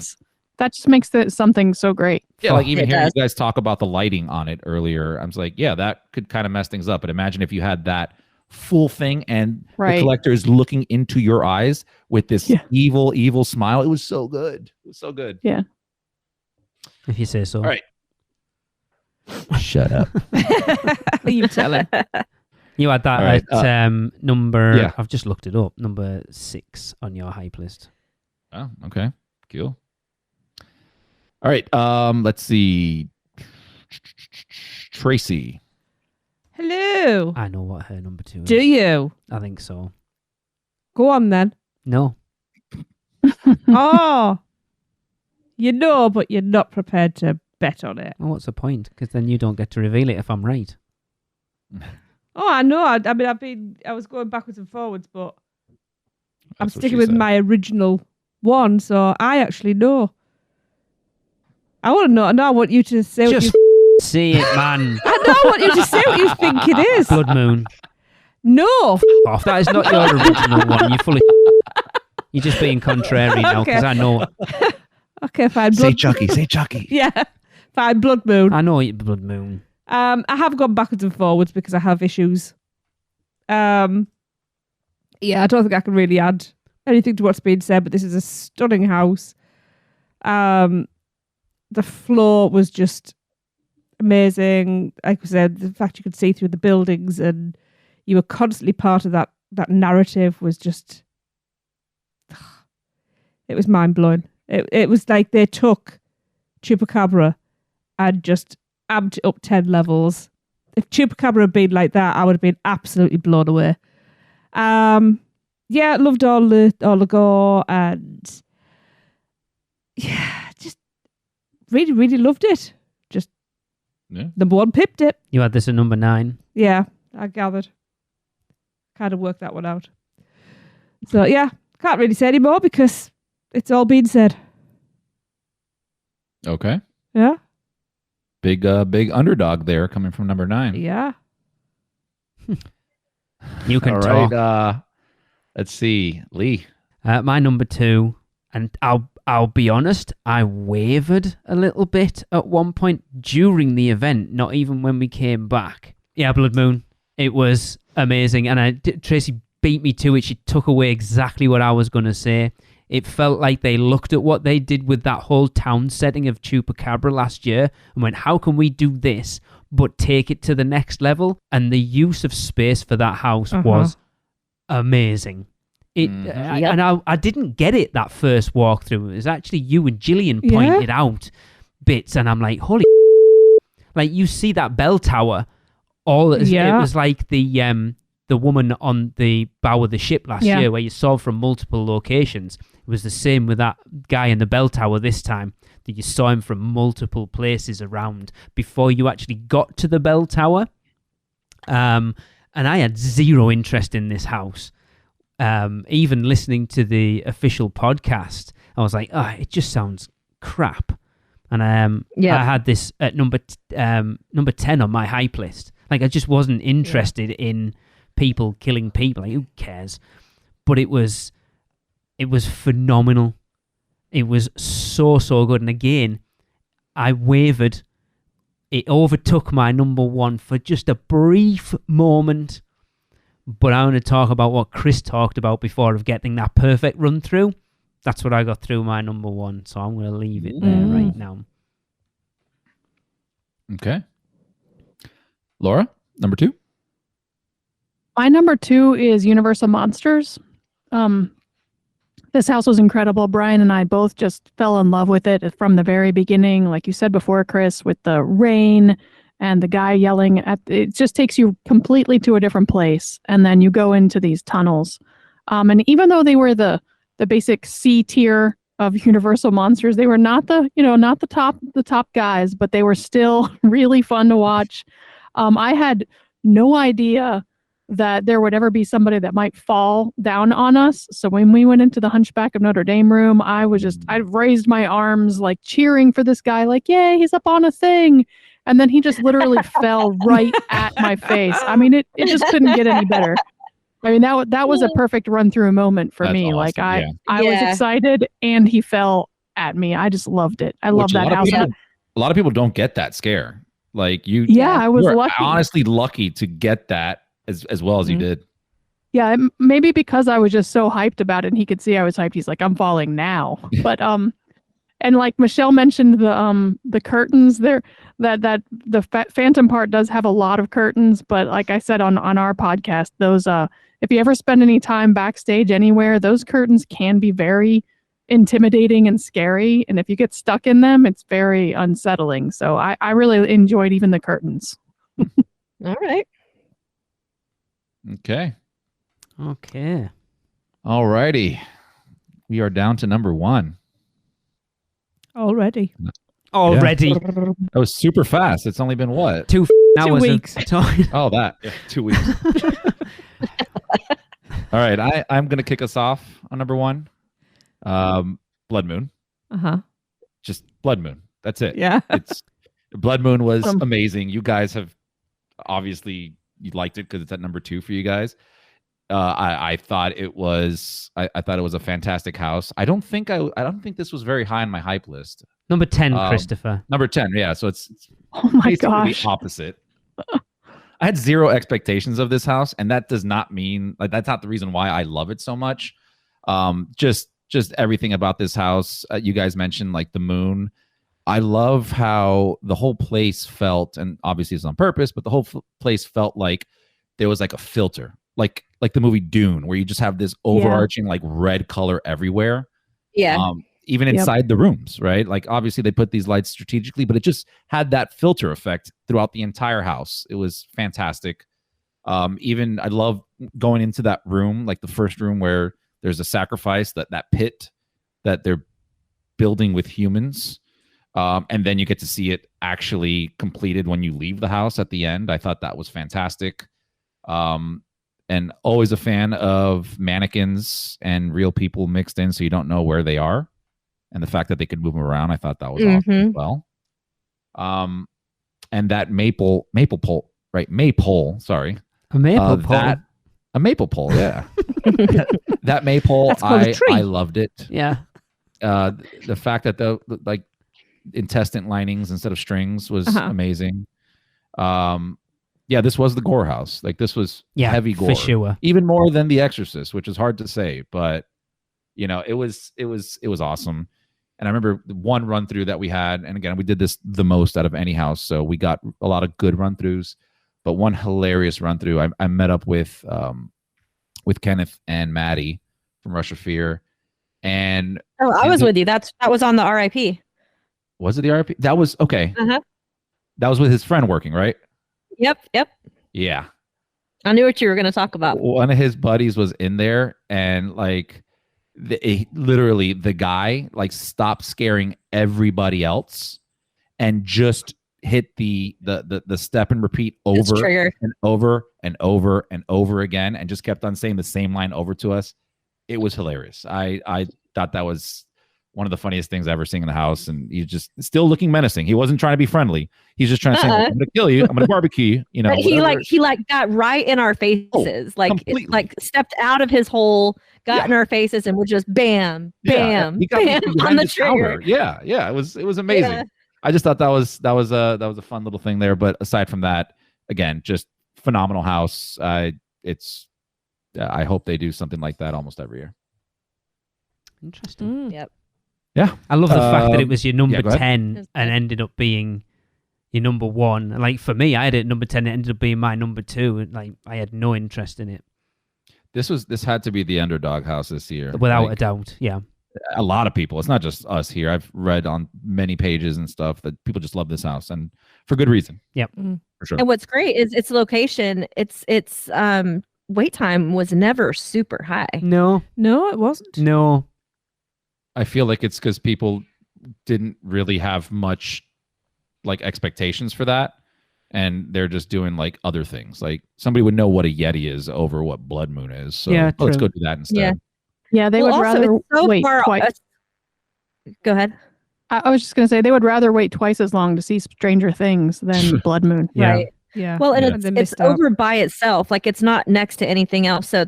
That just makes something so great. Yeah, like even hearing you guys talk about the lighting on it earlier, I was like, yeah, that could kind of mess things up. But imagine if you had that full thing and the collector is looking into your eyes with this evil smile. It was so good. It was so good. Yeah. If you say so. All right. Shut up. You tell him. You had that at number. Yeah. I've just looked it up. Number 6 on your hype list. Oh, okay. Cool. All right. Let's see. Tracy. Hello. I know what her number 2 is. Do you? I think so. Go on then. No. Oh. You know, but you're not prepared to bet on it. Well, what's the point? Because then you don't get to reveal it if I'm right. Oh, I know. I was going backwards and forwards, but I'm sticking with said. my original one, so I actually know. I want to know. I want you to say Just what you say it, man. I want you to say what you think it is. Blood Moon. No. Off. That is not your original one. You're fully. You're just being contrary now because I know. Okay, fine. Say Chucky. Say Chucky. Yeah. Fine. Blood Moon. I know it's Blood Moon. I have gone backwards and forwards because I have issues. Yeah, I don't think I can really add anything to what's been said, but this is a stunning house. The floor was just amazing. Like I said, the fact you could see through the buildings and you were constantly part of that narrative was just, it was mind-blowing. It was like they took Chupacabra and just amped it up 10 levels. If Chupacabra had been like that, I would have been absolutely blown away. Yeah, loved all the gore and yeah, just really, really loved it. Just number 1 pipped it. You had this at number 9. Yeah, I gathered. Kind of worked that one out. So yeah, can't really say any more because it's all been said. Okay. Yeah. Big underdog there coming from number 9. Yeah. You can all talk. Right, let's see, Lee. My number 2, and I'll be honest, I wavered a little bit at one point during the event, not even when we came back. Yeah, Blood Moon. It was amazing, and Tracy beat me to it. She took away exactly what I was going to say. It felt like they looked at what they did with that whole town setting of Chupacabra last year and went, how can we do this but take it to the next level? And the use of space for that house was amazing. And I didn't get it that first walkthrough. It was actually you and Gillian pointed out bits, and I'm like, holy like you see that bell tower, it was like the woman on the bow of the ship last year where you saw from multiple locations. It was the same with that guy in the bell tower this time, that you saw him from multiple places around before you actually got to the bell tower. And I had zero interest in this house. Even listening to the official podcast, I was like, it just sounds crap. And I had this at number 10 on my hype list. Like, I just wasn't interested in people killing people. Like, who cares? But it was phenomenal. It was so good. And again, I wavered. It overtook my number 1 for just a brief moment. But I want to talk about what Chris talked about before of getting that perfect run through. That's what I got through my number one. So I'm going to leave it there right now. Okay. Laura, number 2. My number 2 is Universal Monsters. This house was incredible. Brian and I both just fell in love with it from the very beginning. Like you said before, Chris, with the rain and the guy yelling at it, just takes you completely to a different place. And then you go into these tunnels. And even though they were the basic C tier of Universal Monsters, they were not the top guys, but they were still really fun to watch. I had no idea that there would ever be somebody that might fall down on us. So when we went into the Hunchback of Notre Dame room, I raised my arms like cheering for this guy, like, yay, he's up on a thing. And then he just literally fell right at my face. I mean, it just couldn't get any better. I mean, that was a perfect run through moment for me. Awesome. Like I was excited and he fell at me. I just loved it. I love that house. A lot of people don't get that scare. Like you. Yeah, I was lucky. Honestly lucky to get that as well as you did. Yeah, maybe because I was just so hyped about it and he could see I was hyped. He's like, I'm falling now. But and like Michelle mentioned the curtains there, that the Phantom part does have a lot of curtains, but like I said on our podcast, those if you ever spend any time backstage anywhere, those curtains can be very intimidating and scary, and if you get stuck in them, it's very unsettling. So I really enjoyed even the curtains. All right. Okay. All righty. We are down to number 1. Already. Yeah. That was super fast. It's only been what? 2 weeks. Oh, that. Yeah, 2 weeks. All right. I'm going to kick us off on number 1. Blood Moon. Just Blood Moon. That's it. Yeah. Blood Moon was amazing. You guys have obviously you liked it because it's at number 2 for you guys. I thought it was I thought it was a fantastic house. I don't think this was very high on my hype list. Number 10, Christopher. Number 10, yeah. So it's oh my basically gosh, the opposite. I had zero expectations of this house, and that does not mean that's not the reason why I love it so much. Just everything about this house. You guys mentioned like the moon. I love how the whole place felt, and obviously it's on purpose, but the whole place felt like there was like a filter, like the movie Dune, where you just have this overarching like red color everywhere. Yeah. Even inside the rooms, right? Like obviously they put these lights strategically, but it just had that filter effect throughout the entire house. It was fantastic. Even I love going into that room, like the first room where there's a sacrifice, that pit that they're building with humans. And then you get to see it actually completed when you leave the house at the end. I thought that was fantastic. And always a fan of mannequins and real people mixed in so you don't know where they are. And the fact that they could move them around, I thought that was awesome as well. And that maple pole, right? Maypole, sorry. A maple pole. A maple pole, yeah. That maypole, I loved it. Yeah. The fact that the like intestine linings instead of strings was amazing. Yeah, this was the gore house. Like this was heavy gore. For sure. Even more than The Exorcist, which is hard to say, but you know, it was awesome. And I remember one run through that we had, and again, we did this the most out of any house, so we got a lot of good run throughs. But one hilarious run through, I met up with Kenneth and Maddie from Rush of Fear, and I was with you. That was on the RIP. Was it the RIP? That was okay. That was with his friend working, right? Yep. Yeah. I knew what you were going to talk about. One of his buddies was in there, and like literally the guy like stopped scaring everybody else and just hit the step and repeat over and over and over and over again, and just kept on saying the same line over to us. It was hilarious. I thought that was one of the funniest things I've ever seen in the house, and he's just still looking menacing. He wasn't trying to be friendly. He's just trying to say, "I'm going to kill you. I'm going to barbecue." You know, he got right in our faces, like stepped out of his hole, got in our faces, and would just bam, bam, bam on the trigger. Yeah. It was amazing. Yeah. I just thought that was a fun little thing there. But aside from that, again, just phenomenal house. It's I hope they do something like that almost every year. Interesting. Yep. Yeah. I love the fact that it was your number go ahead. 10 and ended up being your number 1. Like for me, I had it at number 10. It ended up being my number 2. And like I had no interest in it. This had to be the underdog house this year. Without a doubt. Yeah. A lot of people. It's not just us here. I've read on many pages and stuff that people just love this house, and for good reason. Yep. For sure. And what's great is its location. Its wait time was never super high. No, it wasn't. No. I feel like it's because people didn't really have much like expectations for that, and they're just doing like other things. Like somebody would know what a Yeti is over what Blood Moon is. So let's go do that instead. Yeah, they would rather wait twice. Go ahead. I was just going to say they would rather wait twice as long to see Stranger Things than Blood Moon. Right. Yeah. Well, and it's over by itself. Like it's not next to anything else. So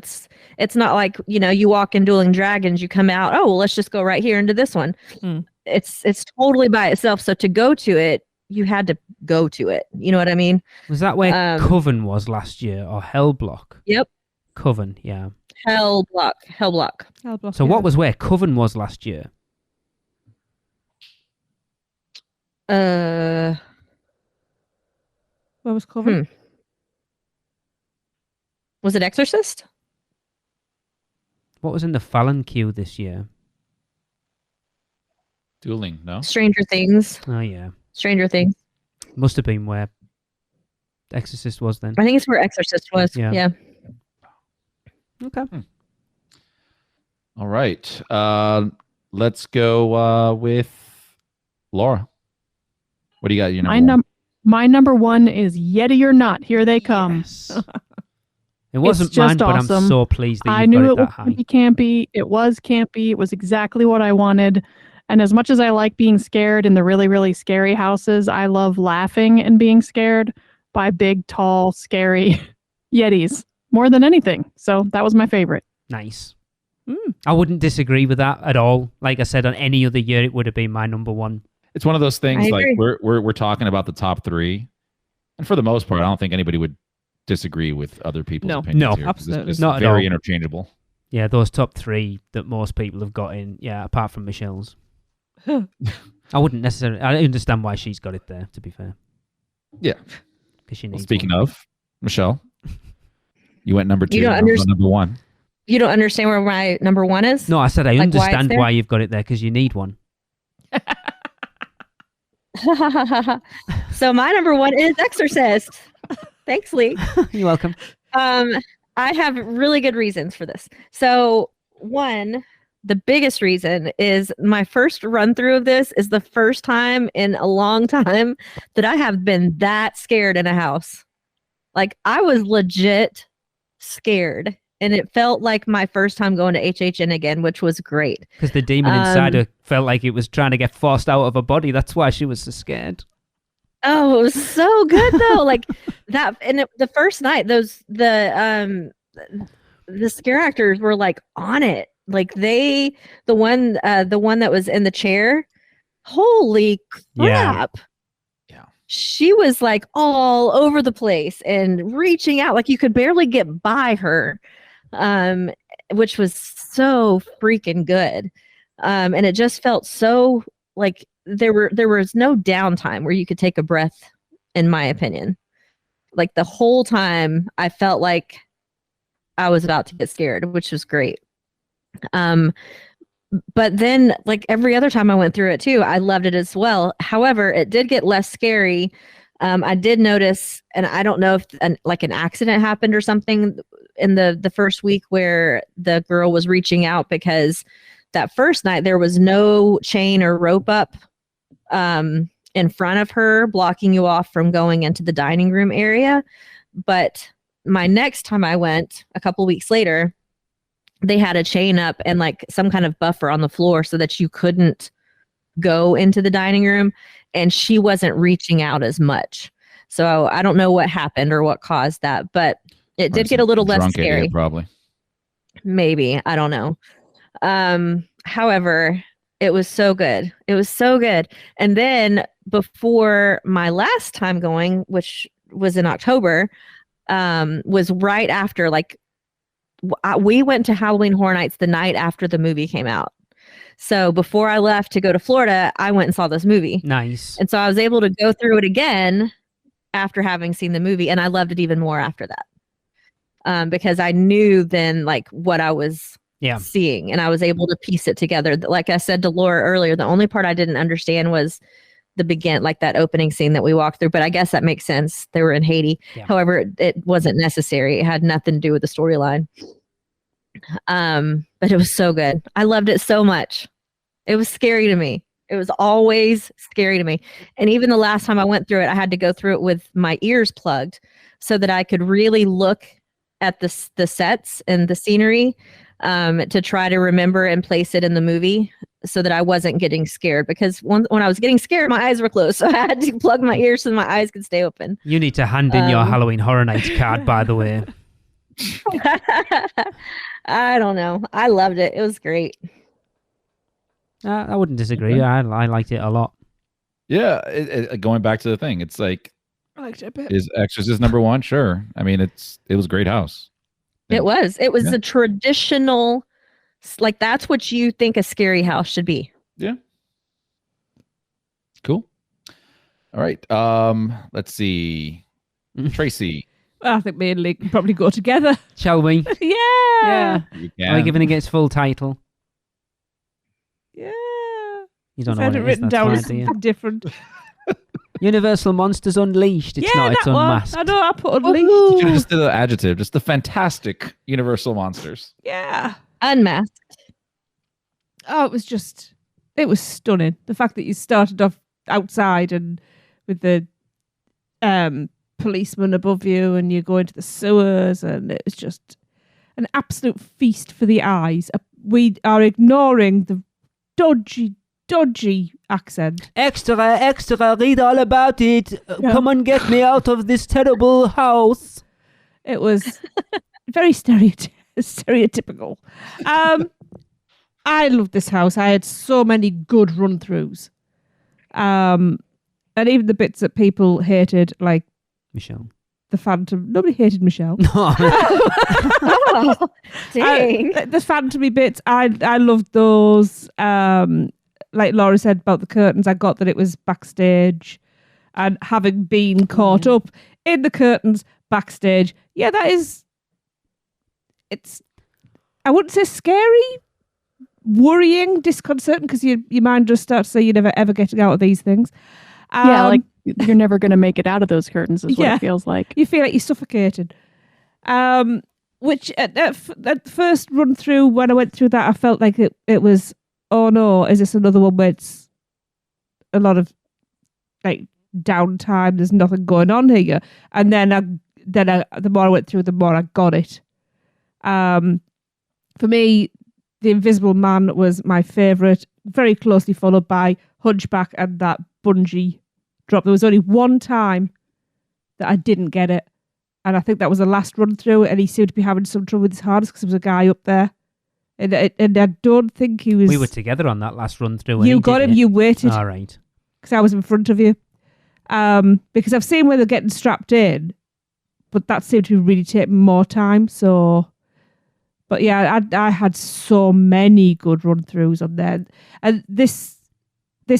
it's not like, you walk in Dueling Dragons, you come out, oh, well, let's just go right here into this one. It's totally by itself. So to go to it, you had to go to it. You know what I mean? Was that where Coven was last year or Hellblock? Yep. Coven, yeah. Hellblock. So what was where Coven was last year? Where was Coven? Was it Exorcist? What was in the Fallon queue this year? Dueling, no? Stranger Things. Oh, yeah. Stranger Things. Must have been where Exorcist was then. I think it's where Exorcist was. Yeah. Okay. All right. Let's go with Laura. What do you got? Your number one? My number 1 is Yeti or Not. Here they come. Yes. It wasn't mine, but awesome. I'm so pleased that I you knew got it it that was high. campy. It was campy. It was exactly what I wanted. And as much as I like being scared in the really, really scary houses, I love laughing and being scared by big, tall, scary Yetis more than anything. So that was my favorite. Nice. I wouldn't disagree with that at all. Like I said, on any other year, it would have been my number 1. It's one of those things like we're talking about the top 3, and for the most part, I don't think anybody would disagree with other people's opinions. No, here, absolutely it's not. Very interchangeable. Yeah, those top 3 that most people have got in. Yeah, apart from Michelle's. I wouldn't necessarily. I understand why she's got it there. To be fair. Yeah. Because she needs. Speaking of Michelle, you went number 2. You don't number 1. You don't understand where my number 1 is? No, I said I understand why why you've got it there because you need one. So my number 1 is Exorcist. Thanks, Lee. You're welcome. I have really good reasons for this. So one, the biggest reason is my first run through of this is the first time in a long time that I have been that scared in a house. Like I was legit scared. And it felt like my first time going to HHN again, which was great. Because the demon inside her felt like it was trying to get forced out of her body. That's why she was so scared. Oh, it was so good though. Like that, and the first night, the scare actors were like on it. Like the one that was in the chair. Holy crap! Yeah. She was like all over the place and reaching out, like you could barely get by her. Which was so freaking good. And it just felt so like there was no downtime where you could take a breath, in my opinion. Like the whole time I felt like I was about to get scared, which was great. But then like every other time I went through it too, I loved it as well. However, it did get less scary. I did notice, and I don't know if an accident happened or something in the first week where the girl was reaching out, because that first night there was no chain or rope up in front of her blocking you off from going into the dining room area. But my next time I went a couple weeks later, they had a chain up and like some kind of buffer on the floor so that you couldn't go into the dining room, and she wasn't reaching out as much. So I don't know what happened or what caused that, but it did get a little less scary. Idiot, probably. Maybe. I don't know. However, it was so good. It was so good. And then before my last time going, which was in October, was right after, like we went to Halloween Horror Nights the night after the movie came out. So before I left to go to Florida, I went and saw this movie. Nice. And so I was able to go through it again after having seen the movie, and I loved it even more after that. Because I knew then like what I was seeing, and I was able to piece it together. Like I said to Laura earlier, the only part I didn't understand was the like that opening scene that we walked through, but I guess that makes sense. They were in Haiti. Yeah. However, it wasn't necessary. It had nothing to do with the storyline. But it was so good. I loved it so much. It was scary to me. It was always scary to me. And even the last time I went through it, I had to go through it with my ears plugged so that I could really look at the sets and the scenery to try to remember and place it in the movie so that I wasn't getting scared. Because when I was getting scared, my eyes were closed. So I had to plug my ears so my eyes could stay open. You need to hand in your Halloween Horror Nights card, by the way. I don't know. I loved it. It was great. I wouldn't disagree. I liked it a lot. Yeah, going back to the thing, it's like, I liked it a bit. Is Exorcist number one? Sure. I mean, it was a great house. It was a traditional, like that's what you think a scary house should be. Yeah. Cool. All right. Let's see. Tracy. I think me and Lee can probably go together. Shall we? Yeah. Are we giving it its full title? Yeah. You don't know what it it written is, down that's as fine, do you? something different. Universal Monsters Unleashed. It's not. It's that Unmasked. one. I know. I put Unleashed. You should have just did the adjective. Just the fantastic Universal Monsters. Yeah. Unmasked. Oh, it was stunning. The fact that you started off outside and with the policeman above you and you go into the sewers, and it's just an absolute feast for the eyes. We are ignoring the dodgy accent. Extra, read all about it. Come and get me out of this terrible house. It was very stereotypical. I loved this house. I had so many good run-throughs. And even the bits that people hated, like Michelle. The Phantom. Nobody hated Michelle. Oh, dang. The Phantom-y bits, I loved those. Like Laura said about the curtains, I got that it was backstage. And having been caught up in the curtains backstage, it's, I wouldn't say scary, worrying, disconcerting, because your mind just starts to say you're never ever getting out of these things. Like you're never going to make it out of those curtains is what it feels like. You feel like you're suffocated. Which at first run through, when I went through that, I felt like it was, oh no, is this another one where it's a lot of like downtime, there's nothing going on here. And then the more I went through, the more I got it. For me, The Invisible Man was my favourite, very closely followed by Hunchback and that bungee drop. There was only one time that I didn't get it, and I think that was the last run through, and he seemed to be having some trouble with his harness because there was a guy up there, and I don't think he was... We were together on that last run through. You got him, you waited. All right. Because I was in front of you. Because I've seen where they're getting strapped in, but that seemed to really take more time, so... But yeah, I had so many good run-throughs on there. And this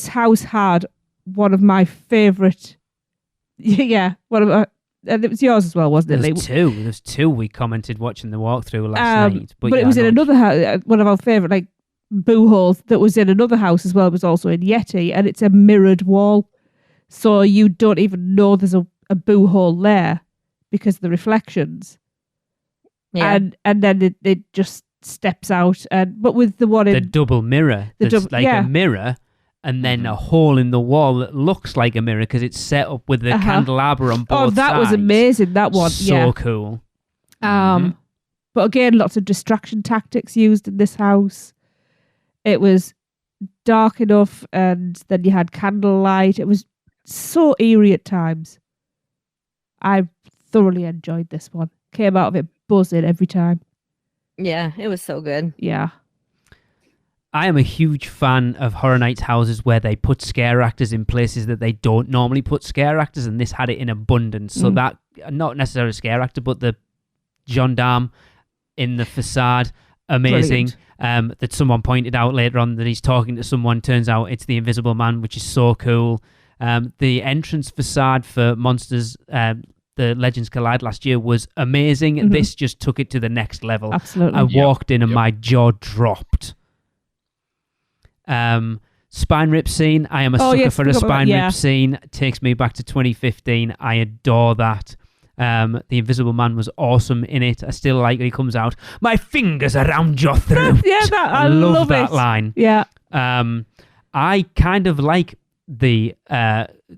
house had one of my favourite... Yeah, and it was yours as well, wasn't it, Lee? There's two we commented watching the walkthrough last night. But it was in another house, one of our favourite, like, boo holes that was in another house as well. It was also in Yeti, and it's a mirrored wall. So you don't even know there's a boo hole there because of the reflections. Yeah. And then it just steps out. But with the one in... The double mirror. A mirror and then a hole in the wall that looks like a mirror because it's set up with the candelabra on both sides. Oh, that was amazing, that one. So cool. But again, lots of distraction tactics used in this house. It was dark enough and then you had candlelight. It was so eerie at times. I thoroughly enjoyed this one. Came out of it buzzing every time. Yeah, it was so good. Yeah. I am a huge fan of Horror Nights houses where they put scare actors in places that they don't normally put scare actors, and this had it in abundance. So that, not necessarily a scare actor, but the gendarme in the facade. Amazing. That someone pointed out later on that he's talking to someone. Turns out it's the Invisible Man, which is so cool. The entrance facade for Monsters, the Legends Collide last year was amazing. And this just took it to the next level. Absolutely. I walked in and my jaw dropped. Spine rip scene. I am a sucker for a spine rip scene. It takes me back to 2015. I adore that. The Invisible Man was awesome in it. I still like when he comes out, my fingers around your throat. I love that it. line. Yeah. I kind of like the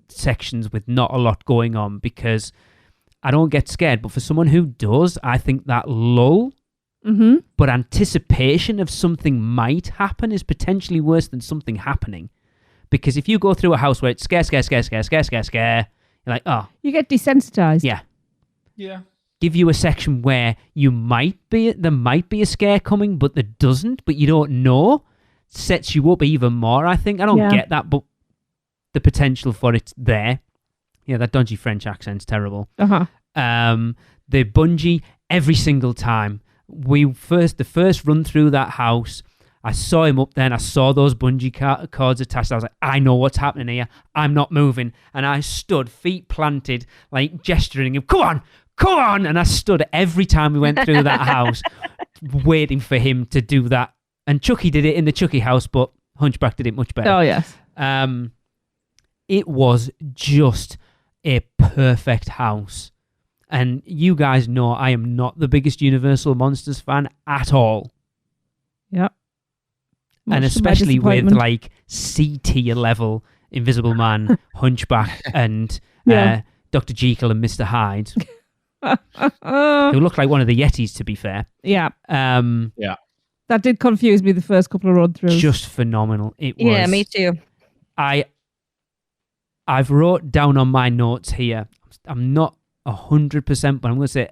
sections with not a lot going on because I don't get scared. But for someone who does, I think that lull, but anticipation of something might happen is potentially worse than something happening. Because if you go through a house where it's scare, you're like, oh. You get desensitized. Yeah. Yeah. Give you a section where there might be a scare coming, but there doesn't, but you don't know. Sets you up even more, I think. I don't get that, but the potential for it's there. Yeah, that dodgy French accent's terrible. The bungee, every single time. The first run through that house, I saw him up there and I saw those bungee cords attached. I was like, I know what's happening here. I'm not moving. And I stood, feet planted, like gesturing him, come on. And I stood every time we went through that house waiting for him to do that. And Chucky did it in the Chucky house, but Hunchback did it much better. Oh, yes. It was just a perfect house. And you guys know I am not the biggest Universal Monsters fan at all. Yep. And especially with like C-tier level Invisible Man, Hunchback, and Dr. Jekyll and Mr. Hyde. Who looked like one of the Yetis, to be fair. Yeah. Yeah. That did confuse me the first couple of run-throughs. Just phenomenal. It was. Yeah, me too. I've wrote down on my notes here. I'm not 100%, but I'm going to say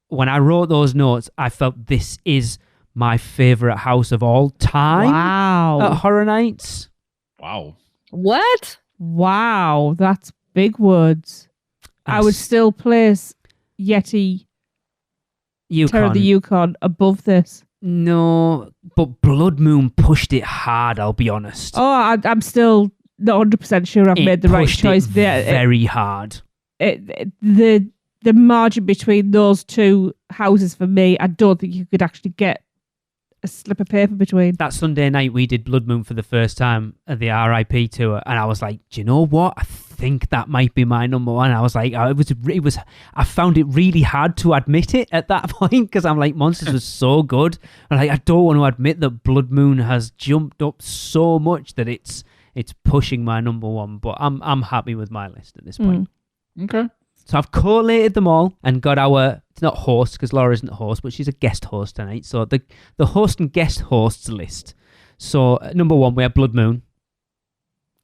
when I wrote those notes, I felt this is my favorite house of all time. Wow. At Horror Nights. Wow. What? Wow, that's big words. I would still place Yeti Terror of the Yukon above this. No, but Blood Moon pushed it hard, I'll be honest. Oh, I'm still not 100% sure I've made the right choice there. Very hard. The margin between those two houses for me, I don't think you could actually get a slip of paper between. That Sunday night we did Blood Moon for the first time at the RIP tour, and I was like, do you know what? I think that might be my number one. I was like, I found it really hard to admit it at that point because I'm like, Monsters was so good. And I don't want to admit that Blood Moon has jumped up so much that it's pushing my number one. But I'm happy with my list at this point. Okay. So I've collated them all and got it's not host because Laura isn't a host, but she's a guest host tonight. So the host and guest hosts list. So at number one, we have Blood Moon.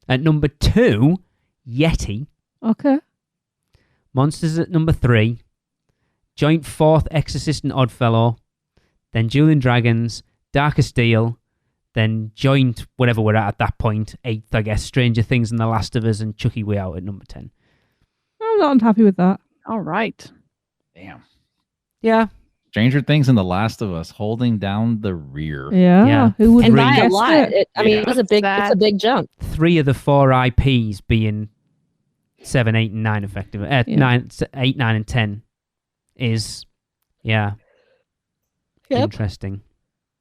At number two, Yeti. Okay. Monsters at number three. Joint fourth, Exorcist and Oddfellow. Then Dueling Dragons, Dark of Steel. Then joint, whatever we're at that point, eighth, I guess, Stranger Things and The Last of Us, and Chucky Way Out at number 10. I'm not unhappy with that. All right. Damn. Yeah. Stranger Things and The Last of Us holding down the rear. Yeah. Who would and by a lot. It was a big. Sad. It's a big jump. 3 of the 4 IPs being 7, 8, and 9 effectively. 8, 9, and 10 is interesting.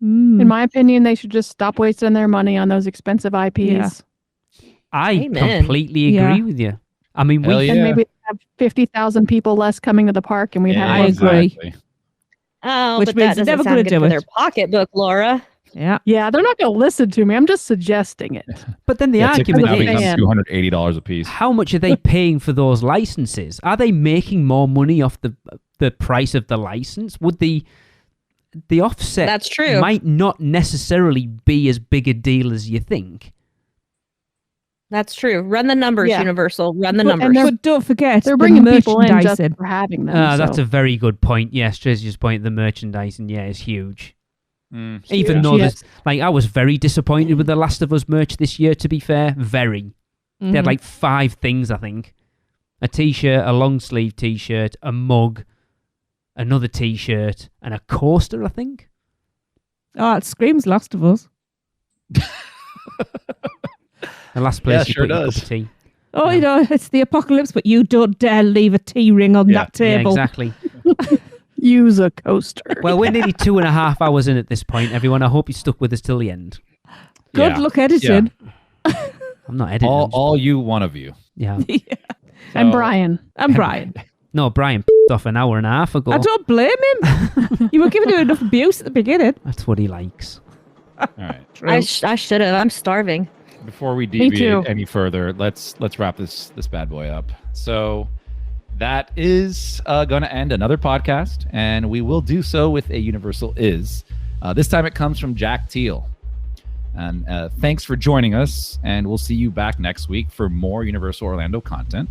In my opinion, they should just stop wasting their money on those expensive IPs. Yeah. I completely agree with you. I mean, and maybe have 50,000 people less coming to the park, and we'd have. I agree. Oh, which but means that they're never doesn't sound good for it. their pocketbook, Laura. Yeah. Yeah, they're not going to listen to me. I'm just suggesting it. But then the argument is $280 a piece. How much are they paying for those licenses? Are they making more money off the price of the license? Would the offset That's true. might not necessarily be as big a deal as you think. That's true. Run the numbers, Universal. Run the numbers. But don't forget, they're bringing people in just for having them. That's a very good point. Yes, Tracy's point. The merchandising, is huge. Even though I was very disappointed with the Last of Us merch this year. To be fair, very. They had 5 things, I think: a T-shirt, a long sleeve T-shirt, a mug, another T-shirt, and a coaster, I think. Oh, it screams Last of Us. The last place you sure put your does. cup of tea. Oh, you know, it's the apocalypse, but you don't dare leave a tea ring on that table. Yeah, exactly. Use a coaster. Well, we're nearly 2.5 hours in at this point, everyone. I hope you stuck with us till the end. Good luck editing. I'm not editing. All you, one of you. Yeah. And Brian. I'm Brian. No, Brian off an hour and a half ago. I don't blame him. You were giving him enough abuse at the beginning. That's what he likes. All right. I should have. I'm starving. Before we Me too. deviate any further, let's wrap this bad boy up. So that is going to end another podcast, and we will do so with a Universal Is. This time it comes from Jack Teal. And thanks for joining us, and we'll see you back next week for more Universal Orlando content.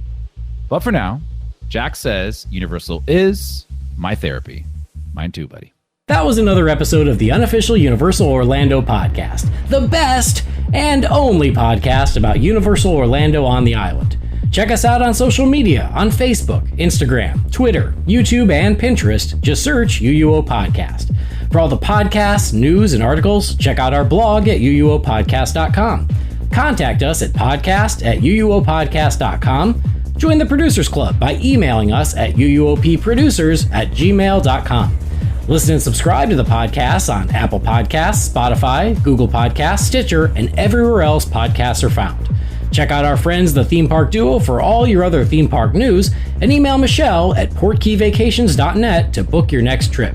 But for now, Jack says Universal is my therapy. Mine too, buddy. That was another episode of the unofficial Universal Orlando podcast, the best and only podcast about Universal Orlando on the island. Check us out on social media on Facebook, Instagram, Twitter, YouTube, and Pinterest. Just search UUO Podcast. For all the podcasts, news, and articles, check out our blog at uuopodcast.com. Contact us at podcast@uuopodcast.com. Join the Producers Club by emailing us at uuopproducers@gmail.com. Listen and subscribe to the podcast on Apple Podcasts, Spotify, Google Podcasts, Stitcher, and everywhere else podcasts are found. Check out our friends, the Theme Park Duo, for all your other theme park news, and email Michelle at portkeyvacations.net to book your next trip.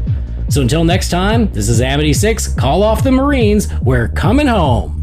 So until next time, this is Amity 6, call off the Marines, we're coming home.